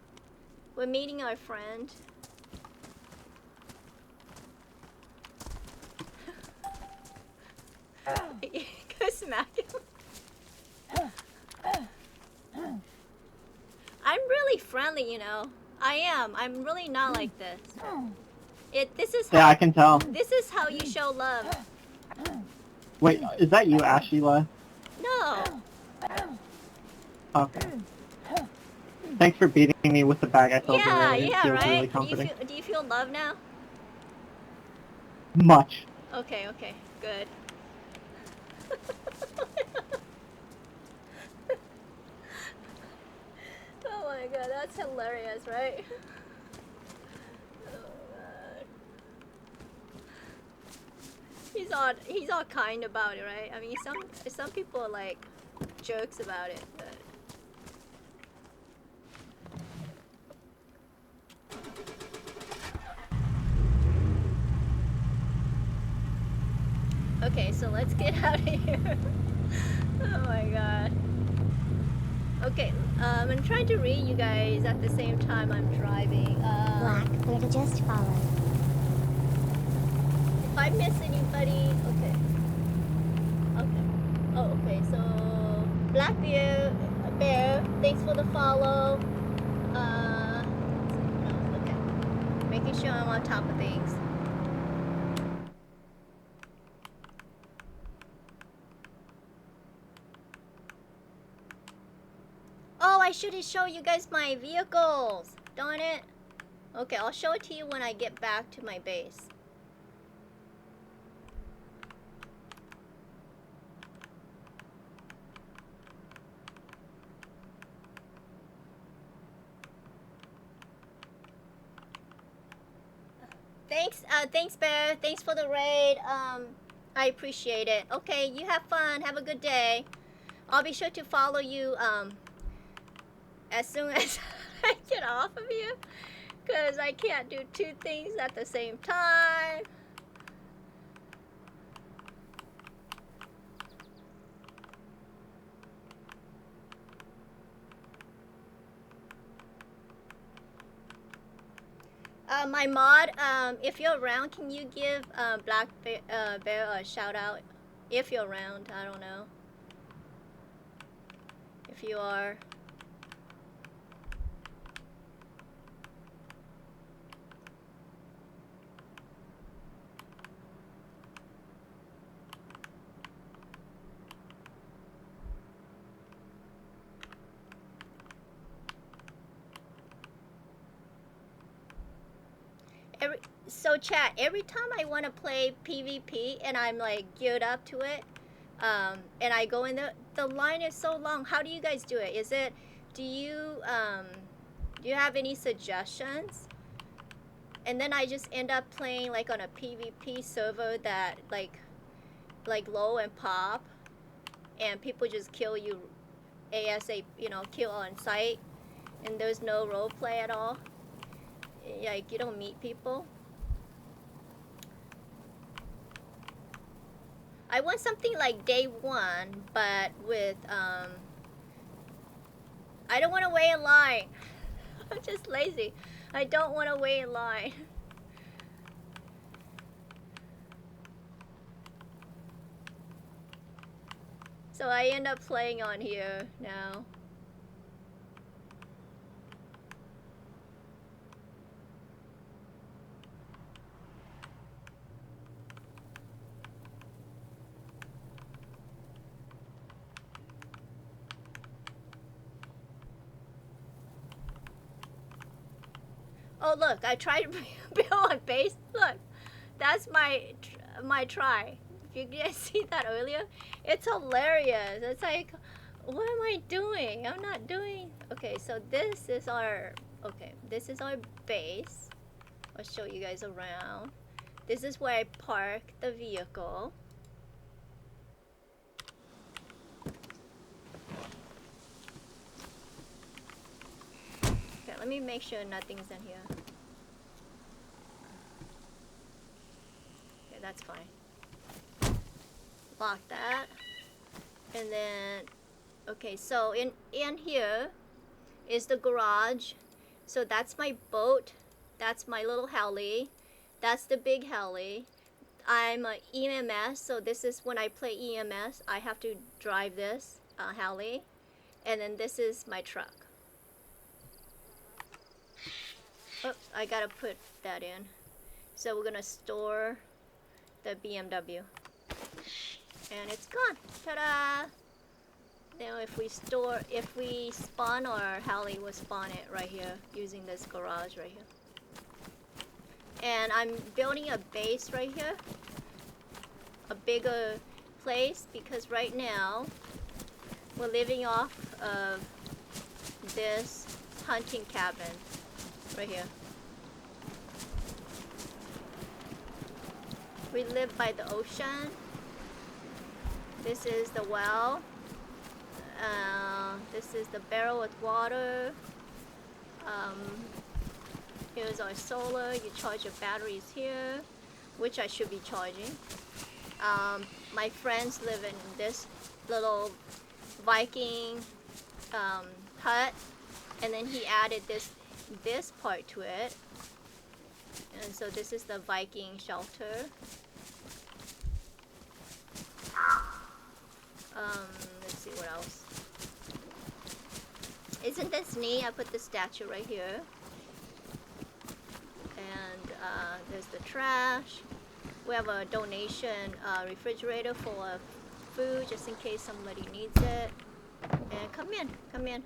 We're meeting our friend. Go smack him. I'm really friendly, you know. I am. I'm really not like this. This is how, Yeah, I can tell. This is how you show love. Wait, is that you, Ashila? No. Okay. Thanks for beating me with the bag. I felt Yeah, really, yeah, feels right? really comforting. Do you feel love now? Much. Okay, good. Oh my god, that's hilarious, right? Oh god. He's all kind about it, right? I mean, some people are like jerks about it, but okay, so let's get out of here. Oh my god. Okay, I'm trying to read you guys at the same time I'm driving. Black, where to just follow. If I miss anybody, okay. Oh, okay, so Black Bear, thanks for the follow. No, okay. Making sure I'm on top of things. Oh, I should show you guys my vehicles. Darn it. Okay, I'll show it to you when I get back to my base. Thanks Bear. Thanks for the raid. I appreciate it. Okay, you have fun. Have a good day. I'll be sure to follow you as soon as I get off of you, because I can't do two things at the same time. My mod, if you're around, can you give Black Bear a shout out? If you're around, I don't know. If you are. So chat, every time I want to play PvP and I'm like geared up to it, and I go in the line is so long. How do you guys do it? Do you have any suggestions? And then I just end up playing like on a PvP server that like low and pop, and people just kill you ASAP, you know, kill on sight, and there's no role play at all. Like you don't meet people. I want something like day one, but with I don't want to wait in line. I'm just lazy. I don't want to wait in line. So I end up playing on here now. Oh look, I tried to build a base. Look, that's my try. If you guys see that earlier, it's hilarious. It's like, what am I doing? I'm not doing. Okay, so this is our. Okay, this is our base. I'll show you guys around. This is where I park the vehicle. Okay, let me make sure nothing's in here. Okay, that's fine. Lock that. And then, okay, so in here is the garage. So that's my boat. That's my little heli. That's the big heli. I'm a EMS, so this is when I play EMS. I have to drive this heli. And then this is my truck. Oops, I gotta put that in. So we're gonna store the BMW. And it's gone. Ta-da! Now if we spawn our heli, we'll spawn it right here using this garage right here. And I'm building a base right here. A bigger place because right now we're living off of this hunting cabin right here. We live by the ocean. This is the well. This is the barrel with water. Here's our solar. You charge your batteries here, which I should be charging. My friends live in this little Viking hut, and then he added this part to it. And so this is the Viking shelter. Let's see what else. Isn't this neat? I put the statue right here. And there's the trash. We have a donation refrigerator full of food just in case somebody needs it. And come in, come in.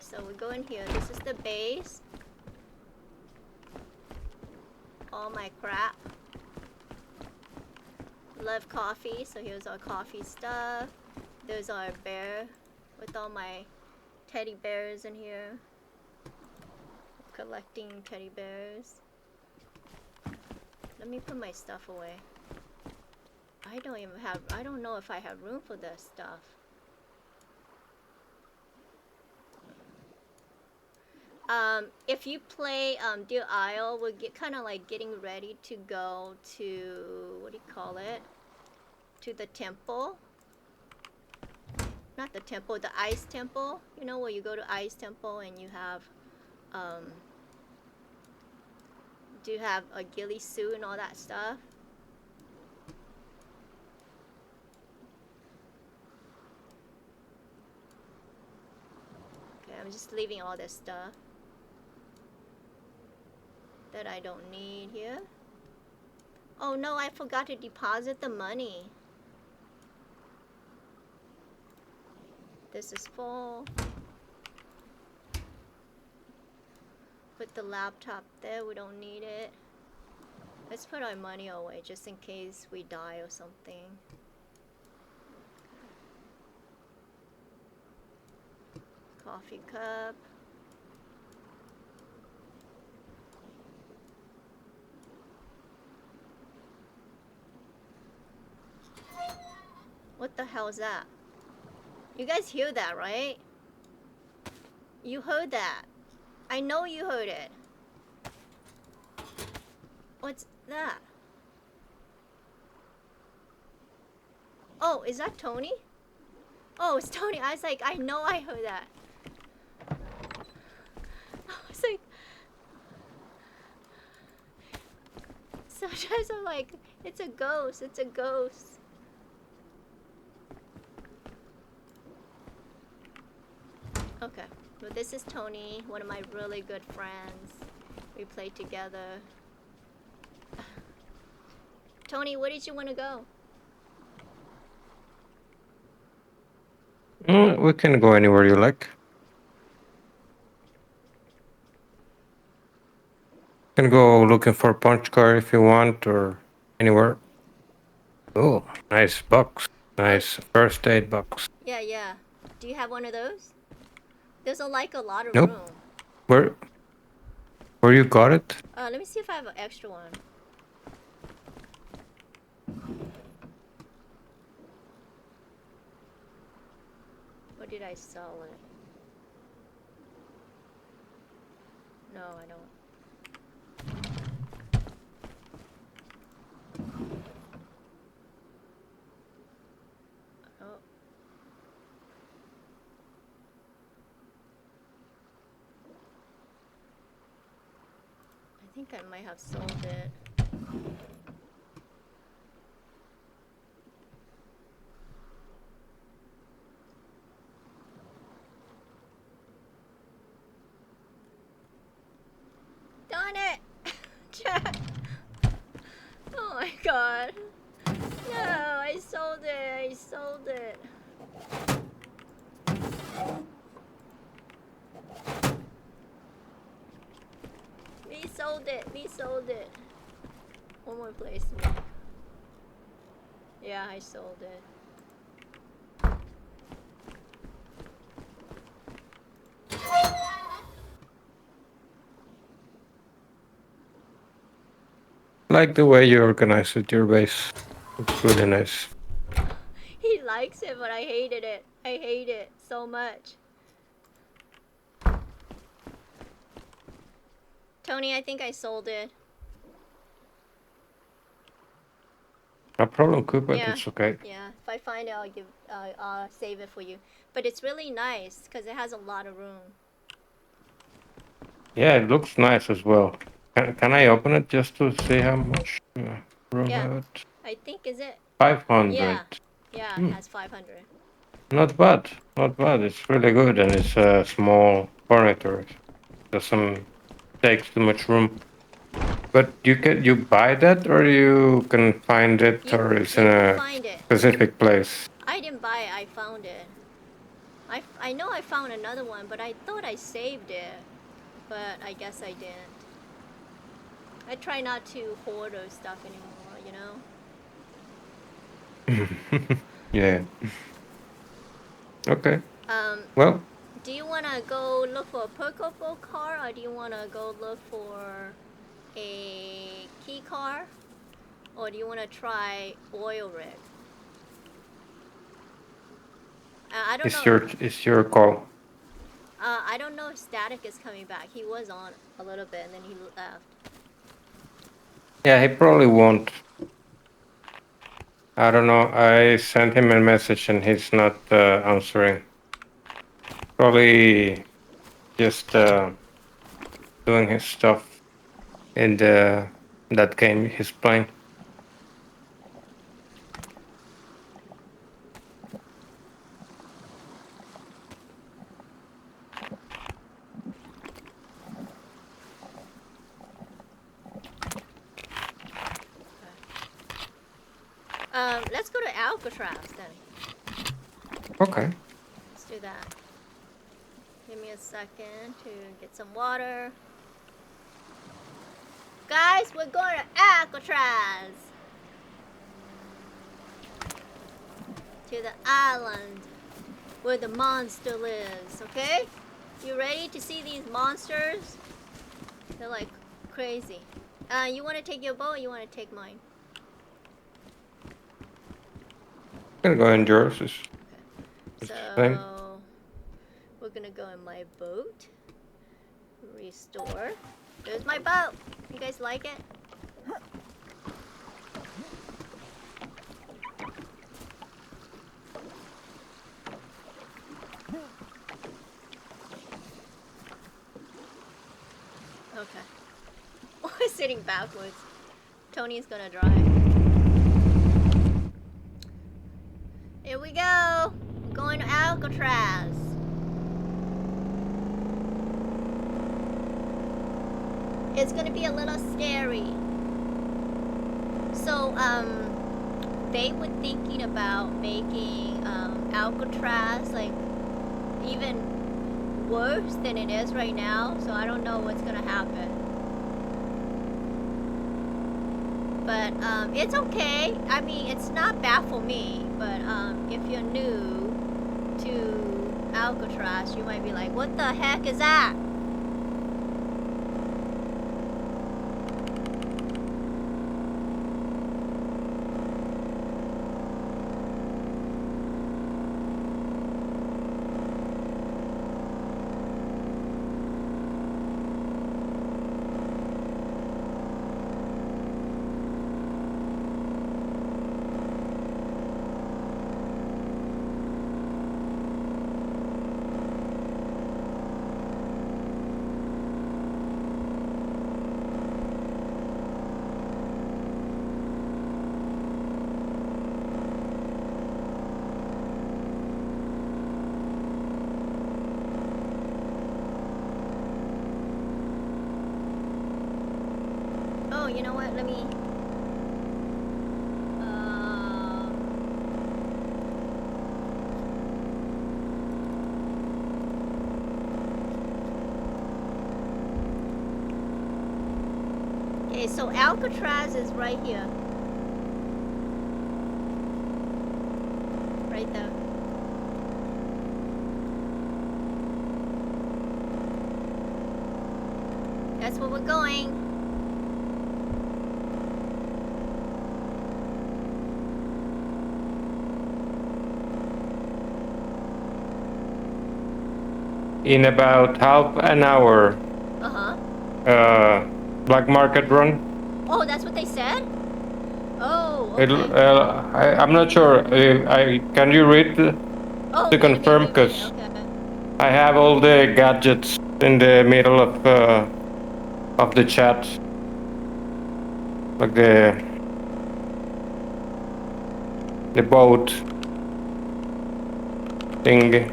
So we go in here. This is the base. All my crap. Love coffee, so here's our coffee stuff. There's our bear with all my teddy bears in here. Collecting teddy bears. Let me put my stuff away. I don't know if I have room for this stuff. If you play Deerisle, we're kind of like getting ready to go to, what do you call it? To the temple. Not the temple, the ice temple. You know where you go to ice temple and you have, do you have a ghillie suit and all that stuff? Okay, I'm just leaving all this stuff that I don't need here. Oh no, I forgot to deposit the money. This is full. Put the laptop there, we don't need it. Let's put our money away just in case we die or something. Coffee cup. What the hell is that? You guys hear that, right? You heard that. I know you heard it. What's that? Oh, is that Tony? Oh, it's Tony. I was like, I know I heard that. I was like... Sometimes I'm like, it's a ghost, it's a ghost. Okay, well this is Tony, one of my really good friends. We play together. Tony, where did you want to go? We can go anywhere you like. Can go looking for a punch card if you want, or anywhere. Oh, nice box. Nice first aid box. Yeah, yeah. Do you have one of those? There's like a lot of Nope. room. Where you got it? Let me see if I have an extra one. Or did I sell it? No, I don't. Oh. I think I might have sold it. Darn it! Chat! Oh my god. No, I sold it. I sold it. Me sold it. Me sold it. One more placement. Yeah, I sold it. Like the way you organize it, your base. It's really nice. He likes it, but I hated it. I hate it so much. Tony, I think I sold it. No problem, Kuppa. Yeah. It's okay. Yeah, if I find it, I'll save it for you. But it's really nice because it has a lot of room. Yeah, it looks nice as well. Can I open it just to see how much room Yeah. it? I think, is it? 500. Yeah. Yeah, it has 500. Not bad. Not bad. It's really good, and it's a small furniture. Doesn't take too much room. But you buy that, or you can find it, or it's in a specific place. I didn't buy it. I found it. I know I found another one, but I thought I saved it. But I guess I didn't. I try not to hoard those stuff anymore, you know? Yeah. Okay. Um, well, do you want to go look for a purple car, or do you want to go look for a key car, or do you want to try oil rig? I don't know. It's your call. I don't know if Static is coming back. He was on a little bit and then he left. Yeah, he probably won't. I don't know. I sent him a message and he's not answering. Probably just doing his stuff in that game he's playing. Let's go to Alcatraz then. Okay. Let's do that. Give me a second to get some water. Guys, we're going to Alcatraz. To the island where the monster lives, okay? You ready to see these monsters? They're like crazy. You want to take your boat or you want to take mine? I'm gonna go in yours. So, we're gonna go in my boat. Restore. There's my boat. You guys like it? Okay. We're sitting backwards. Tony's gonna drive. Here we go. We're going to Alcatraz. It's gonna be a little scary. So, they were thinking about making Alcatraz like even worse than it is right now. So I don't know what's gonna happen. But it's okay. I mean, it's not bad for me. But if you're new to Alcatraz, you might be like, what the heck is that? Oh, you know what? Let me. Okay, so Alcatraz is right here. Right there. That's where we're going. In about half an hour, Uh-huh. black market run. Oh, that's what they said? Oh, It, okay. I'm not sure. Can you read Oh, to maybe, confirm? maybe. Because Okay. I have all the gadgets in the middle of the chat, like the boat thing.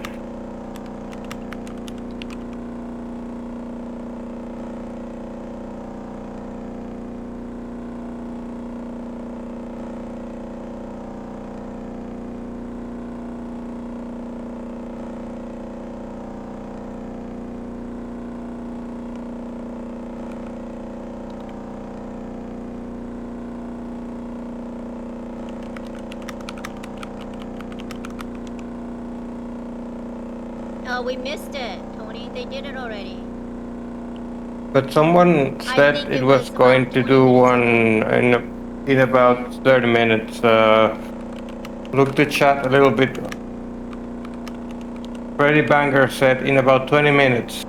Oh, we missed it, Tony. They did it already. But someone I said think it it was was about going to 20 do minutes one ago. in about 30 minutes. Look the chat a little bit. Freddy Banger said in about 20 minutes.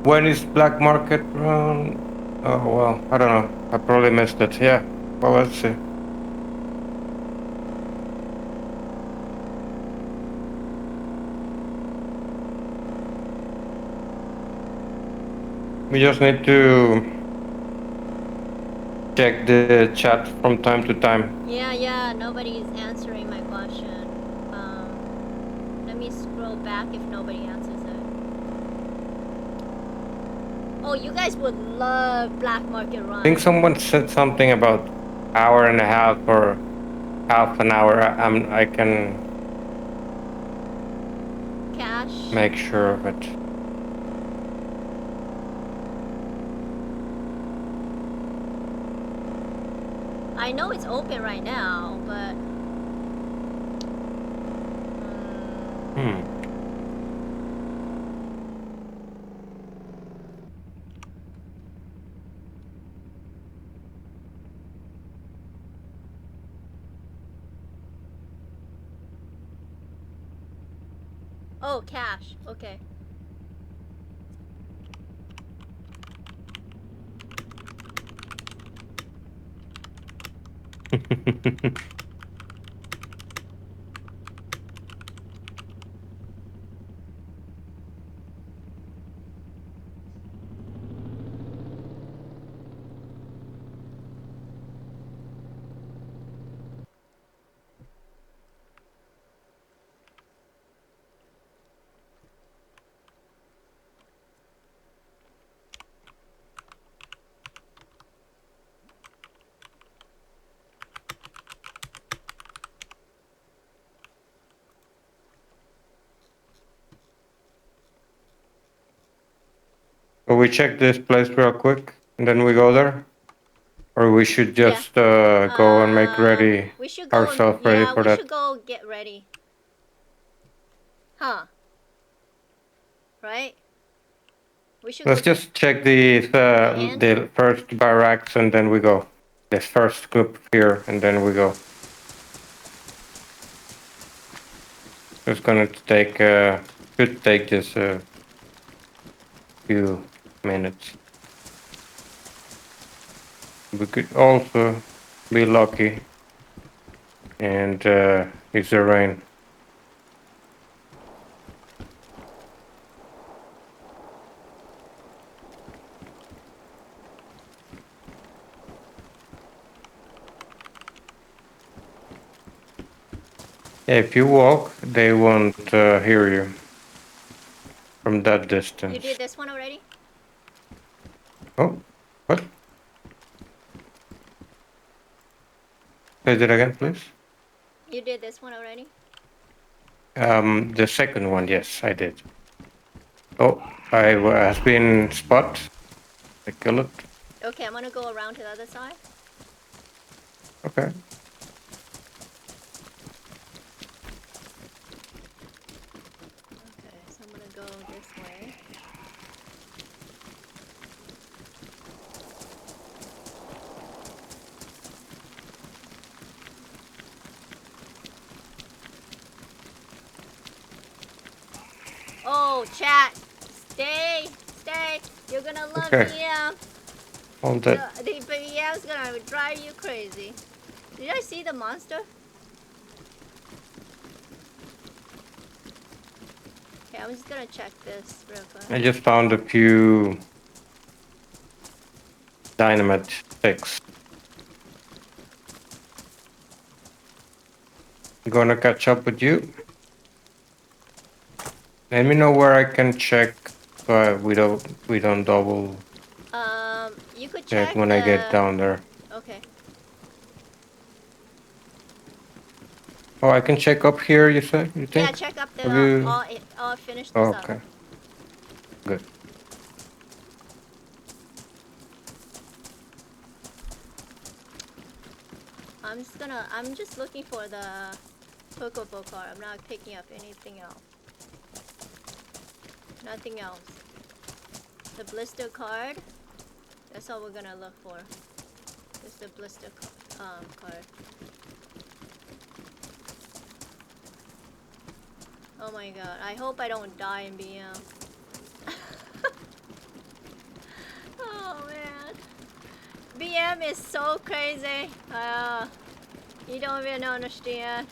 When is black market run? Oh well, I don't know. I probably missed it. Yeah. Well, let's see. We just need to check the chat from time to time. Yeah, nobody's answering my question. Let me scroll back if nobody answers it. Oh, you guys would love Black Market I think Run. someone said something about hour and a half or half an hour. I can Cash. make sure of it. I know it's open right now, but Hmm. oh, cash. Okay. Will we check this place real quick and then we go there? Or we should just go and make ready We should go. ourselves ready Yeah, for we that. should go get ready. Huh? Right? We should Let's go. just check the first barracks and then we go. This first group here and then we go. It's gonna take should take just a few minutes. We could also be lucky and it's the rain. Yeah, if you walk, they won't hear you from that distance. You did this one already? Oh, what? Say that again, please. You did this one already? The second one, yes, I did. Oh, I has been spot. I kill it. Okay, I'm gonna go around to the other side. Okay. Okay, so I'm gonna go this way. Oh, chat! Stay! Stay! You're gonna love Okay. BM! All that. The BM's gonna drive you crazy. Did I see the monster? Okay, I'm just gonna check this real quick. I just found a few dynamite sticks. Gonna catch up with you. Let me know where I can check. We don't double You could check when I get down there. Okay. Oh, I can check up here. You said? You think? Yeah, check up the. Have you- I'll finish this Oh, up. okay. Good. I'm just looking for the Kuppa card. I'm not picking up anything else. Nothing else. The blister card. That's all we're gonna look for. It's the blister card. Oh my god. I hope I don't die in BM. Oh man. BM is so crazy. You don't even understand.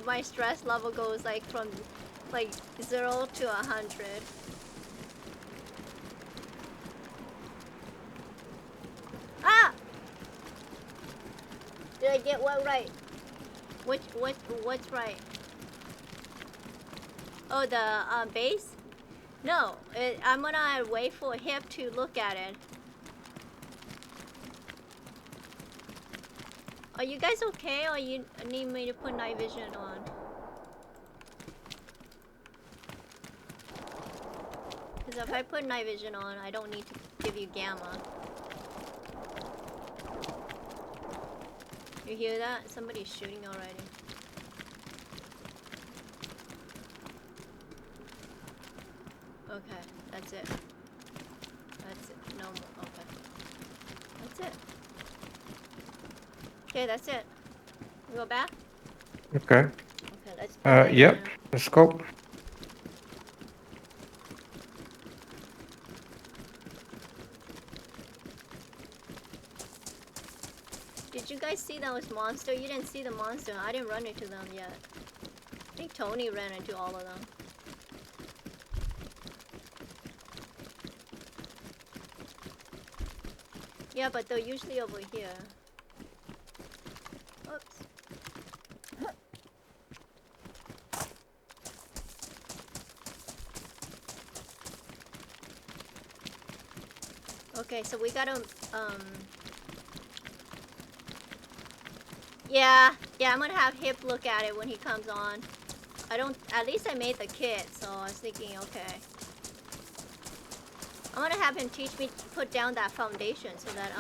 My stress level goes like from 0 to 100. Ah! Did I get what right? What's right? Oh, the base? No, I'm gonna wait for him to look at it. Are you guys okay, or you need me to put night vision on? Because if I put night vision on, I don't need to give you gamma. You hear that? Somebody's shooting already. Okay, that's it. That's it. No more. Okay. That's it. Okay, that's it. We go back? Okay. Okay, let's go. Yep. Let's go. Did you guys see those monster? You didn't see the monster. I didn't run into them yet. I think Tony ran into all of them. Yeah, but they're usually over here. Oops. Okay, so we gotta, yeah, I'm gonna have Hip look at it when he comes on. At least I made the kit, so I was thinking, okay. I want to have him teach me to put down that foundation so that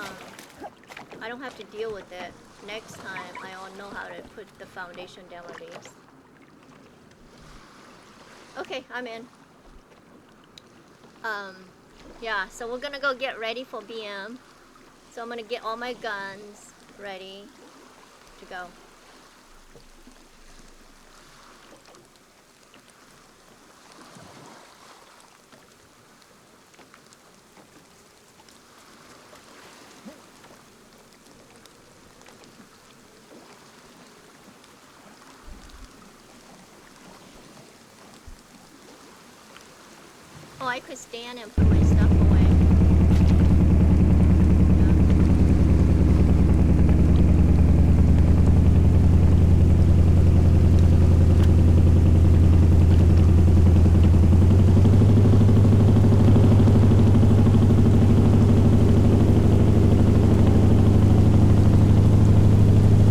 I don't have to deal with it next time. I all know how to put the foundation down at least. Okay, I'm in. Yeah, so we're gonna go get ready for BM. So I'm gonna get all my guns ready to go. Oh, I could stand and put my stuff away.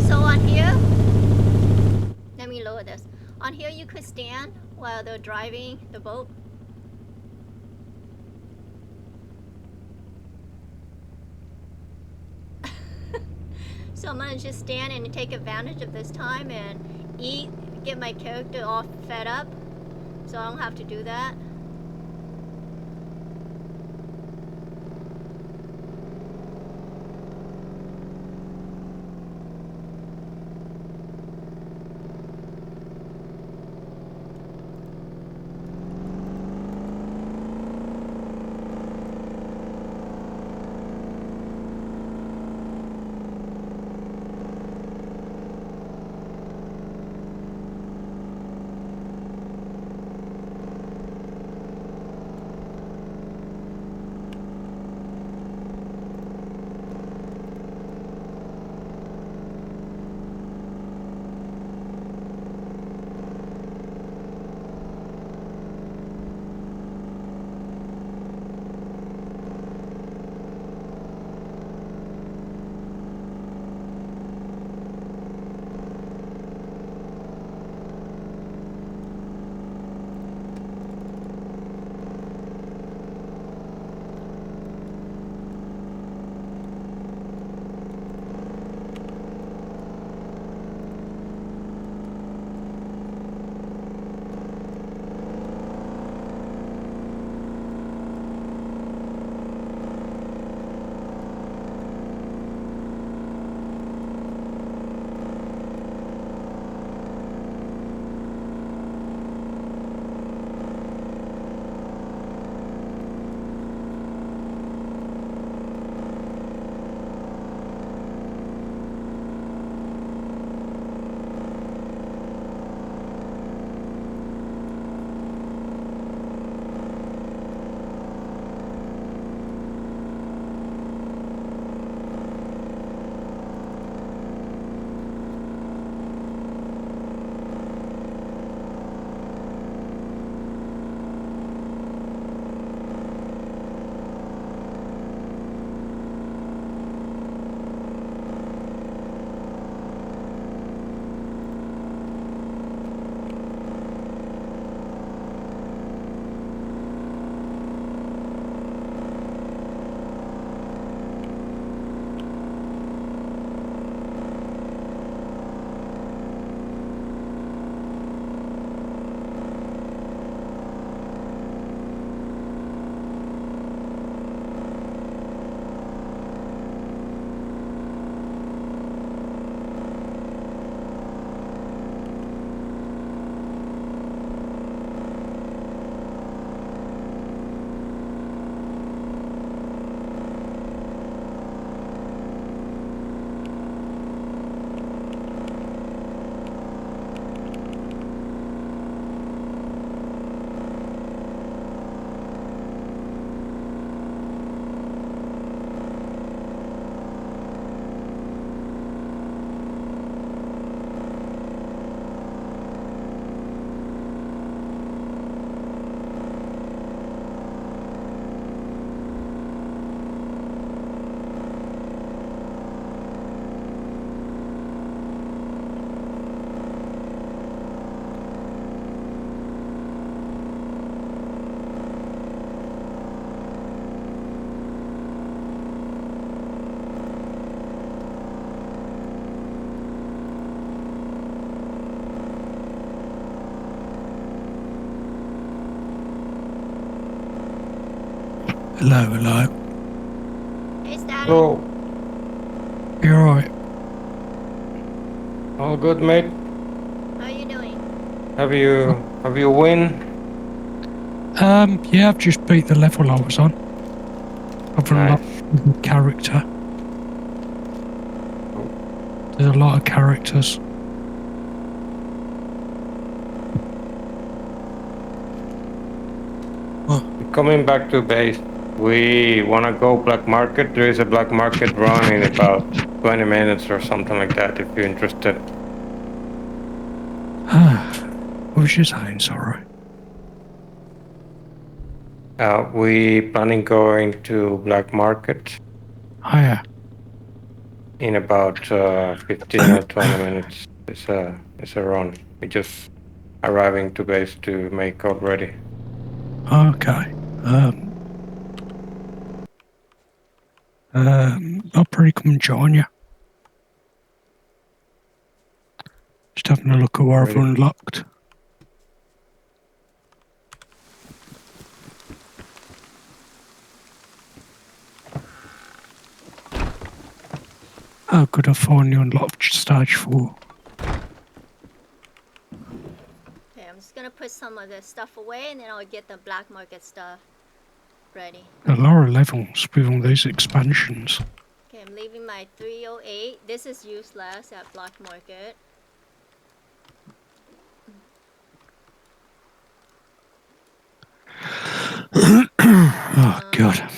So on here, let me lower this. On here you could stand while they're driving the boat. So I'm gonna just stand and take advantage of this time and eat, get my character all fed up, so I don't have to do that. Hello, hello. Hey, Static. Hello. You alright? All good, mate? How you doing? Have you win? Yeah, I've just beat the level I was on. I've unlocked the character. There's a lot of characters. Coming back to base. We wanna go black market. There is a black market run in about 20 minutes or something like that. If you're interested. What was you saying, sorry? We planning going to black market Oh, yeah. in about 15 or 20 minutes. It's a run. We just arriving to base to make all ready. Okay. I'll probably come and join you. Just having a look at where I've Ready. unlocked. Oh, good, I finally unlocked stage 4. Okay, I'm just gonna put some of the stuff away and then I'll get the black market stuff ready. A lot of levels with all these expansions. Okay, I'm leaving my 308. This is useless at black market. Oh, God.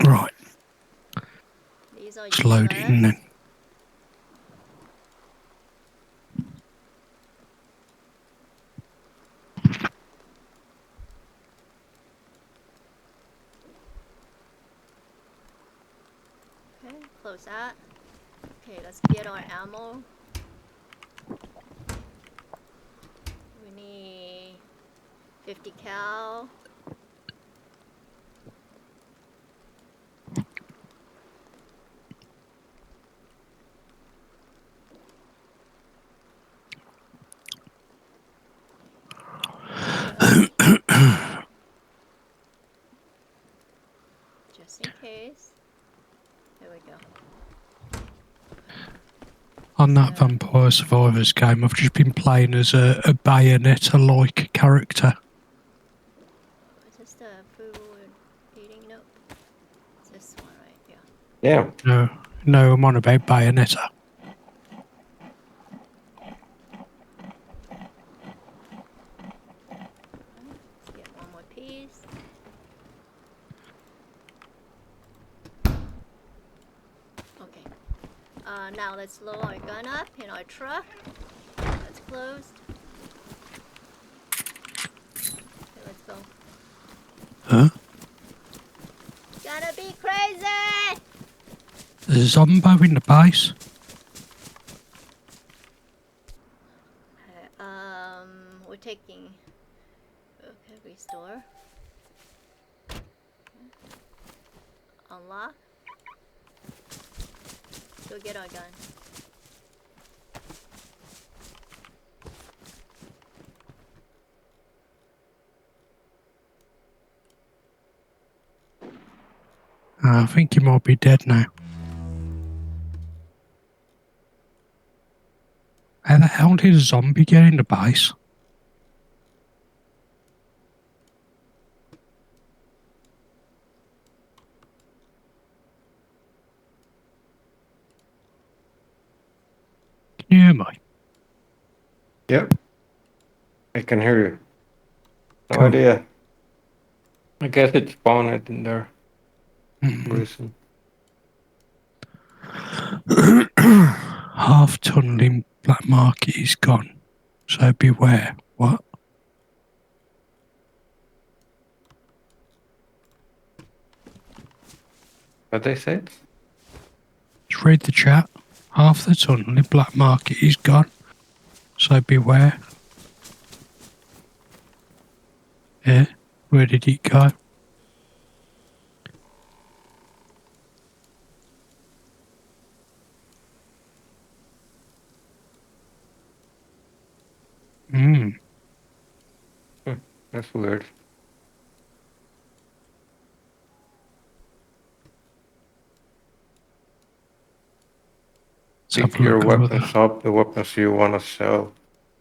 Right. These are It's loading then. Okay, close that. Okay, let's get our ammo. We need 50 cal. Just in case. There we go. On that Vampire Survivors game, I've just been playing as a Bayonetta-like character. Is this the food eating? Nope. It's this one right here. Yeah. No, I'm on about Bayonetta. Let's get one more piece. Okay. Now let's load our gun up in our truck. That's closed. Okay, let's go. Huh? Gonna be crazy! There's a zombie in the base. Okay, we're taking... Okay, restore. Unlock. Go get our gun. I think he might be dead now. How the hell did a zombie get in the base? Can you hear me? Yep. I can hear you. No Cool. idea. I guess it spawned in there. Reason. Half tunneling black market is gone. So beware. What? What they said? Just read the chat. Half the tunneling black market is gone. So beware. Yeah? Where did it go? That's weird. Let's have pick a your look at weapons whether. up, the weapons you want to sell,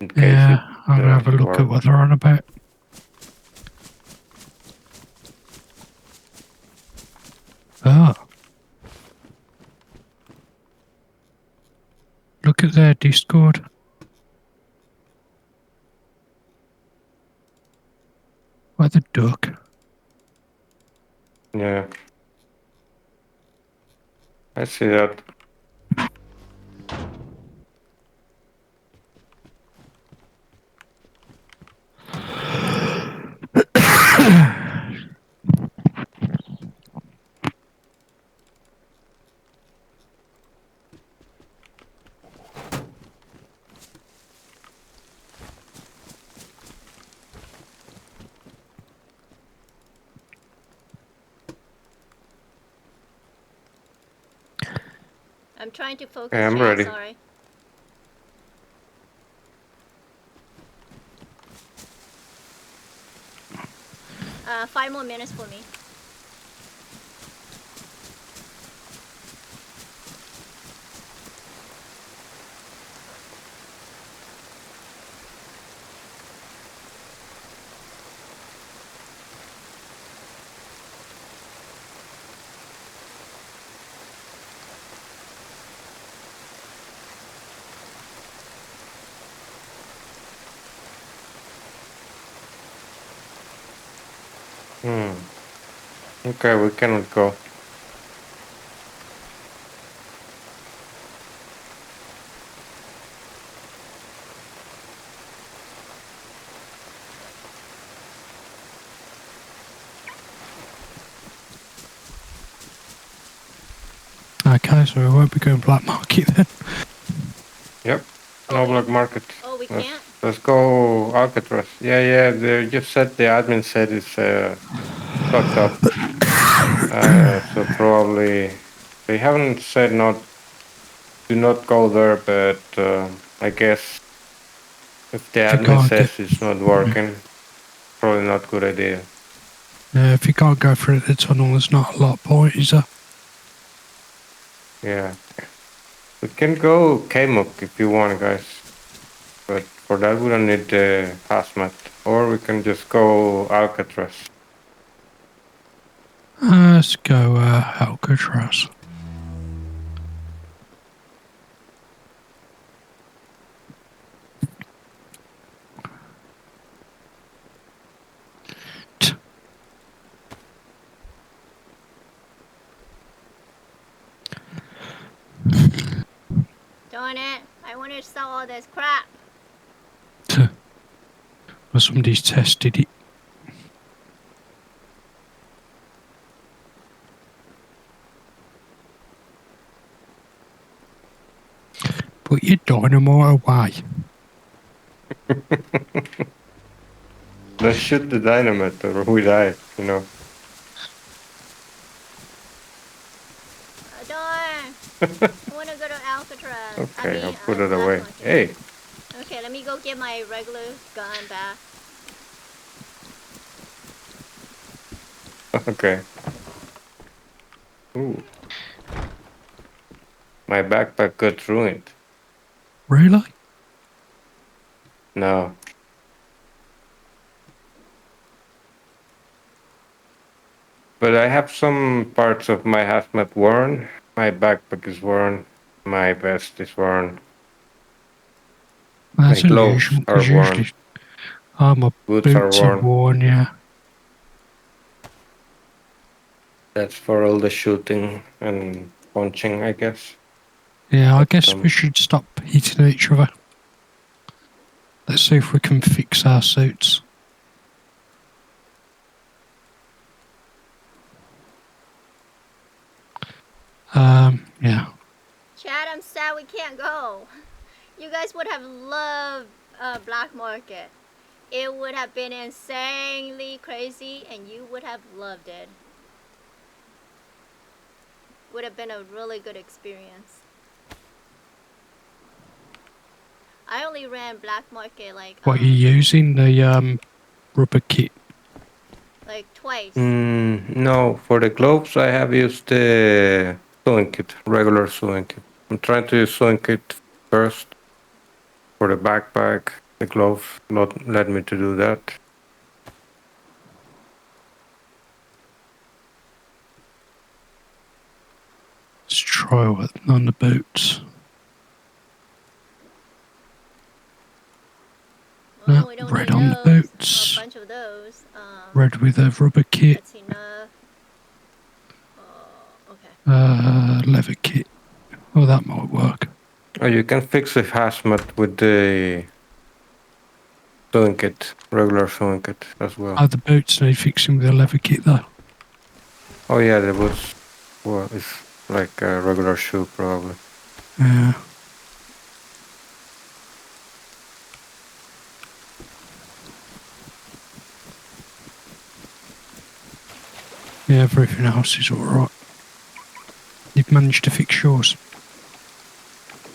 in case Yeah, it I'm gonna have a doesn't look at work. what they're on about. Ah. Look at their Discord. What the duck? Yeah. I see that. I'm trying to focus, Okay, I'm chat, ready. sorry. 5 more minutes for me. Okay, we cannot go. Okay, so we won't be going black market then. Yep. No black market. Oh, we can't? Let's go Alcatraz. Yeah. They just said the admin said it's fucked up. So probably they haven't said not. Do not go there, but I guess if the If you admin can't says get, it's not working, probably not good idea. if you can't go through the tunnel, there's not a lot of point, is there? Yeah. We can go Kamuk if you want, guys. But for that, we don't need the hazmat. Or we can just go Alcatraz. Let's go Alcatraz. Darn it. I wanted to sell all this crap. Well, somebody's tested it. Put your dynamite away. Let's shoot the dynamite or we die, you know. Darn. I want to go to Alcatraz. Okay, I'll put it away. Hey. Okay, let me go get my regular gun back. Okay. Ooh. My backpack got ruined. Really? No. But I have some parts of my hazmat worn. My backpack is worn. My vest is worn. That's my gloves unusual, are because worn. usually my Boots are boots are worn. worn, yeah. That's for all the shooting and punching, I guess. Yeah, I guess we should stop hitting each other. Let's see if we can fix our suits. Yeah. Chad, I'm sad we can't go. You guys would have loved Black Market. It would have been insanely crazy and you would have loved it. Would have been a really good experience. I only ran Black Market like What are you using? The rubber kit? like twice. No, for the gloves I have used the sewing kit, regular sewing kit. I'm trying to swing it first for the backpack. The glove not let me to do that. Let's try with on the boots. Well, No, we don't red need on the those. boots. A bunch of those. Red with a rubber kit. That's enough. Okay. Leather kit. Oh, that might work. Oh, you can fix the hazmat with the sewing kit, regular sewing kit as well. Oh, the boots need fixing with a leather kit though. Oh yeah, the boots. Well, it's like a regular shoe probably. Yeah. Yeah, everything else is alright. You've managed to fix yours.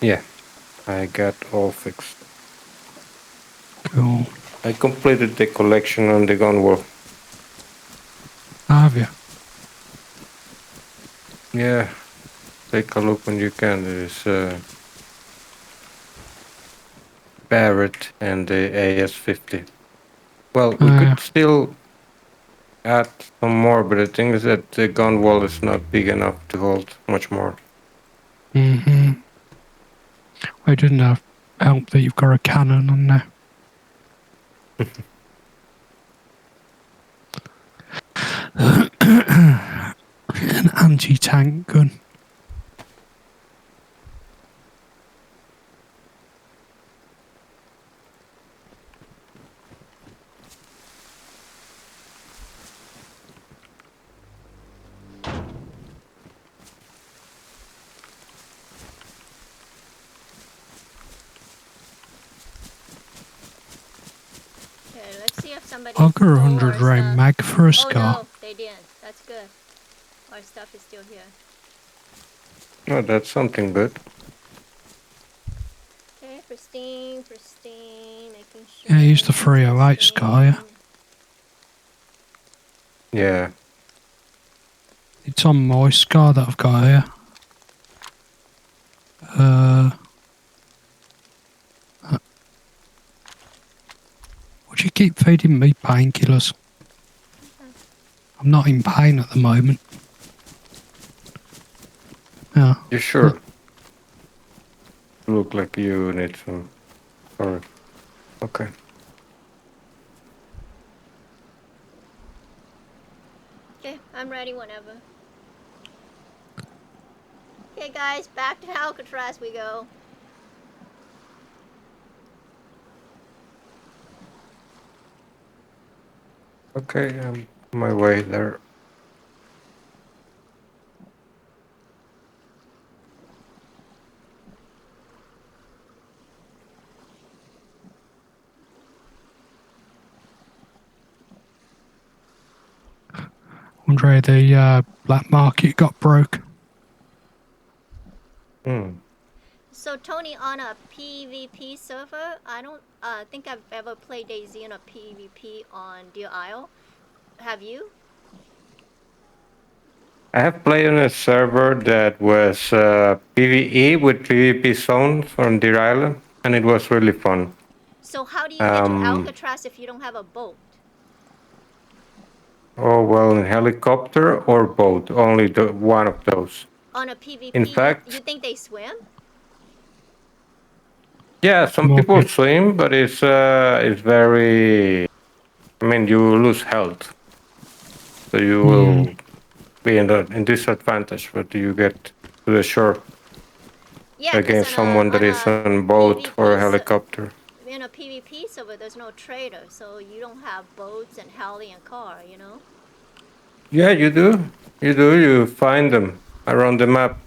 Yeah, I got all fixed. Cool. I completed the collection on the gun wall. Have you? Yeah, take a look when you can. There's Barrett and the AS-50. Well, we could still add some more, but the thing is that the gun wall is not big enough to hold much more. Mm-hmm. I didn't have help that you've got a cannon on there. An anti-tank gun. Okay, let's see if somebody I'll go stole 100 our round stuff. mag for a Oh scar. no, they didn't. That's good. Our stuff is still here. Oh, that's something good. Okay, pristine, pristine, making sure. Yeah, use the 308 scar, yeah. Yeah. It's on my scar that I've got here. Would you keep feeding me painkillers? I'm not in pain at the moment. Yeah. You sure? Look like you need some. Sorry. Okay. Okay, I'm ready whenever. Okay guys, back to Alcatraz we go. Okay, I'm on my way there. Andre, the black market got broke. So Tony, on a PvP server, I don't think I've ever played DayZ on a PvP on Deerisle. Have you? I have played on a server that was PvE with PvP zones on Deerisle, and it was really fun. So how do you get to Alcatraz if you don't have a boat? Oh, well, in helicopter or boat, only one of those. On a PvP, In fact, you think they swim? yeah, some people swim, but it's very. I mean, you lose health, so you will be in disadvantage. But you get to the shore against someone that is on boat or a helicopter. In a PvP server, there's no trader, so you don't have boats and heli and car, you know? Yeah, you do. You do. You find them around the map.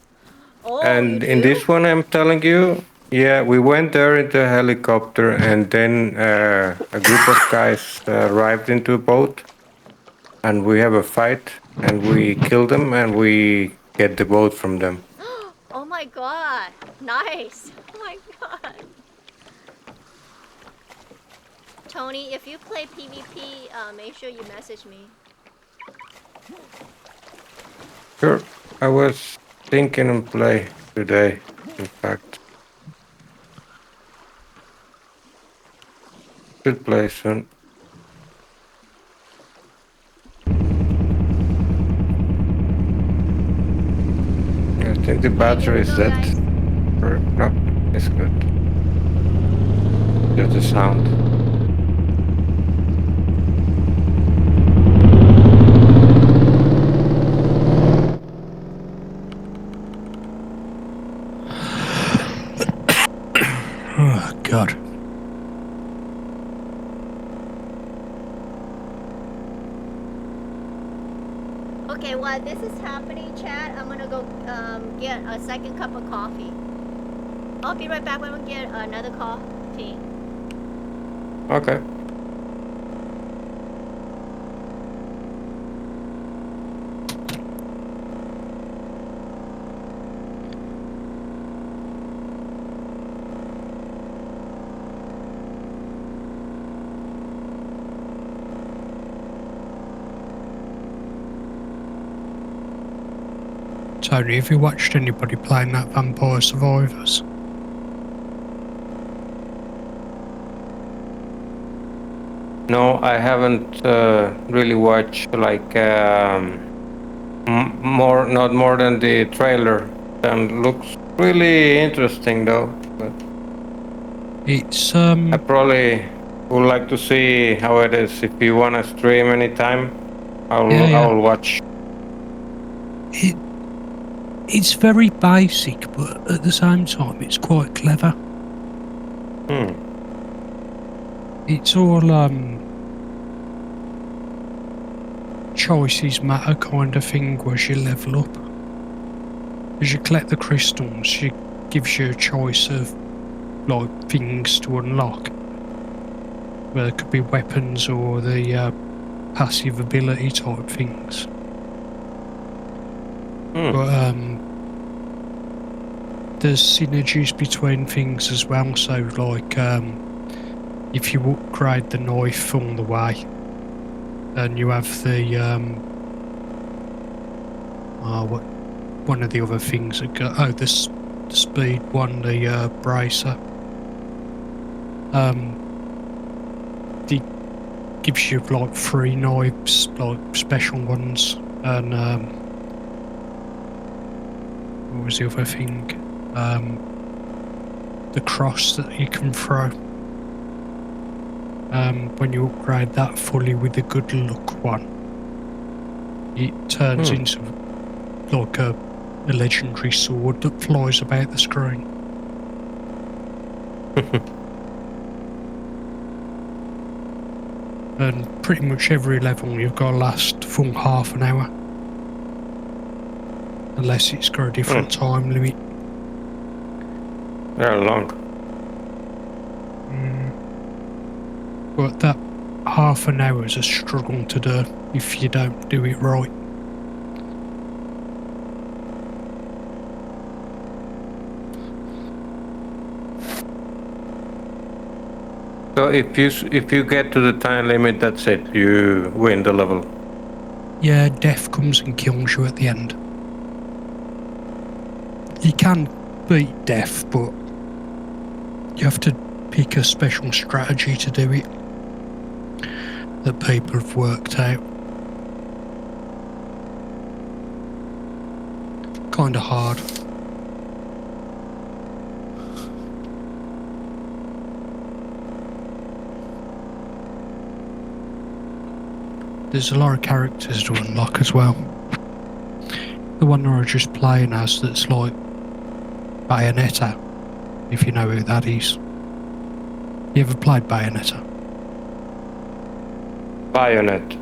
Oh, and you in do? this one, I'm telling you, yeah, we went there into a helicopter, and then a group of guys arrived into a boat, and we have a fight, and we kill them, and we get the boat from them. Oh my god, nice. Oh my god. Tony, if you play PvP, make sure you message me. Sure, I was thinking of play today. in fact. Should play soon. I think the battery is dead. Or no, it's good. Just the sound. Oh, God. Okay, while this is happening, Chad, I'm gonna go get a second cup of coffee. I'll be right back when we get another coffee. Okay. Tony, have you watched anybody playing that Vampire Survivors? No, I haven't really watched like not more than the trailer. And looks really interesting though. But It's I probably would like to see how it is. If you wanna stream anytime, I'll watch. It's very basic, but at the same time, it's quite clever. It's all choices matter kind of thing as you level up. As you collect the crystals, she gives you a choice of like things to unlock. Where it could be weapons or the passive ability type things. But there's synergies between things as well. So like if you upgrade the knife on the way, then you have the one of the other things that go, the speed one, the bracer. It gives you like 3 knives, like special ones, and what was the other thing? The cross that you can throw. When you upgrade that fully with the good luck one, it turns into like a legendary sword that flies about the screen. And pretty much every level you've got to last full half an hour. Unless it's got a different time limit. They're long. But that half an hour is a struggle to do if you don't do it right. So if you get to the time limit, that's it. You win the level. Yeah, death comes and kills you at the end. You can beat death, but you have to pick a special strategy to do it that people have worked out. Kinda hard. There's a lot of characters to unlock as well. The one that I was just playing as that's like Bayonetta, if you know who that is. You ever played Bayonetta? Bayonet.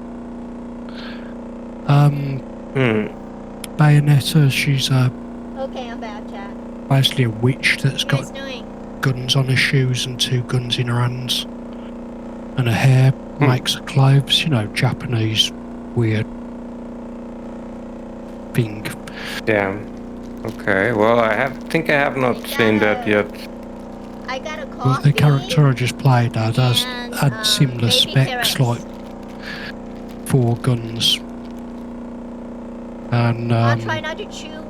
Bayonetta, she's Okay, I'm back, Chad. basically a witch that's What are you got guys doing? guns on her shoes and 2 guns in her hands. And her hair makes her clothes, you know, Japanese weird thing. Damn. Okay, well I think I have not seen that yet. I got a coffee. But the character I just played had similar baby specs, carrots. like 4 guns. And I'll try not to chew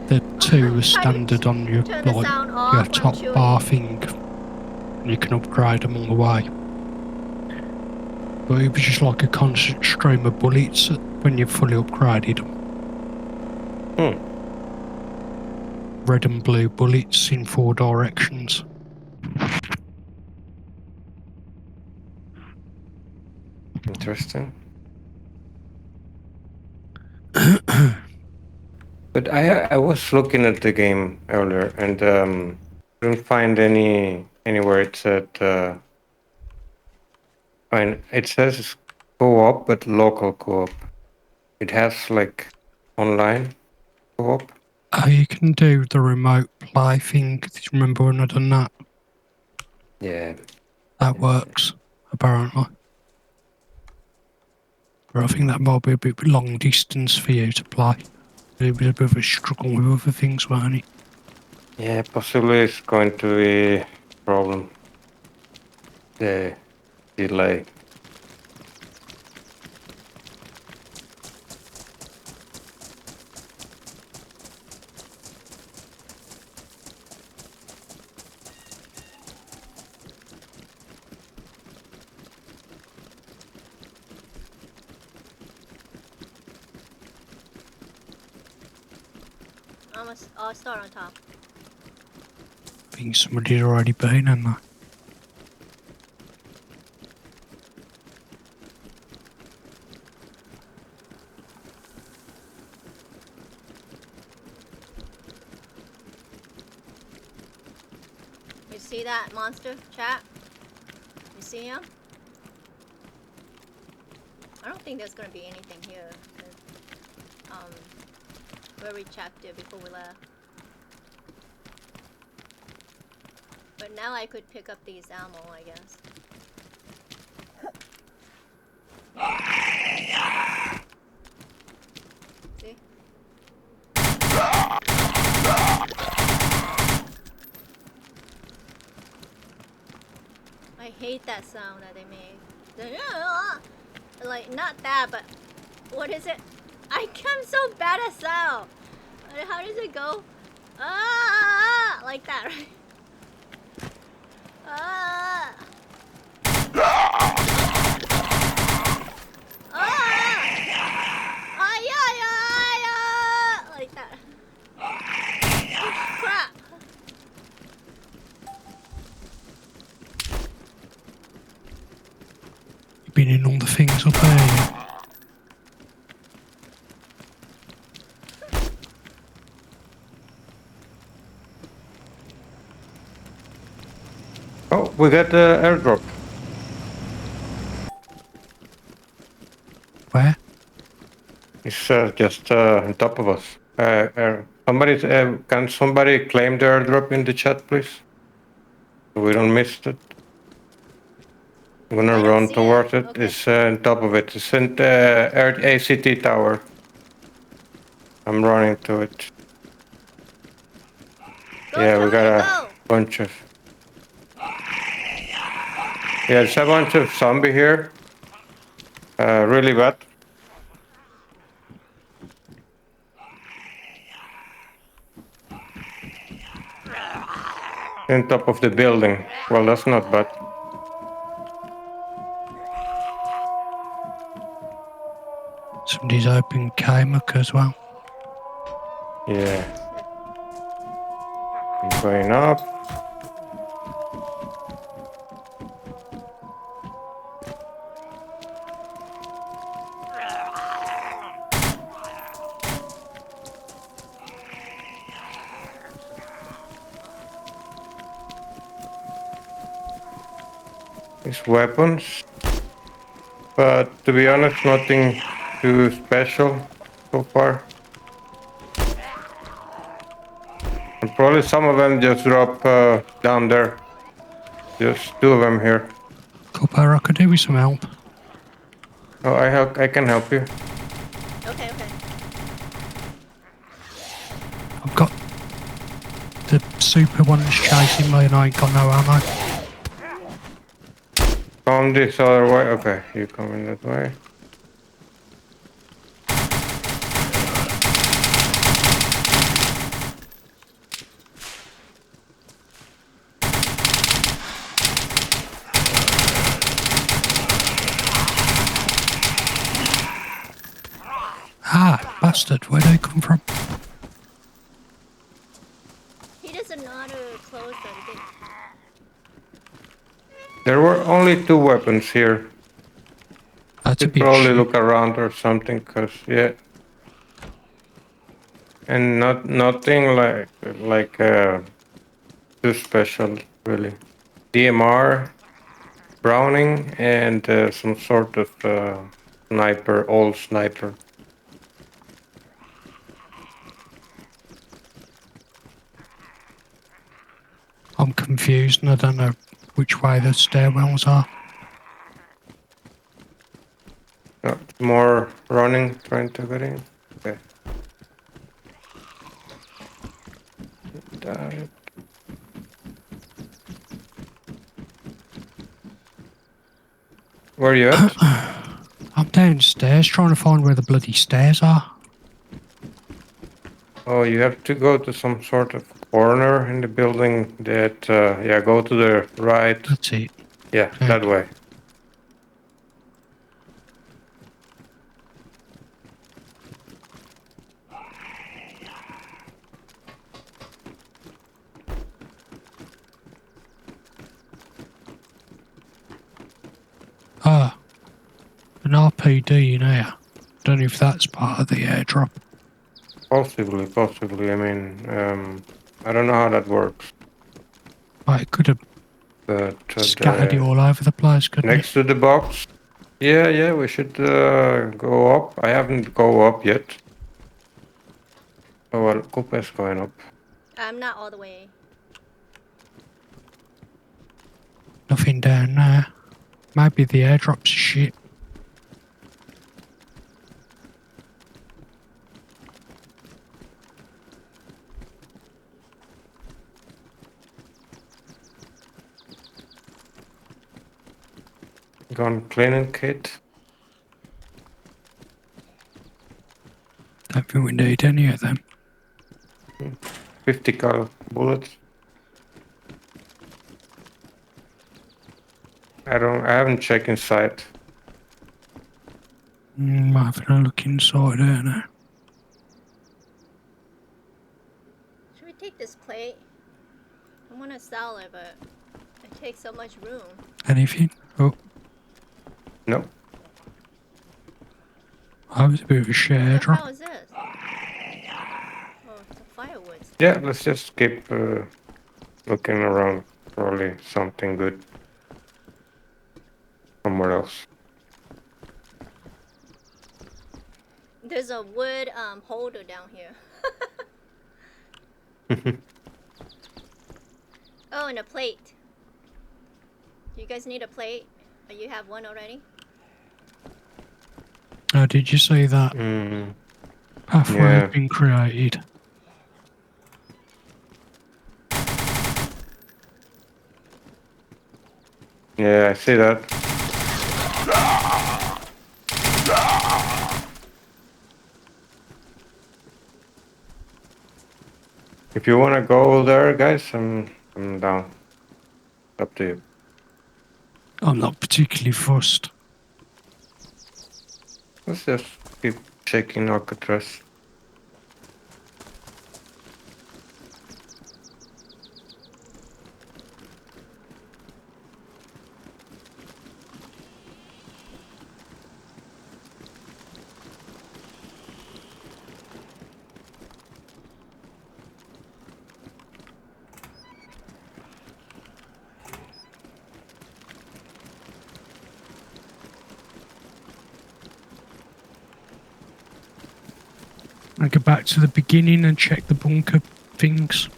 The two are Try to standard on your turn the like sound your off when top chewing. bar thing. You can upgrade them on the way. But it was just like a constant stream of bullets when you fully upgraded them. Red and blue bullets in 4 directions. Interesting. But I was looking at the game earlier and couldn't find anywhere it said. I mean, it says co-op, but local co-op. It has like online co-op. Oh, you can do the remote play thing. Do you remember when I done that? Yeah. That works, apparently. But I think that might be a bit long distance for you to play. It was a bit of a struggle with other things, weren't it? Yeah, possibly it's going to be a problem. The delay. I'll start on top. I think somebody's already been in there. You see that monster, chat? You see him? I don't think there's gonna be anything here. Where we checked it before we left. But now I could pick up these ammo, I guess. See? I hate that sound that they make. Like, not that, but what is it? I'm so bad at sound. How does it go? Ah, like that, right? Ah. Ah. Ah, yeah, like that. Oh, crap. You've been in all the things up there, yeah? Oh, we got the airdrop. Where? It's just on top of us. Can somebody claim the airdrop in the chat, please? So we don't miss it. I'm gonna run towards it. Okay. It's on top of it. It's in the ACT tower. I'm running to it. Go, Yeah, we got go. a bunch of... Yeah, there's a bunch of zombie here. Really bad. On top of the building. Well, that's not bad. Somebody's open K-Muck as well. Yeah. I'm going up. These weapons. But to be honest, nothing too special so far. And probably some of them just drop down there. Just 2 of them here. Kuppa, I could do with some help. Oh, I can help you. Okay. I've got the super ones chasing me and I ain't got no ammo. Come this other way. Okay, you coming that way. bastard. Where'd they come from? He doesn't know how to close the gate. There were only 2 weapons here. That's a Should bit probably shit. look around or something, cause yeah. And nothing like too special really. DMR, Browning, and some sort of sniper, old sniper. I'm confused and I don't know which way the stairwells are. More running, trying to get in. Okay. Died. Where are you at? I'm downstairs trying to find where the bloody stairs are. Oh, you have to go to some sort of corner in the building that, yeah, go to the right. That's it. Yeah, that way. Ah, an RPD in here. Don't know if that's part of the airdrop. Possibly. I mean, I don't know how that works. Well, it could have But scattered it all over the place, couldn't next to the box. Yeah, we should go up. I haven't go up yet. Oh well, Kuppa is going up. I'm not all the way. Nothing down there. Maybe the airdrop's shit. Gun cleaning kit. Don't think we need any of them. 50 cal bullets. I haven't checked inside. Having a look inside there now. Should we take this plate? I want to sell it, but it takes so much room. Anything? Oh. No. That was a bit of a shit What the airdrop. hell is this? Oh, it's a firewood. Yeah, let's just keep looking around. Probably something good somewhere else. There's a wood holder down here. Oh, and a plate. Do you guys need a plate? Or you have one already? Oh, did you see that? Pathway had been created. Yeah, I see that. If you wanna go there, guys, I'm down. Up to you. I'm not particularly fussed. Let's just keep checking Alcatraz. I go back to the beginning and check the bunker things.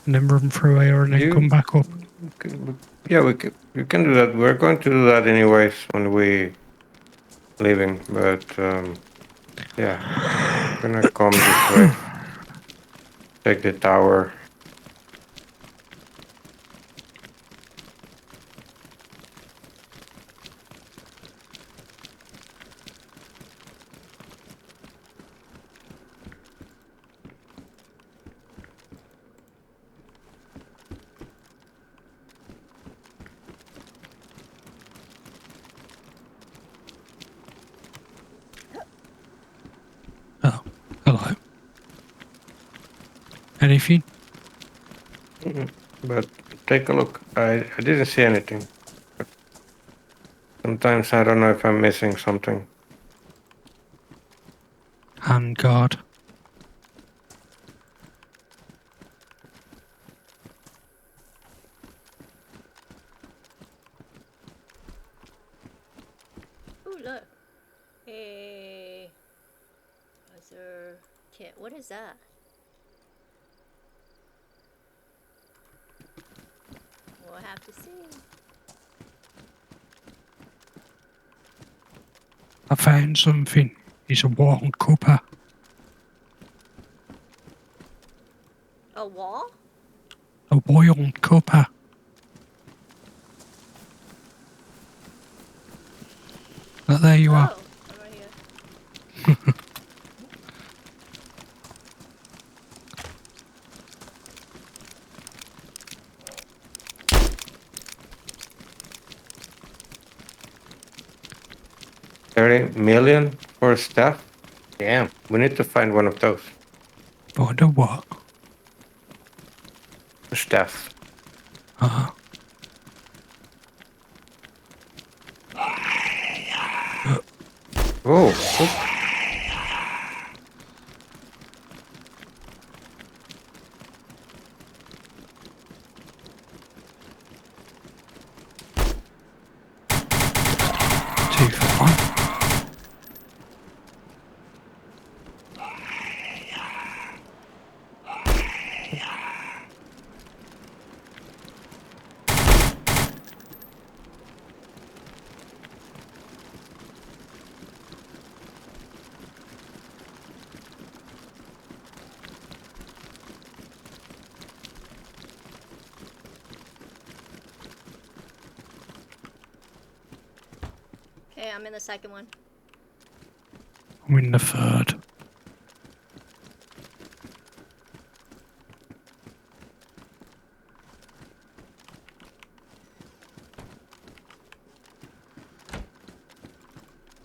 And then run through here and then come back up. Yeah, we can do that. We're going to do that anyways when we leaving, but yeah, I'm gonna come this way. Take the tower. Anything? But take a look. I didn't see anything. But sometimes I don't know if I'm missing something. Handguard. Ooh, look. A buzzer kit. What is that? We'll have to see. I found something. It's a worn Kuppa. A wall? A worn Kuppa. But there you are. Oh, I'm right here. $30 million for staff? Damn, we need to find one of those. For the what? Staff. Uh-huh. Oh, Two for one. Okay, I'm in the second one. I'm in the third.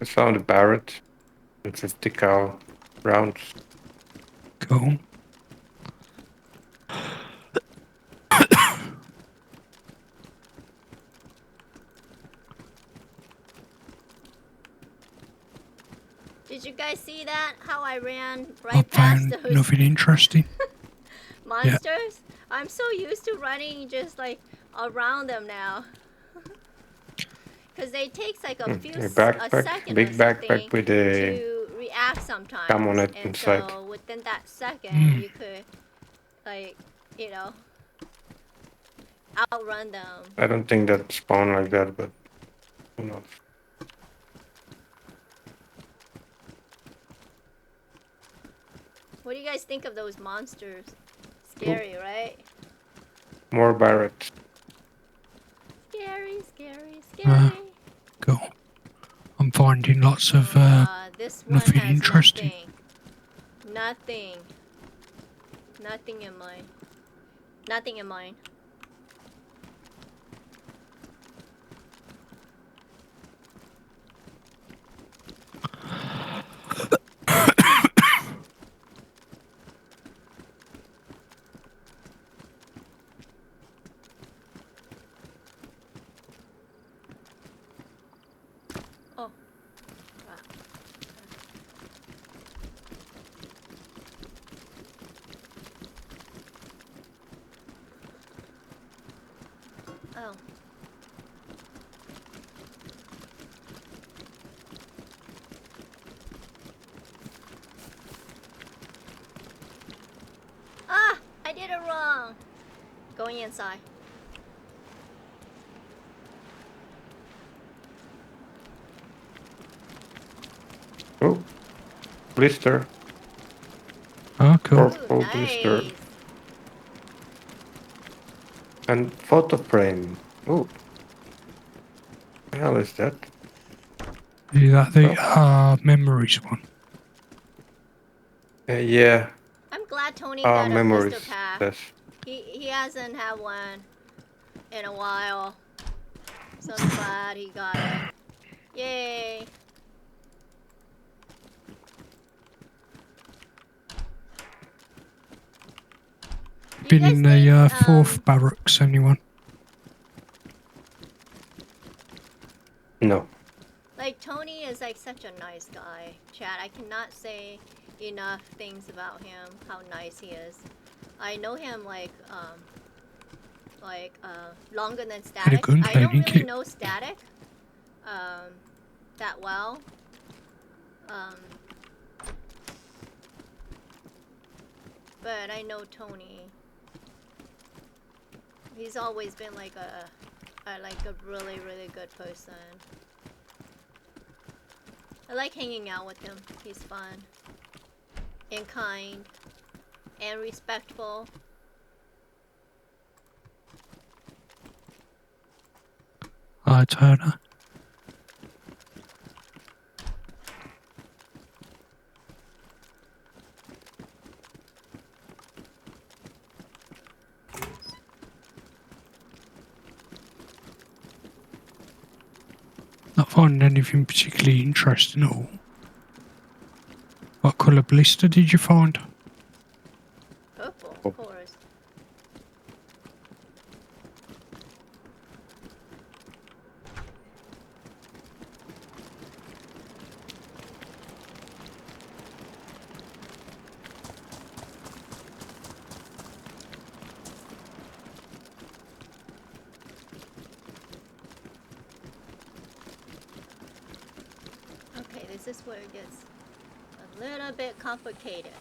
I found a Barrett and 50 cal rounds. Cool. Did you guys see that? How I ran I right past found those nothing interesting. monsters? I'm so used to running just like around them now. Because they takes like a few A a backpack, second big or backpack something with a to react sometimes. cam on it And inside. so within that second Mm. you could like, you know, outrun them. I don't think that spawn like that, but who knows. What do you guys think of those monsters? Scary, right? More Barrett. Scary, scary, Uh, scary. Cool. I'm finding lots of This one nothing has interesting. nothing. Nothing in mine. Nothing in mine. Oh. Wow. Oh. Ah! I did it wrong! Going inside. Oh, blister. Oh, cool. Purple Ooh, blister. nice. And photo frame. Oh. The hell is that? Is that the Oh. memories one? Yeah. I'm glad Tony got a Memories. blister pack. Yes. He hasn't had one in a while. So I'm glad he got it. Yay! been guys in the think, 4th barracks, anyone? No. like Tony is like such a nice guy. Chad, I cannot say enough things about him, how nice he is. I know him like longer than Static. gun I don't cleaning really kit. know Static that well. But I know Tony. He's always been like a really, really good person. I like hanging out with him. He's fun and kind and respectful. Hi, Turner. Not finding anything particularly interesting at all. What colour blister did you find? Purple, of course. Okay, this is where it gets a little bit complicated.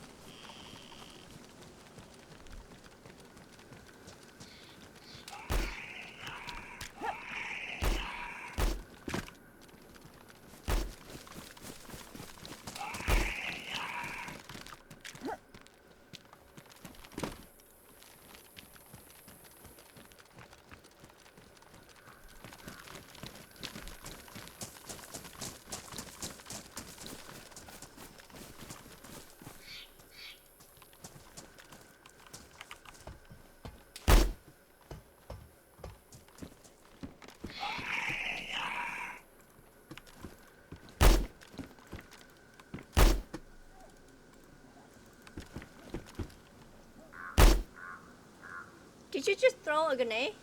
Did you just throw a grenade?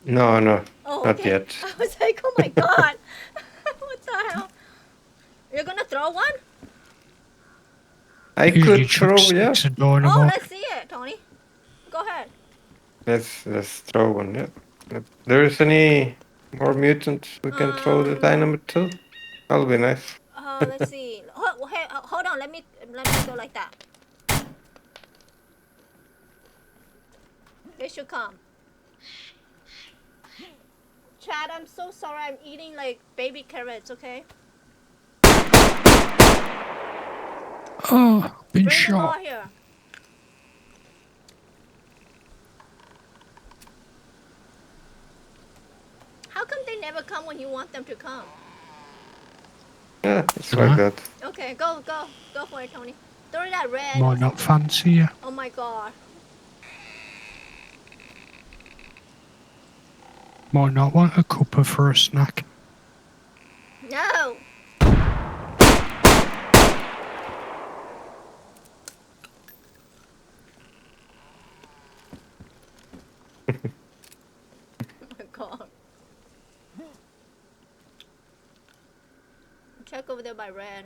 No, no. Oh, Not okay. yet. I was like, oh my god. What the hell? You're gonna throw one? I Usually could chuck throw, yeah. sticks of Oh, dynamite. let's see it, Tony. Go ahead. Let's throw one, yeah. If there's any more mutants we can throw the dynamite to, that'll be nice. Let's see. Hold on. Let me go like that. They should come. Chad, I'm so sorry. I'm eating like baby carrots. Okay. Oh, been Bring them all shot. here. How come they never come when you want them to come? Yeah, it's like that. Okay, go for it, Tony. Throw that red. Might not fancy you. Oh my god. Might not want a cuppa for a snack. No. Oh my god. Check over there by red.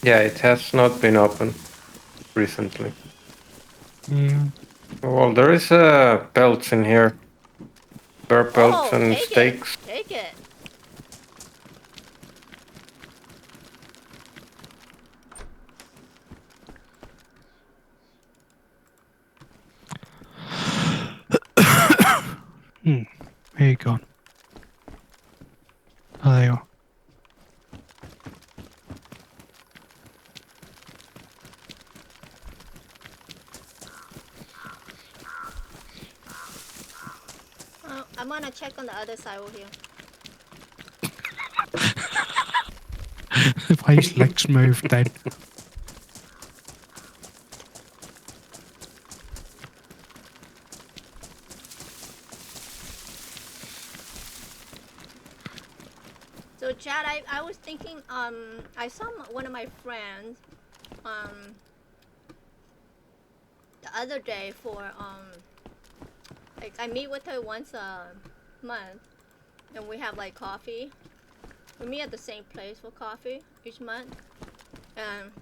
Yeah, it has not been open recently. Mm. Well, there is belts in here. Bear belts and take steaks. it. Take it. Here you go. Oh, there you are. I'm gonna check on the other side over here. The way his legs move then. So Chad, I was thinking, I saw one of my friends, the other day for, like I meet with her once a month, and we have like coffee. We meet at the same place for coffee each month, and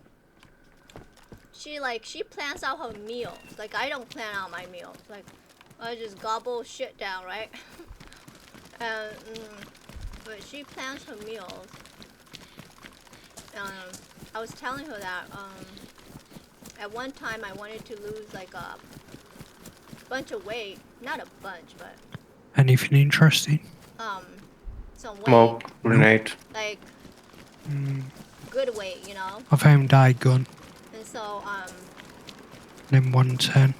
she plans out her meals. Like I don't plan out my meals. Like I just gobble shit down, right? And but she plans her meals. I was telling her that at one time I wanted to lose like a bunch of weight. Not a bunch, but Anything interesting? some weight. Smoke grenade. Like Mm, good weight, you know. I found a gun, And so then 110.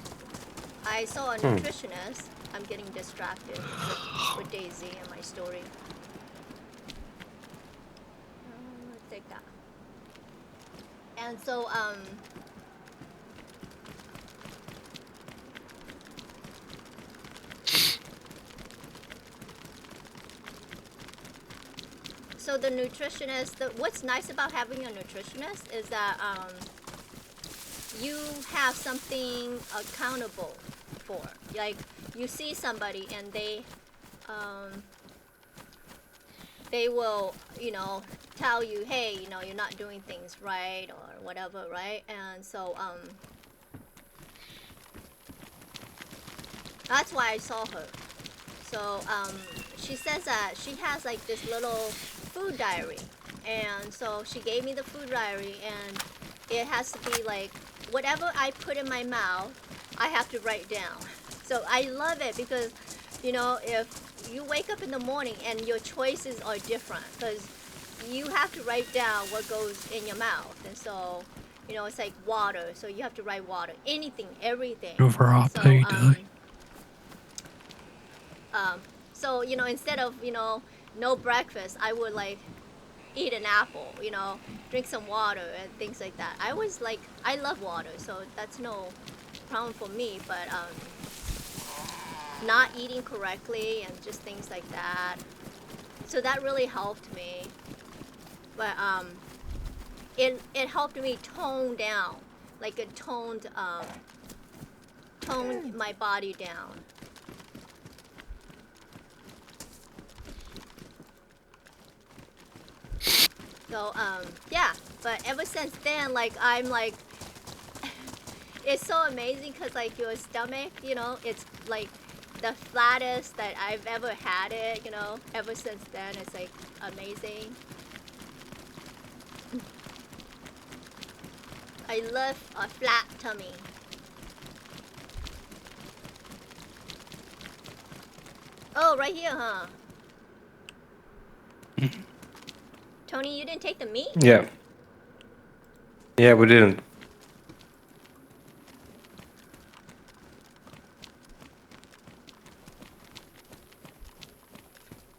I saw a nutritionist. I'm getting distracted with Daisy and my story. Let's take that. And so so the nutritionist, what's nice about having a nutritionist is that you have something accountable for. Like you see somebody and they will, you know, tell you, hey, you know, you're not doing things right or whatever, right? And so that's why I saw her. So she says that she has like this little food diary, and so she gave me the food diary, and it has to be like whatever I put in my mouth, I have to write down. So I love it because, you know, if you wake up in the morning and your choices are different, because you have to write down what goes in your mouth. And so, you know, it's like water, so you have to write water, anything, everything. Over RP, So, you know, instead of, you know, no breakfast, I would like eat an apple, you know, drink some water and things like that. I was like, I love water, so that's no problem for me, but not eating correctly and just things like that. So that really helped me. But it helped me tone down, like it toned my body down. So yeah, but ever since then, like I'm like it's so amazing because like your stomach, you know, it's like the flattest that I've ever had it, you know. Ever since then, it's like amazing. I love a flat tummy. Oh, right here, huh? Tony, you didn't take the meat? Yeah. Yeah, we didn't.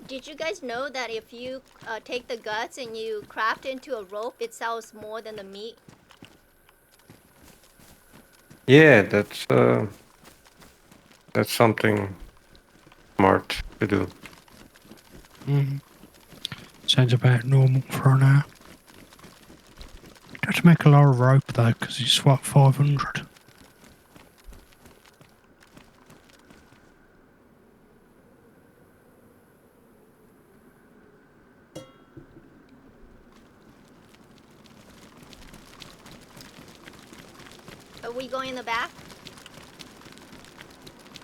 Did you guys know that if you take the guts and you craft into a rope, it sells more than the meat? Yeah, that's something smart to do. Sounds about normal for an hour. You have to make a lot of rope though, because it's what, 500? Are we going in the back?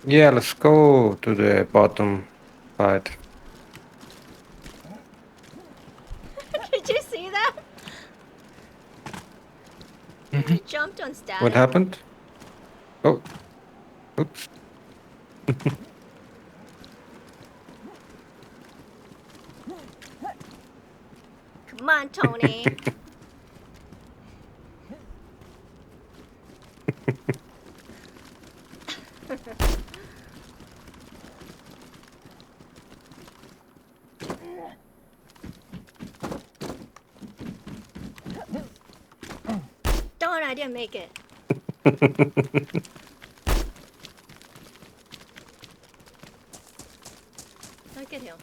Yeah, let's go to the bottom side. Did you see that? He jumped on status. What happened? Oh, oops. Come on, Tony. I didn't make it. Look at him.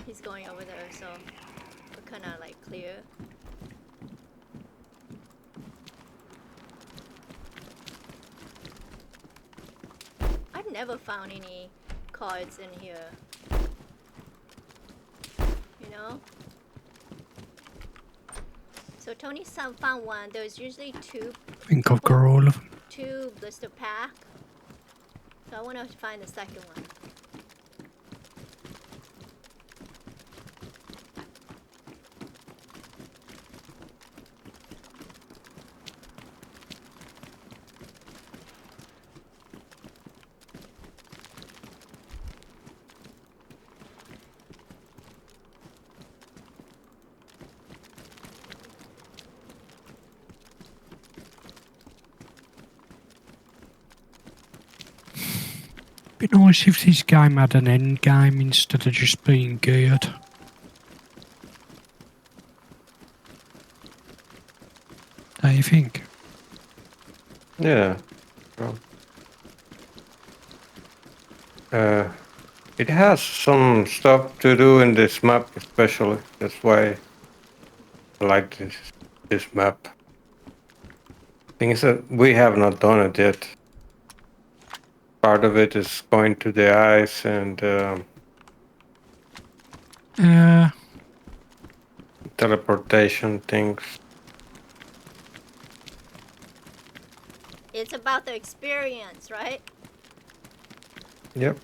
He's going over there, so we're kind of like clear. I've never found any cards in here. You know? So Tony found one. There's usually two. I think I've got all of them. Two blister pack. So I want to find the second one. Be nice if this game had an end game instead of just being geared. Don't you think? Yeah. Well, it has some stuff to do in this map, especially. That's why I like this map. Thing is that we have not done it yet. Part of it is going to the ice and teleportation things. It's about the experience, right? Yep.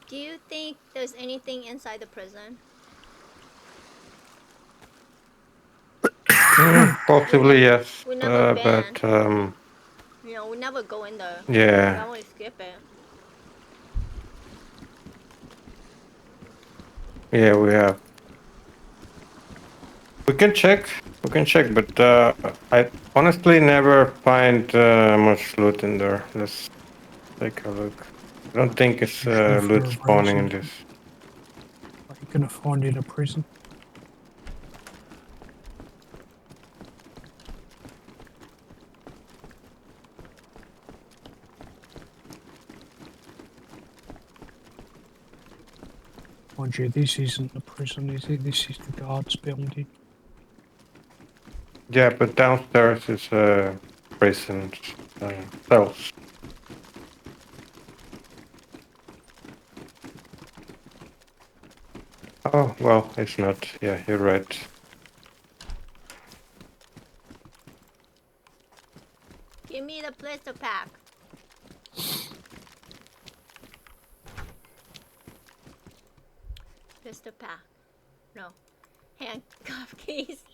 Do you think there's anything inside the prison? Possibly yes, We never been. but You know, we never go in there. yeah. We always skip it. Yeah, we have. We can check, but I honestly never find much loot in there. Let's take a look. I don't think it's Sure, for loot a spawning in reason. this. What are you gonna find in a prison? Mind you, this isn't the prison, is it? This is the guards building. Yeah, but downstairs is prison cells. Oh, well, it's not. Yeah, you're right. Give me the blister pack. Blister pack. No. Handcuff keys.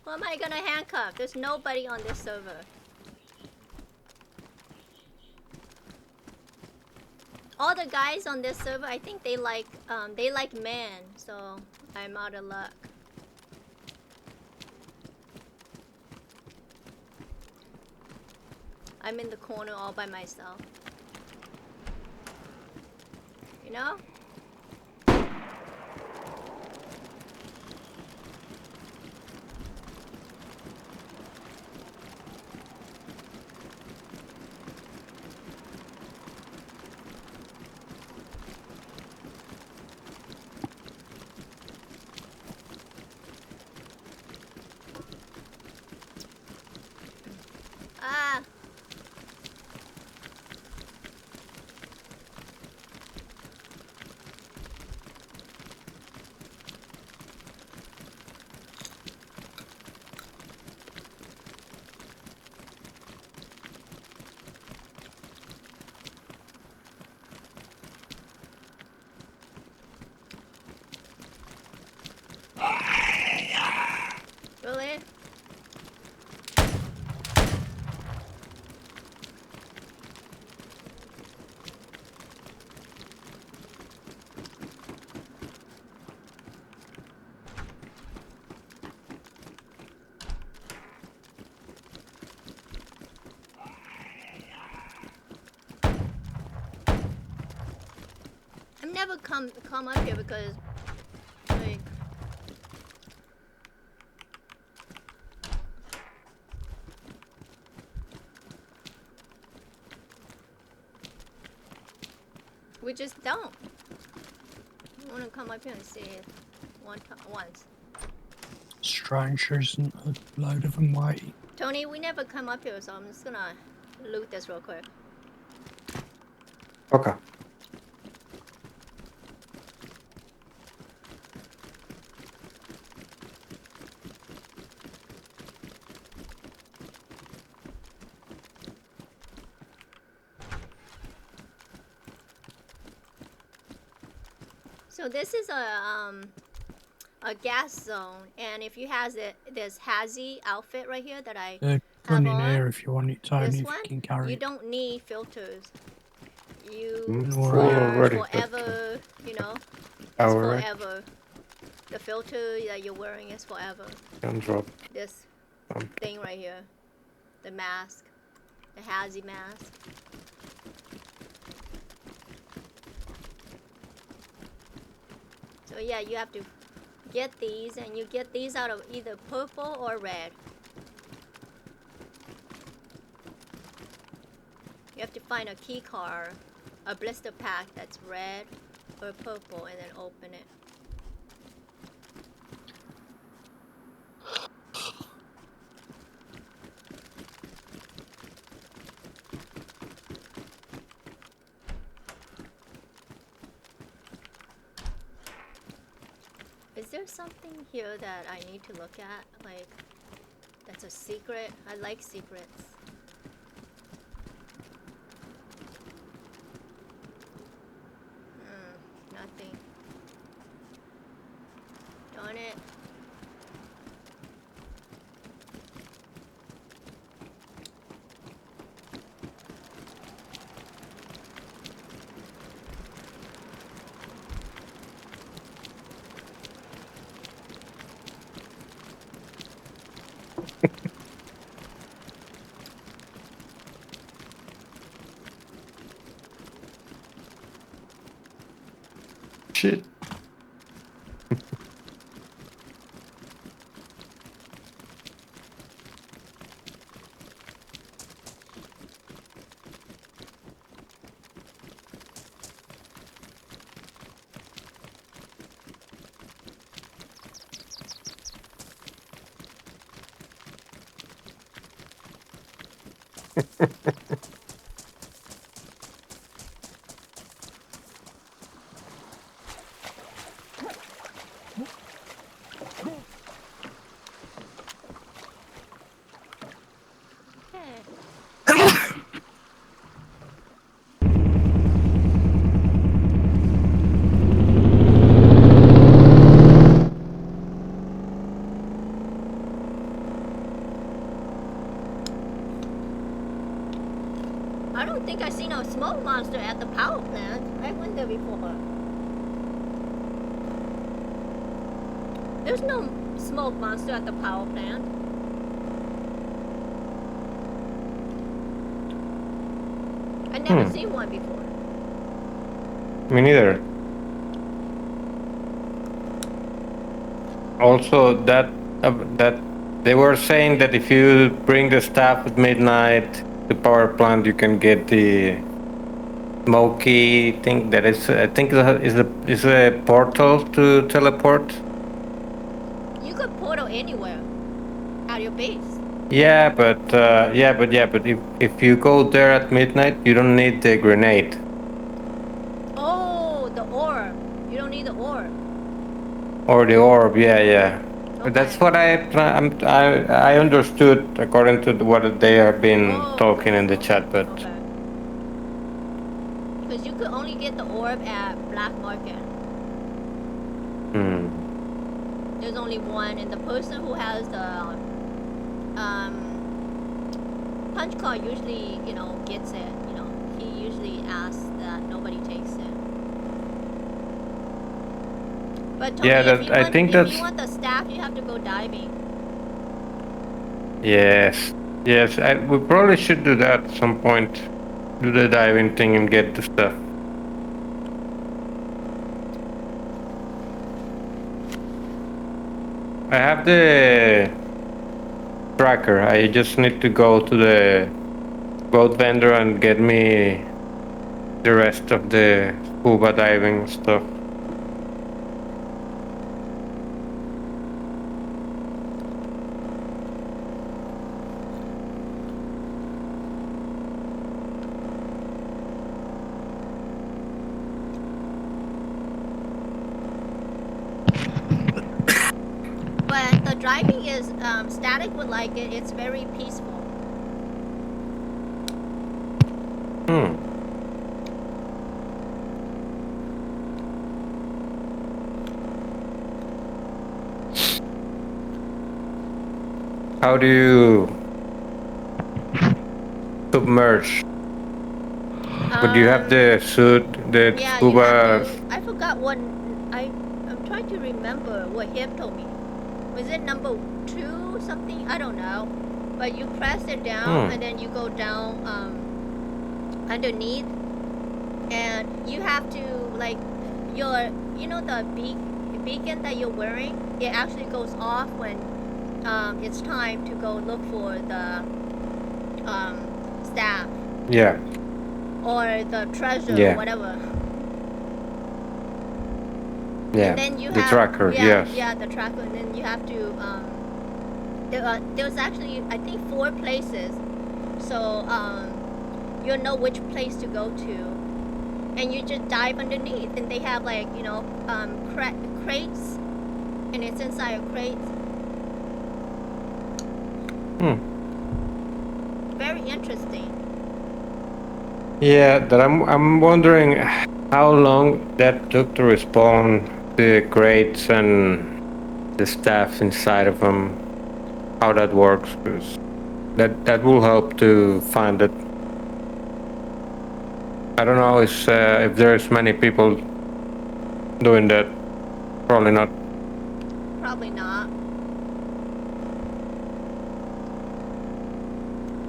What am I gonna handcuff? There's nobody on this server. All the guys on this server, I think they like men, so I'm out of luck. I'm in the corner all by myself. You know? Ah. Really? I've never come up here because like we just don't. I want to come up here and see it once. Strange, there isn't a load of them waiting. Tony, we never come up here, so I'm just gonna loot this real quick. Okay. So this is a gas zone, and if you has this hazy outfit right here that I They're have running on, here if you want it, Tony, this if you one, can carry you it. don't need filters. You Full Alright. already. forever, you know, it's Alright. forever. The filter that you're wearing is forever. Can drop. This Um, thing right here, the mask, the hazy mask. So yeah, you have to get these, and you get these out of either purple or red. You have to find a key card, a blister pack that's red or purple, and then open it. Is there something here that I need to look at? Like, that's a secret? I like secrets. Nothing. Darn it. Shit. I don't think I seen a smoke monster at the power plant. I went there before. There's no smoke monster at the power plant. I never seen one before. Me neither. Also, that they were saying that if you bring the staff at midnight to power plant, you can get the smoky thing. That is, I think, is a portal to teleport. You could portal anywhere at your base. but if you go there at midnight, you don't need the grenade. Oh, the orb. You don't need the orb. Or the orb, yeah. That's Okay. what I understood according to what they have been talking in the chat, but Okay. Because you could only get the orb at Black Market. There's only one, and the person who has the punch card usually, gets it. He usually asks that nobody takes it. But Tony, if you want the staff, you have to go diving. yes, we probably should do that at some point. Do the diving thing and get the stuff. I have the tracker. I just need to go to the boat vendor and get me the rest of the scuba diving stuff. But the driving is, Static would like it. It's very peaceful. How do you submerge? But you have the suit, the Yeah, you scuba. have to. I forgot what. I'm trying to remember what him told me. Was it number 2 something? I don't know. But you press it down and then you go down underneath, and you have to like the beacon that you're wearing. It actually goes off when it's time to go look for the staff. Yeah. Or the treasure, or whatever. Yeah. And then you the have, tracker. Yes. Yeah, the tracker, and then you have to. There's actually, I think, 4 places, so you'll know which place to go to, and you just dive underneath, and they have like crates, and it's inside a crate. Very interesting. Yeah, that I'm wondering how long that took to respawn the crates and the stuff inside of them. How that works, because that will help to find it. I don't know if there's many people doing that. Probably not. Probably not.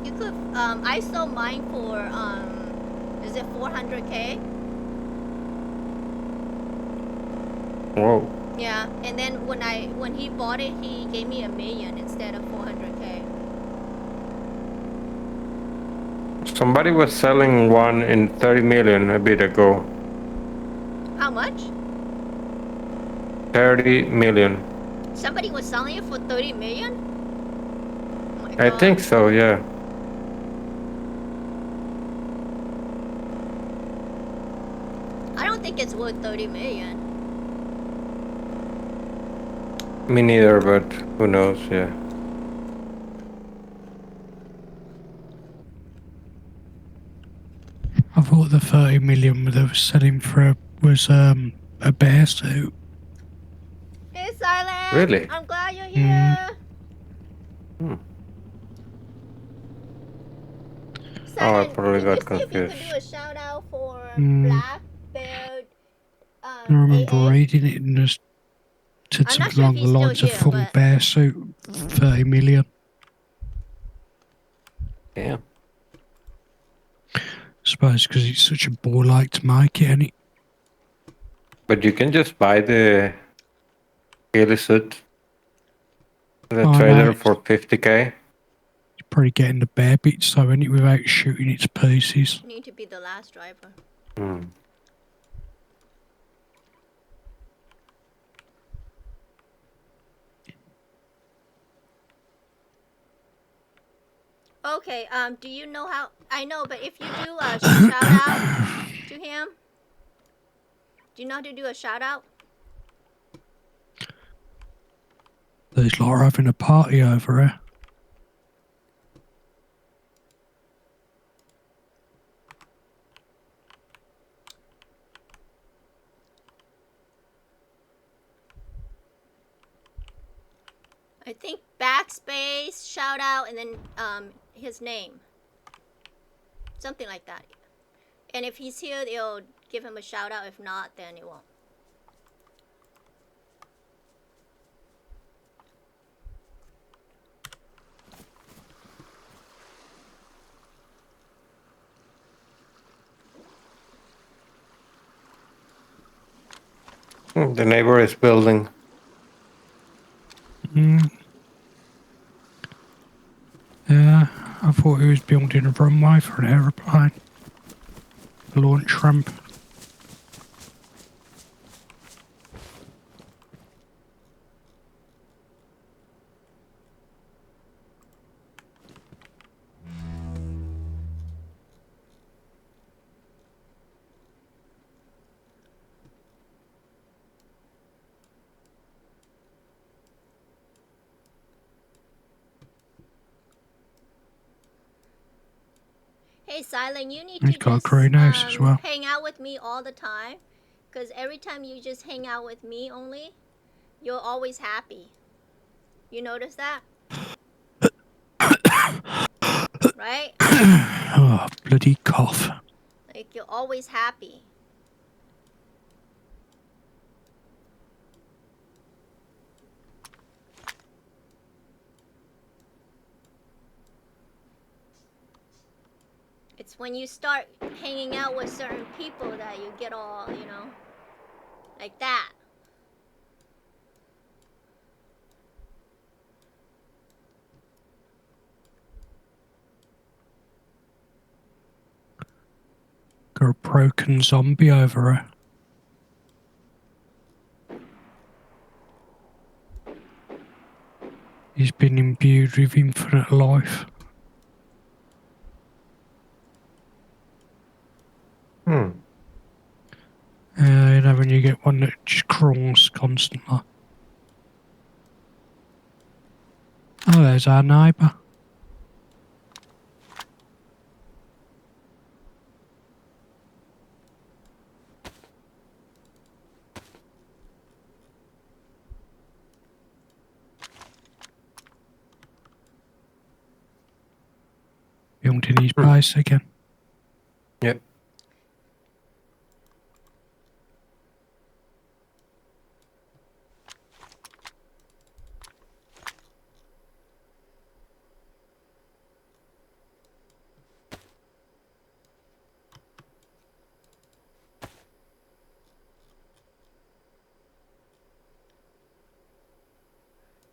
You could. I sold mine for is it 400K? Whoa. Yeah, and then when he bought it, he gave me $1 million instead of 400K. Somebody was selling one in 30 million a bit ago. How much? 30 million. Somebody was selling it for 30 million? Oh my God. I think so, yeah. I don't think it's worth 30 million. Me neither, but who knows, yeah. I thought the 30 million they were selling for was a bear suit. Hey, Silent! Really? I'm glad you're here! I Silent, probably can you got see if you confused. could do a shout out for Mm. Black Bear I remember AA? reading it and just said I'm not something sure if along the he's still lines of here, full but bear suit, 30 million. Yeah. Suppose because it's such a bore like to make it, and it But you can just buy the ghillie suit, the I know trailer for 50K. you're probably getting the bare bits though, ain't it, without shooting it to pieces. you need to be the last driver. Okay, do you know how... I know, but if you do a shout out to him... Do you know how to do a shout out? There's like having a party over here. I think backspace, shout out, and then his name. Something like that. And if he's here, it'll give him a shout out. If not, then it won't. The neighbor is building. Yeah, I thought he was building a runway for an aeroplane. A launch ramp. Hey, Silent, you need He's to got a just greenhouse as well. hang out with me all the time. Because every time you just hang out with me only, you're always happy. You notice that? Right? Oh, bloody cough. Like, you're always happy. It's when you start hanging out with certain people that you get all, you know, like that. Got a broken zombie over here. He's been imbued with infinite life. You know when you get one that just crawls constantly. Oh, there's our neighbour. Building his base again. Yep.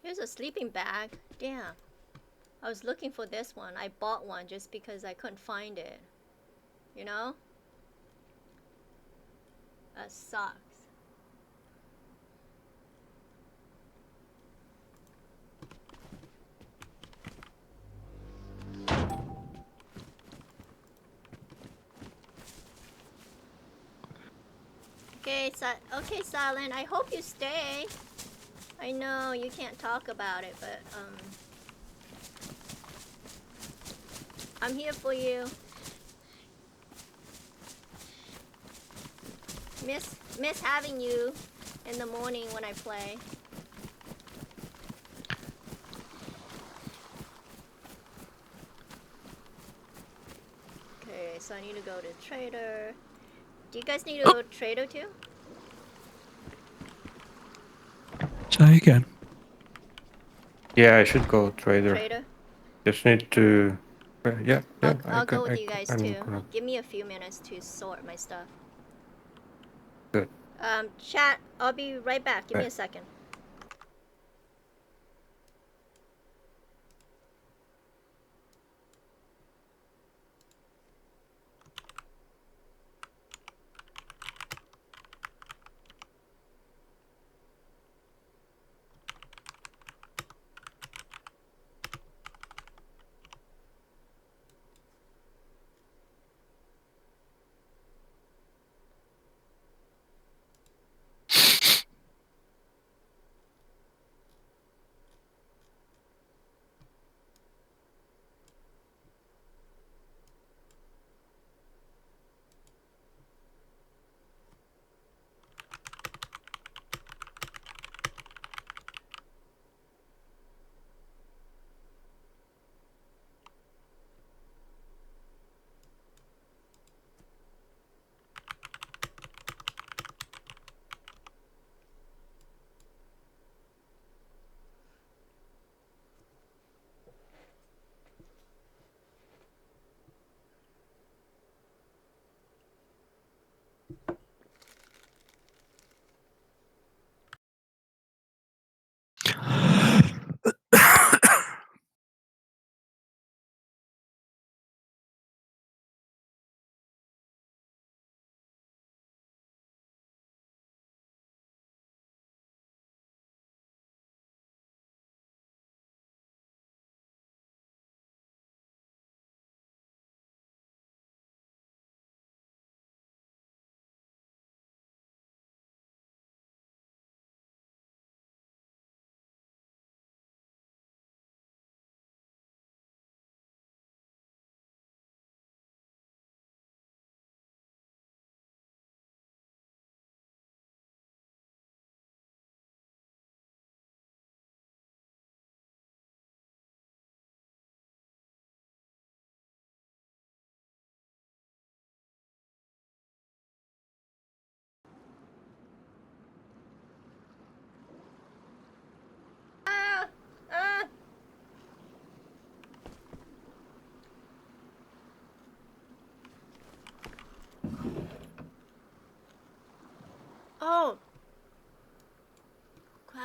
Here's a sleeping bag. Damn. I was looking for this one. I bought one just because I couldn't find it. You know? That sucks. Okay, Silent. I hope you stay. I know you can't talk about it, but I'm here for you. Miss having you in the morning when I play. Okay, so I need to go to trader. Do you guys need to go to trader too? Say again. Yeah, I should go trader. Trader? Just need to. Yeah. I'll go with you guys too. Give me a few minutes to sort my stuff. Good. Chat, I'll be right back. Give me a second.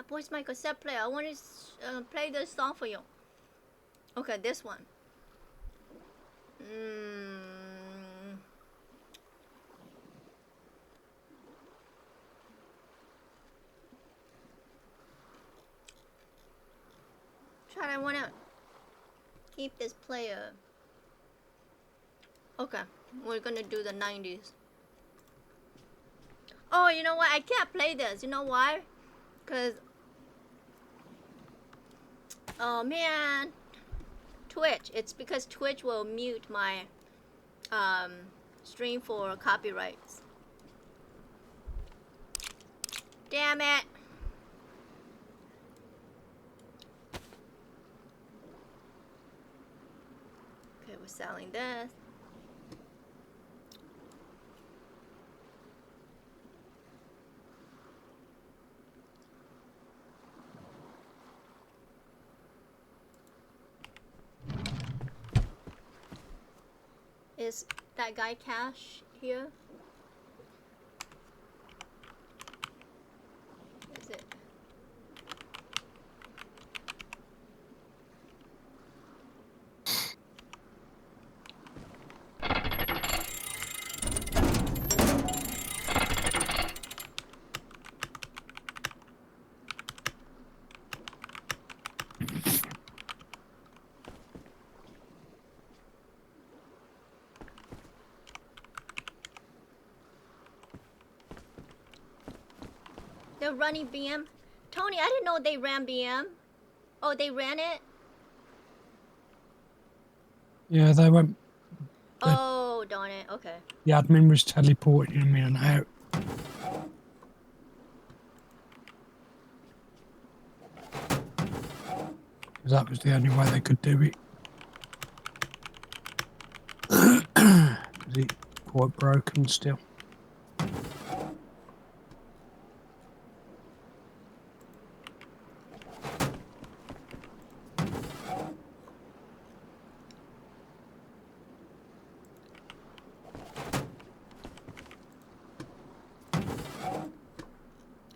Where's my cassette player? I want to play this song for you. Okay, this one. I wanna keep this player. Okay, we're gonna do the 90s. Oh, you know what? I can't play this. You know why? Cause oh man, Twitch. It's because Twitch will mute my stream for copyrights. Damn it. Okay, we're selling this. Is that guy Cash here? Is it? They're running BM. Tony, I didn't know they ran BM. Oh, they ran it? Yeah, they went. Oh, darn it. Okay. The admin was teleporting him in and out. That was the only way they could do it. Because it's quite broken still.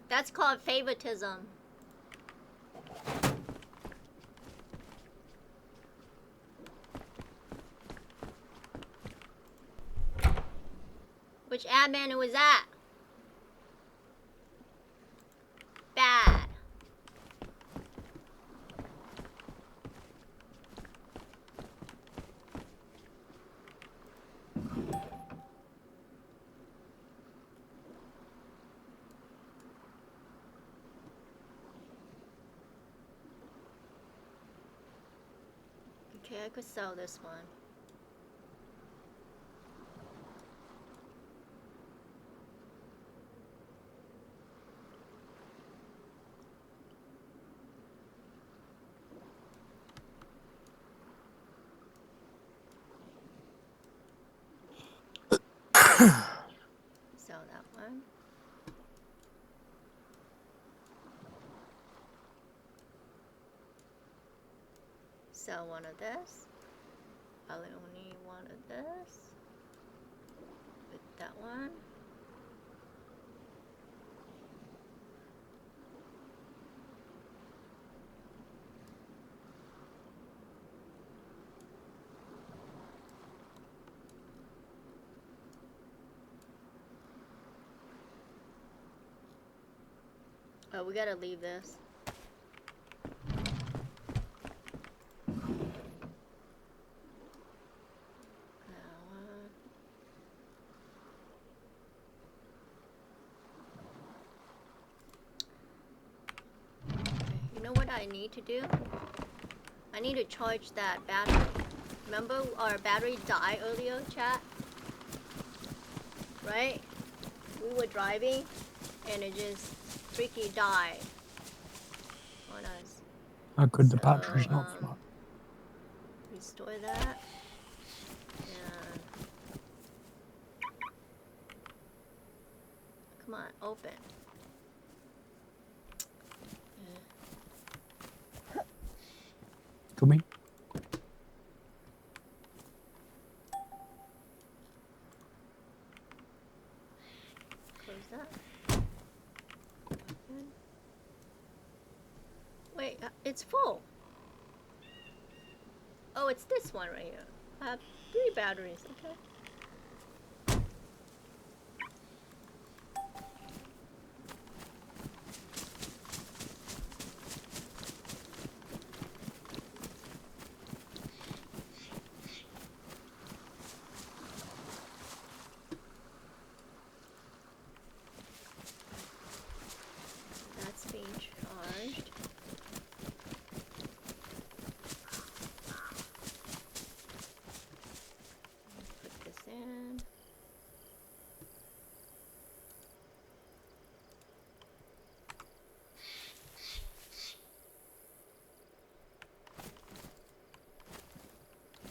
That's called favoritism. Which admin was that? Bad. Okay, I could sell this one. Sell that one. Sell one of this. I only need one of this. With that one. Oh, we gotta leave this. You know what I need to do? I need to charge that battery. Remember our battery died earlier, chat? Right? We were driving and it just freaky died on us. How could the battery's not flat? Restore that. And come on, open. Come in. Close that. Open. It's full. Oh, it's this one right here. I have 3 batteries, okay. That's being charged. Put this in.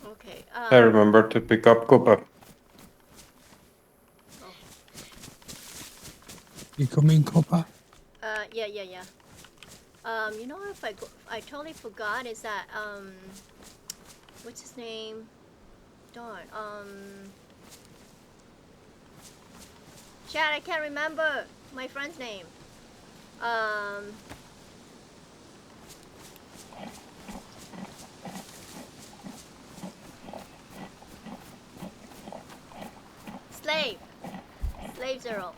Okay, I remember to pick up Kuppa. You come in, Kuppa? Yeah. You know, if I totally forgot is that, what's his name? Darn, Chad, I can't remember my friend's name. Slave Zero.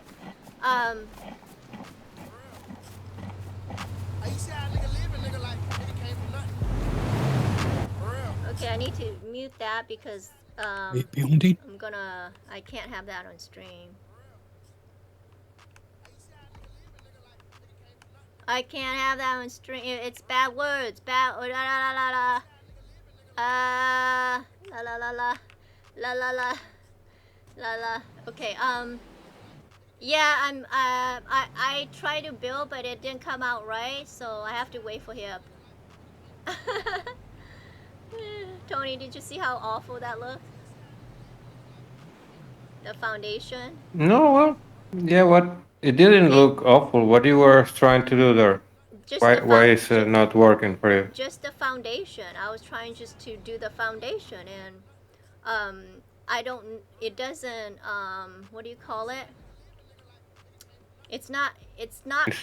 Okay, I need to mute that because, Wait behind it. I can't have that on stream. I can't have that on stream. It's bad words. Bad. La la la la la. La la la la. La la la. La la. Okay. Yeah. I tried to build, but it didn't come out right, so I have to wait for him. Tony, did you see how awful that looked? The foundation. No, well, yeah, what? It didn't look awful. What you were trying to do there? Why is it not working for you? Just the foundation. I was trying just to do the foundation, and I don't. It doesn't. What do you call it? It's not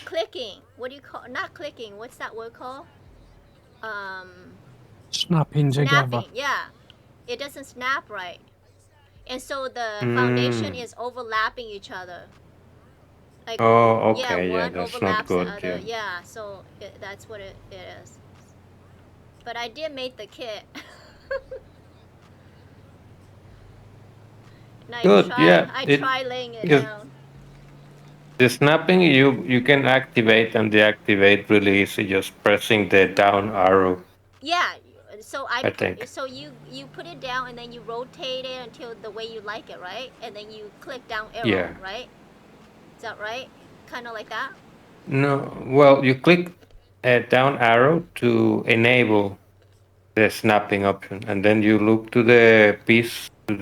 clicking. What do you call? Not clicking. What's that word called? Snapping together. Snapping. Yeah, it doesn't snap right, and so the foundation is overlapping each other. Like, Oh, okay, yeah, yeah, one that's not overlaps the good. other. Yeah. Yeah, so that's what it is. But I did make the kit. And Good. Yeah. I try laying it Yes. down. The snapping you can activate and deactivate really easy, just pressing the down arrow. Yeah, so I think. so you put it down and then you rotate it until the way you like it, right? And then you click down arrow, Yeah. right? Is that right? Kind of like that? No, well, you click a down arrow to enable the snapping option, and then you look to the piece to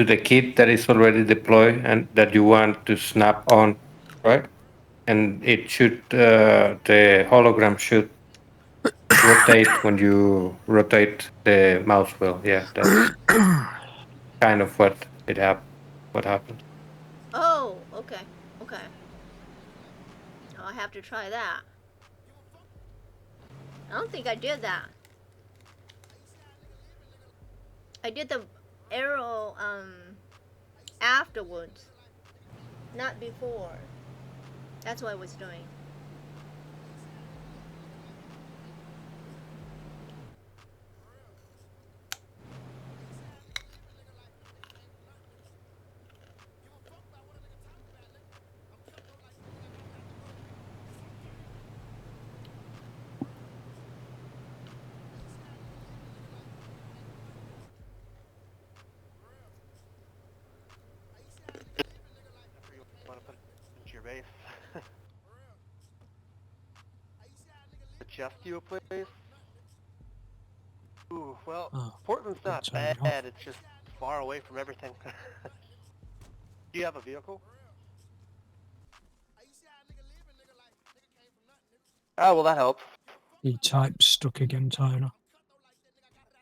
the kit that is already deployed and that you want to snap on, right? And it should the hologram should rotate when you rotate the mouse wheel. Yeah, that's kind of what happens. Oh, okay. I'll have to try that. I don't think I did that. I did the arrow afterwards, not before. That's what I was doing. Want to put it into your base? Suggest you a place? Ooh, well, Portland's not bad. It's just far away from everything. Do you have a vehicle? Oh, well, that helps. He types stuck again, Tyler.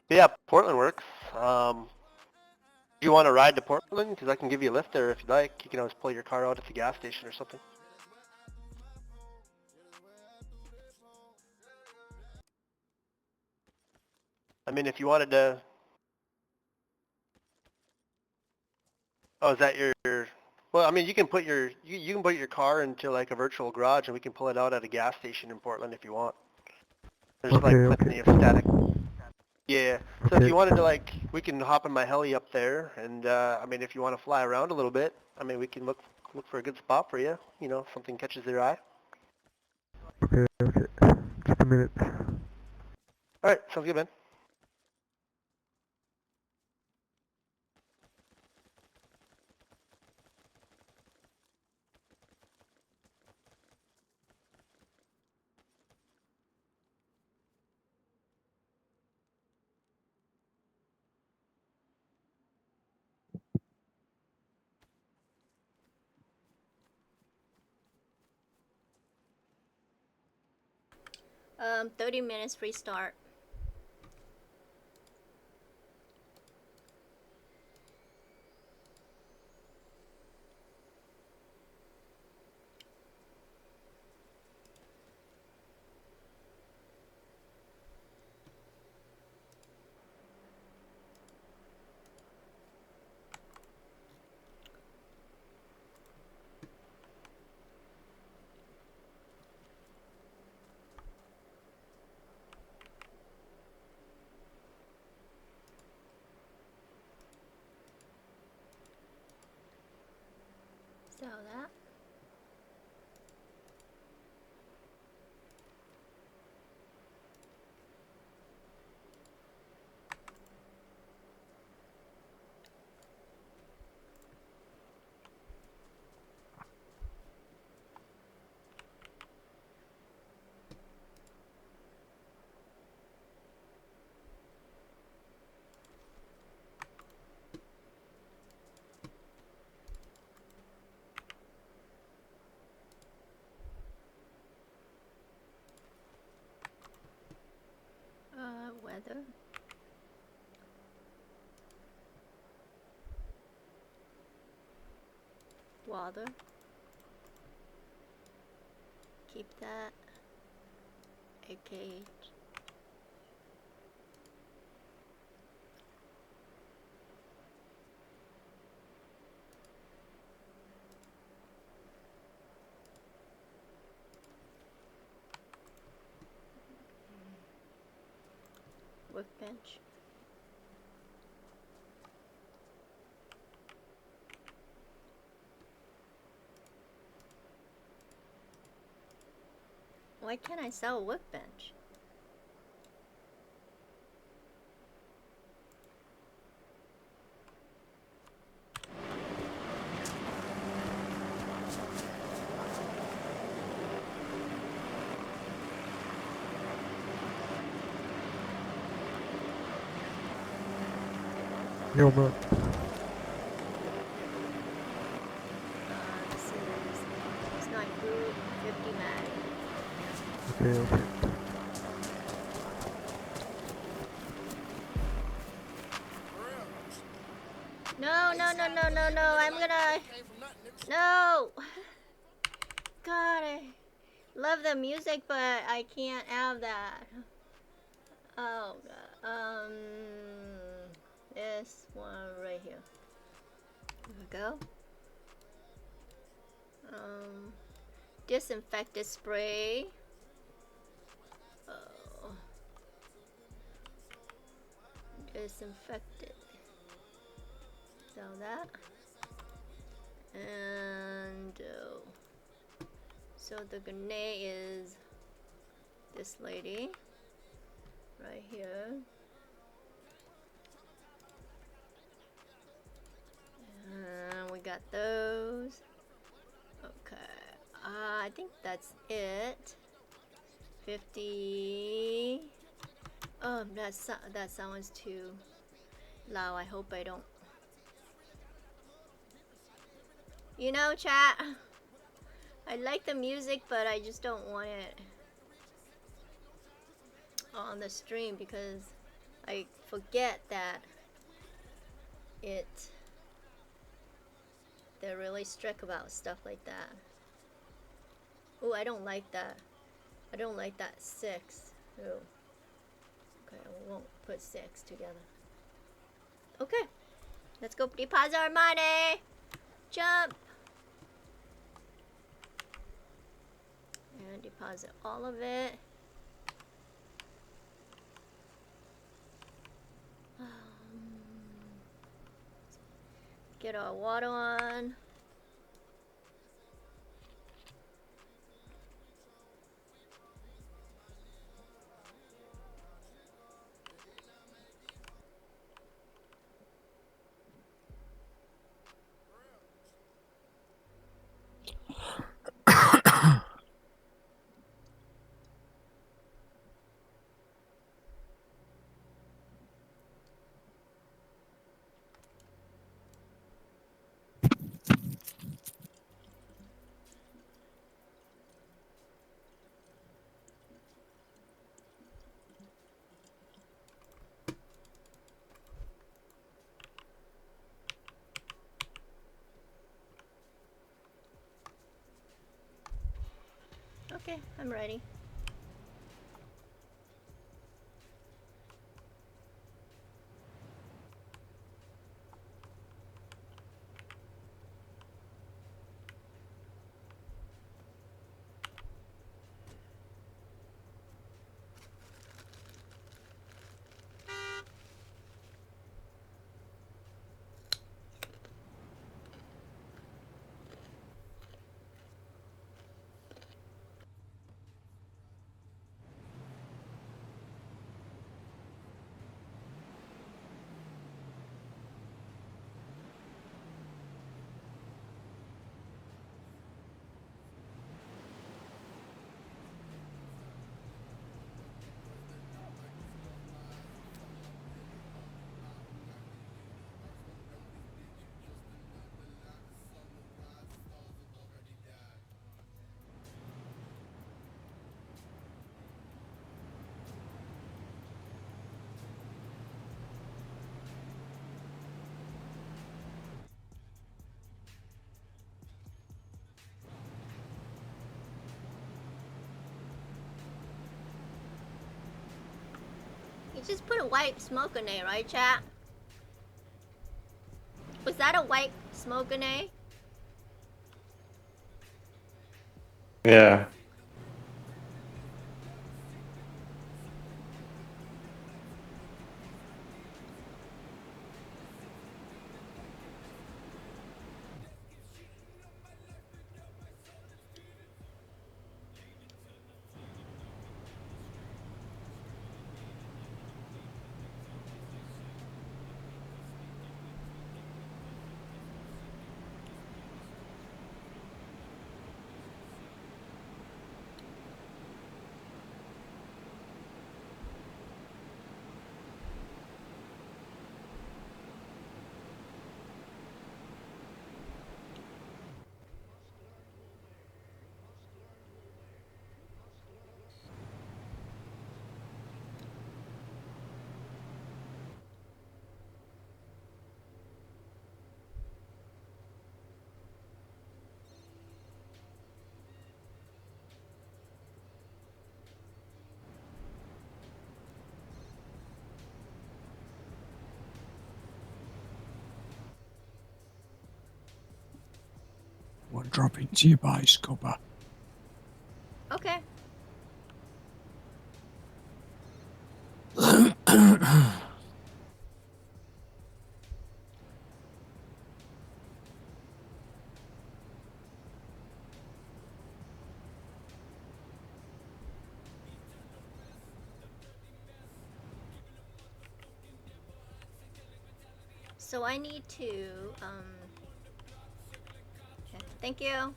Yeah, Portland works. Do you want to ride to Portland? Because I can give you a lift there if you like. You can always pull your car out at the gas station or something. I mean, if you wanted to... Oh, is that your... Well, I mean, you can put you can put your car into like a virtual garage, and we can pull it out at a gas station in Portland if you want. There's like plenty of static. Yeah. So if you wanted to, like, we can hop in my heli up there, and I mean, if you want to fly around a little bit, I mean, we can look for a good spot for you. You know, if something catches your eye. Okay, just a minute. All right, sounds good, man. 30 minutes restart. So that. Weather. Water. Keep that. A cage. Workbench. Why can't I sell a workbench? Yo, man. This is not group 50 mag. Okay. No, I'm gonna... No! God, I love the music, but I can't have that. Oh, God. This one right here. There we go. Disinfectant spray. Oh. Disinfectant. So that. And so the grenade is this lady right here. And we got those. Okay. I think that's it. 50. Oh, that sounds too loud. I hope I don't. You know, chat. I like the music, but I just don't want it on the stream because I forget that they're really strict about stuff like that. Oh, I don't like that. I don't like that 6. Ooh. Okay, I won't don't put 6 together. Okay, let's go deposit our money. Jump. And deposit all of it. Get our water on. Okay, I'm ready. You just put a white smoke grenade, right, chat? Was that a white smoke grenade? Yeah. We'll drop into your base, Kuppa. Okay. So I need to, okay, thank you.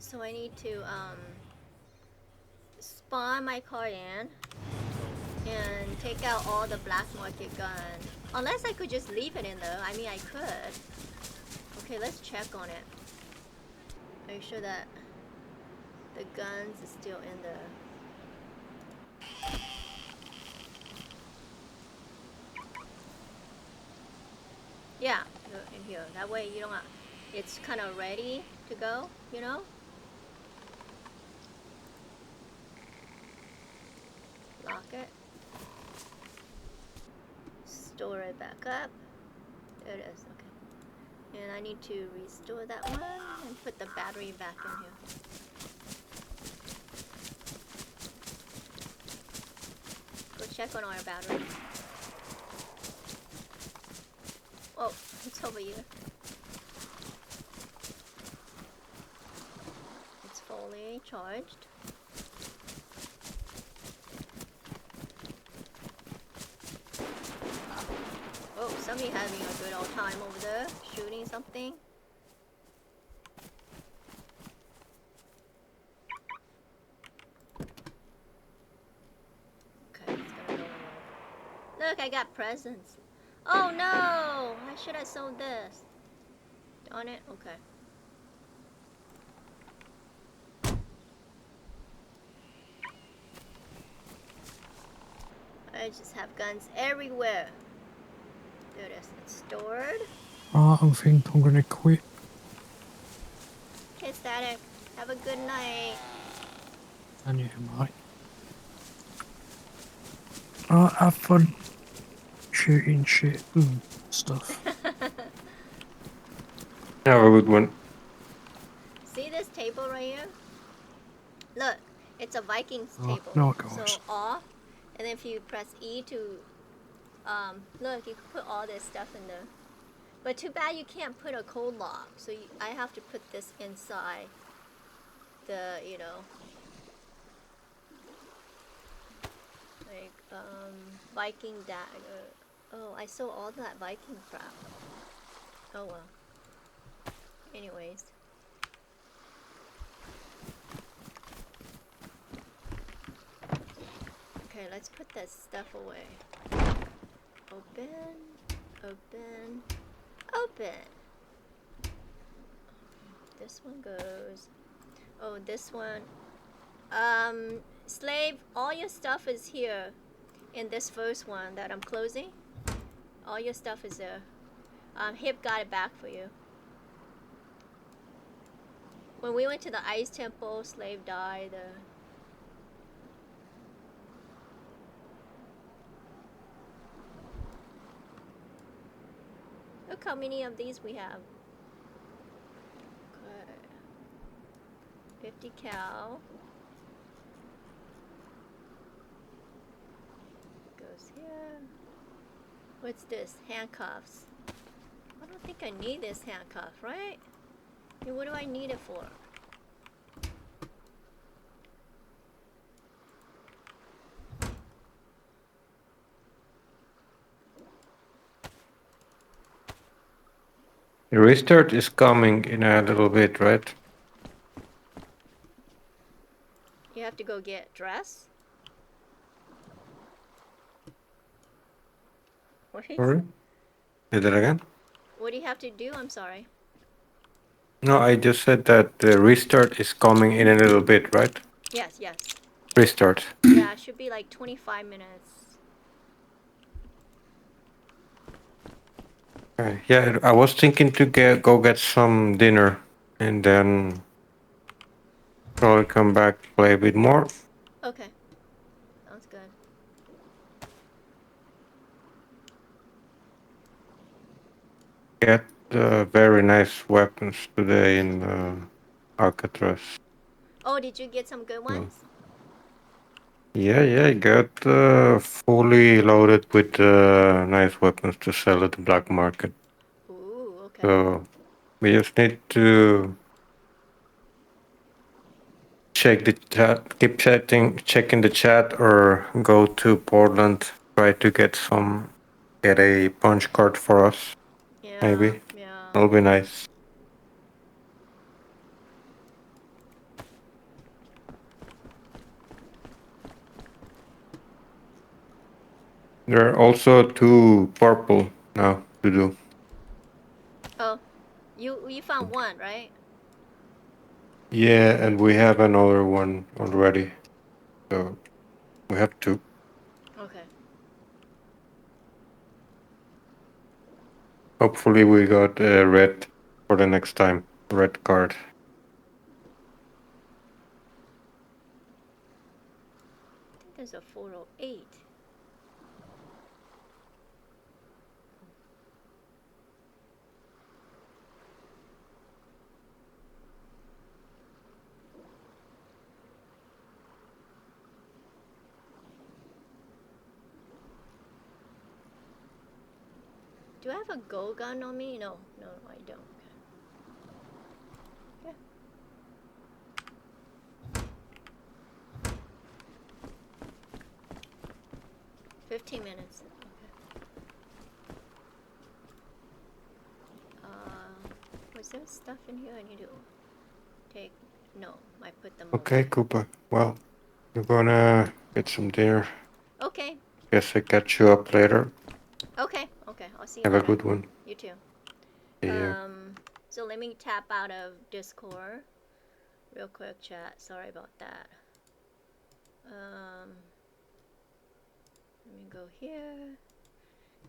So I need to, spawn my car in and take out all the black market gun. Unless I could just leave it in though. I mean, I could. Okay, let's check on it. Make sure that the guns is still in the... Yeah, in here. That way you don't have, it's kind of ready to go, you know? Lock it. store it back up. There it is, okay. And I need to restore that one and put the battery back in here. Go check on our battery. Oh, it's over here. It's fully charged. Oh, somebody having a good old time over there, shooting something. Okay, it's gonna go away. Look, I got presents. Oh no! I should have sold this. Darn it, okay. I just have guns everywhere. There it is, it's stored. I think I'm gonna quit. Okay, Static. Have a good night. And you, mate. Have fun shooting shit and stuff. Have a good one. See this table right here? Look, it's a Vikings Oh, table. no, guys. So off, and then if you press E to, look, you can put all this stuff in there. But too bad you can't put a code lock. So I have to put this inside the, you know, like Viking dagger. Oh, I saw all that Viking crap. Oh well. Anyways. Okay, let's put that stuff away. Open, open, open. This one goes. Oh, this one. Slave, all your stuff is here in this first one that I'm closing. All your stuff is there. Hip got it back for you. When we went to the ice temple, Slave died. Look how many of these we have. Okay. 50 cal. Goes here. What's this? Handcuffs. I don't think I need this handcuff, right? I mean, what do I need it for? The restart is coming in a little bit, right? You have to go get dressed? What Sorry? Say that again? What do you have to do? I'm sorry. No, I just said that the restart is coming in a little bit, right? Yes, yes. Restart. Yeah, it should be like 25 minutes. Yeah, I was thinking to go get some dinner and then probably come back, play a bit more. Okay. Sounds good. Get very nice weapons today in Alcatraz. Oh, did you get some good ones? Yeah, I got fully loaded with nice weapons to sell at the black market. Ooh, okay. So we just need to check the chat, keep checking the chat, or go to Portland, try to get a punch card for us. Yeah, Maybe yeah. that'll be nice. There are also 2 purple now to do. Oh, you found one, right? Yeah, and we have another one already. So we have 2. Okay. Hopefully we got a red for the next time. Red card. I think there's a 408. Do I have a gold gun on me? No, I don't. Okay. 15 minutes. Okay. Was there stuff in here I need to take? No, I put them Okay, Kuppa. Well, you're gonna get some dinner. Okay. Guess I catch you up later. Okay, I'll see you Have later. a good one. You too. Yeah. So let me tap out of Discord. Real quick, chat. Sorry about that. Let me go here.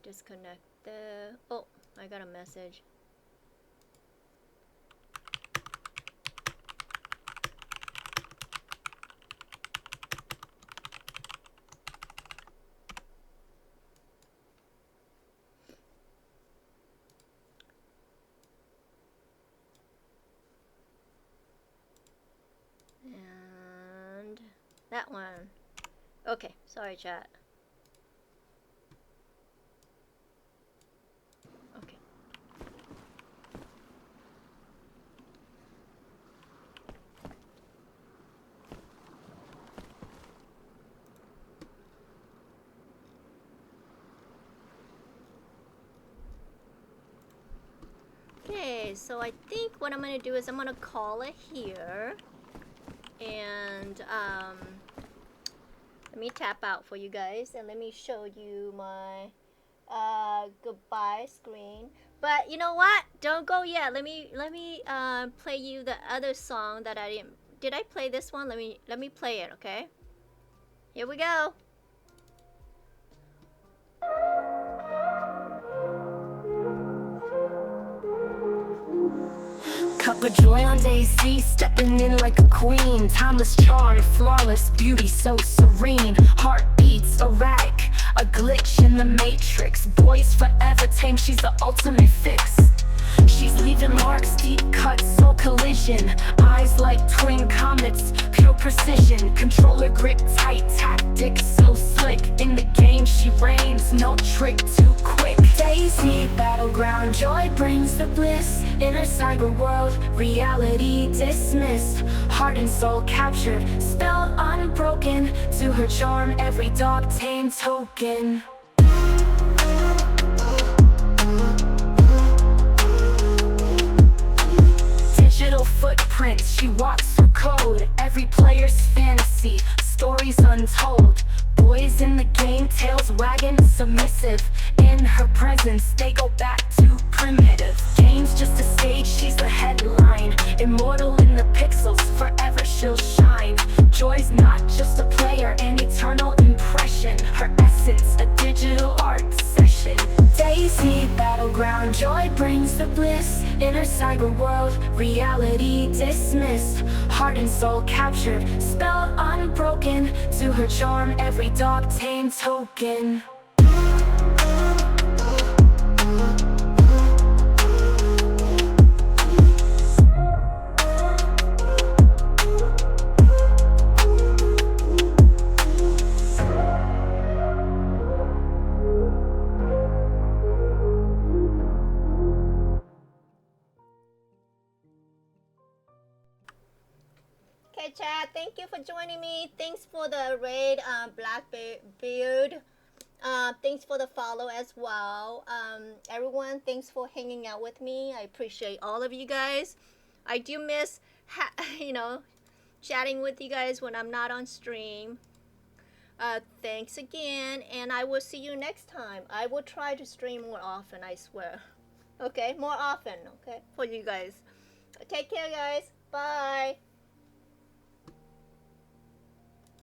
Disconnect the... Oh, I got a message. And that one. Okay, sorry chat. Okay. Okay, so I think what I'm gonna do is I'm gonna call it here. And let me tap out for you guys and let me show you my goodbye screen. But you know what? Don't go yet. Let me play you the other song that I didn't. Did I play this one? Let me play it, okay? Here we go. KuppaJoy on Daisy, stepping in like a queen. Timeless charm, flawless beauty, so serene. Heartbeats erratic, a glitch in the matrix. Boys forever tame, she's the ultimate fix. She's leaving marks, deep cuts, soul collision. Eyes like twin comets, pure precision. Controller grip tight, tactics so slick. In the game she reigns, no trick too quick. Daisy, battleground, joy brings the bliss. In her cyber world, reality dismissed. Heart and soul captured, spell unbroken. To her charm, every dog tamed token. Digital footprints, she walks through code. Every player's fantasy, stories untold. Boys in the game, tails wagging, submissive. In her presence, they go back to primitive. Game's just a stage, she's the headline. Immortal in the pixels, forever she'll shine. Joy's not just a player, an eternal impression. Her essence, a digital art session. Daisy, battleground, joy brings the bliss. In her cyber world, reality dismissed. Heart and soul captured, spell unbroken. To her charm, every dog tamed token. Okay, chat. Thank you for joining me. Thanks for the raid, Blackbeard. Thanks for the follow as well. Everyone, thanks for hanging out with me. I appreciate all of you guys. I do miss, chatting with you guys when I'm not on stream. Thanks again, and I will see you next time. I will try to stream more often, I swear. Okay, more often, okay, for you guys. Take care, guys. Bye.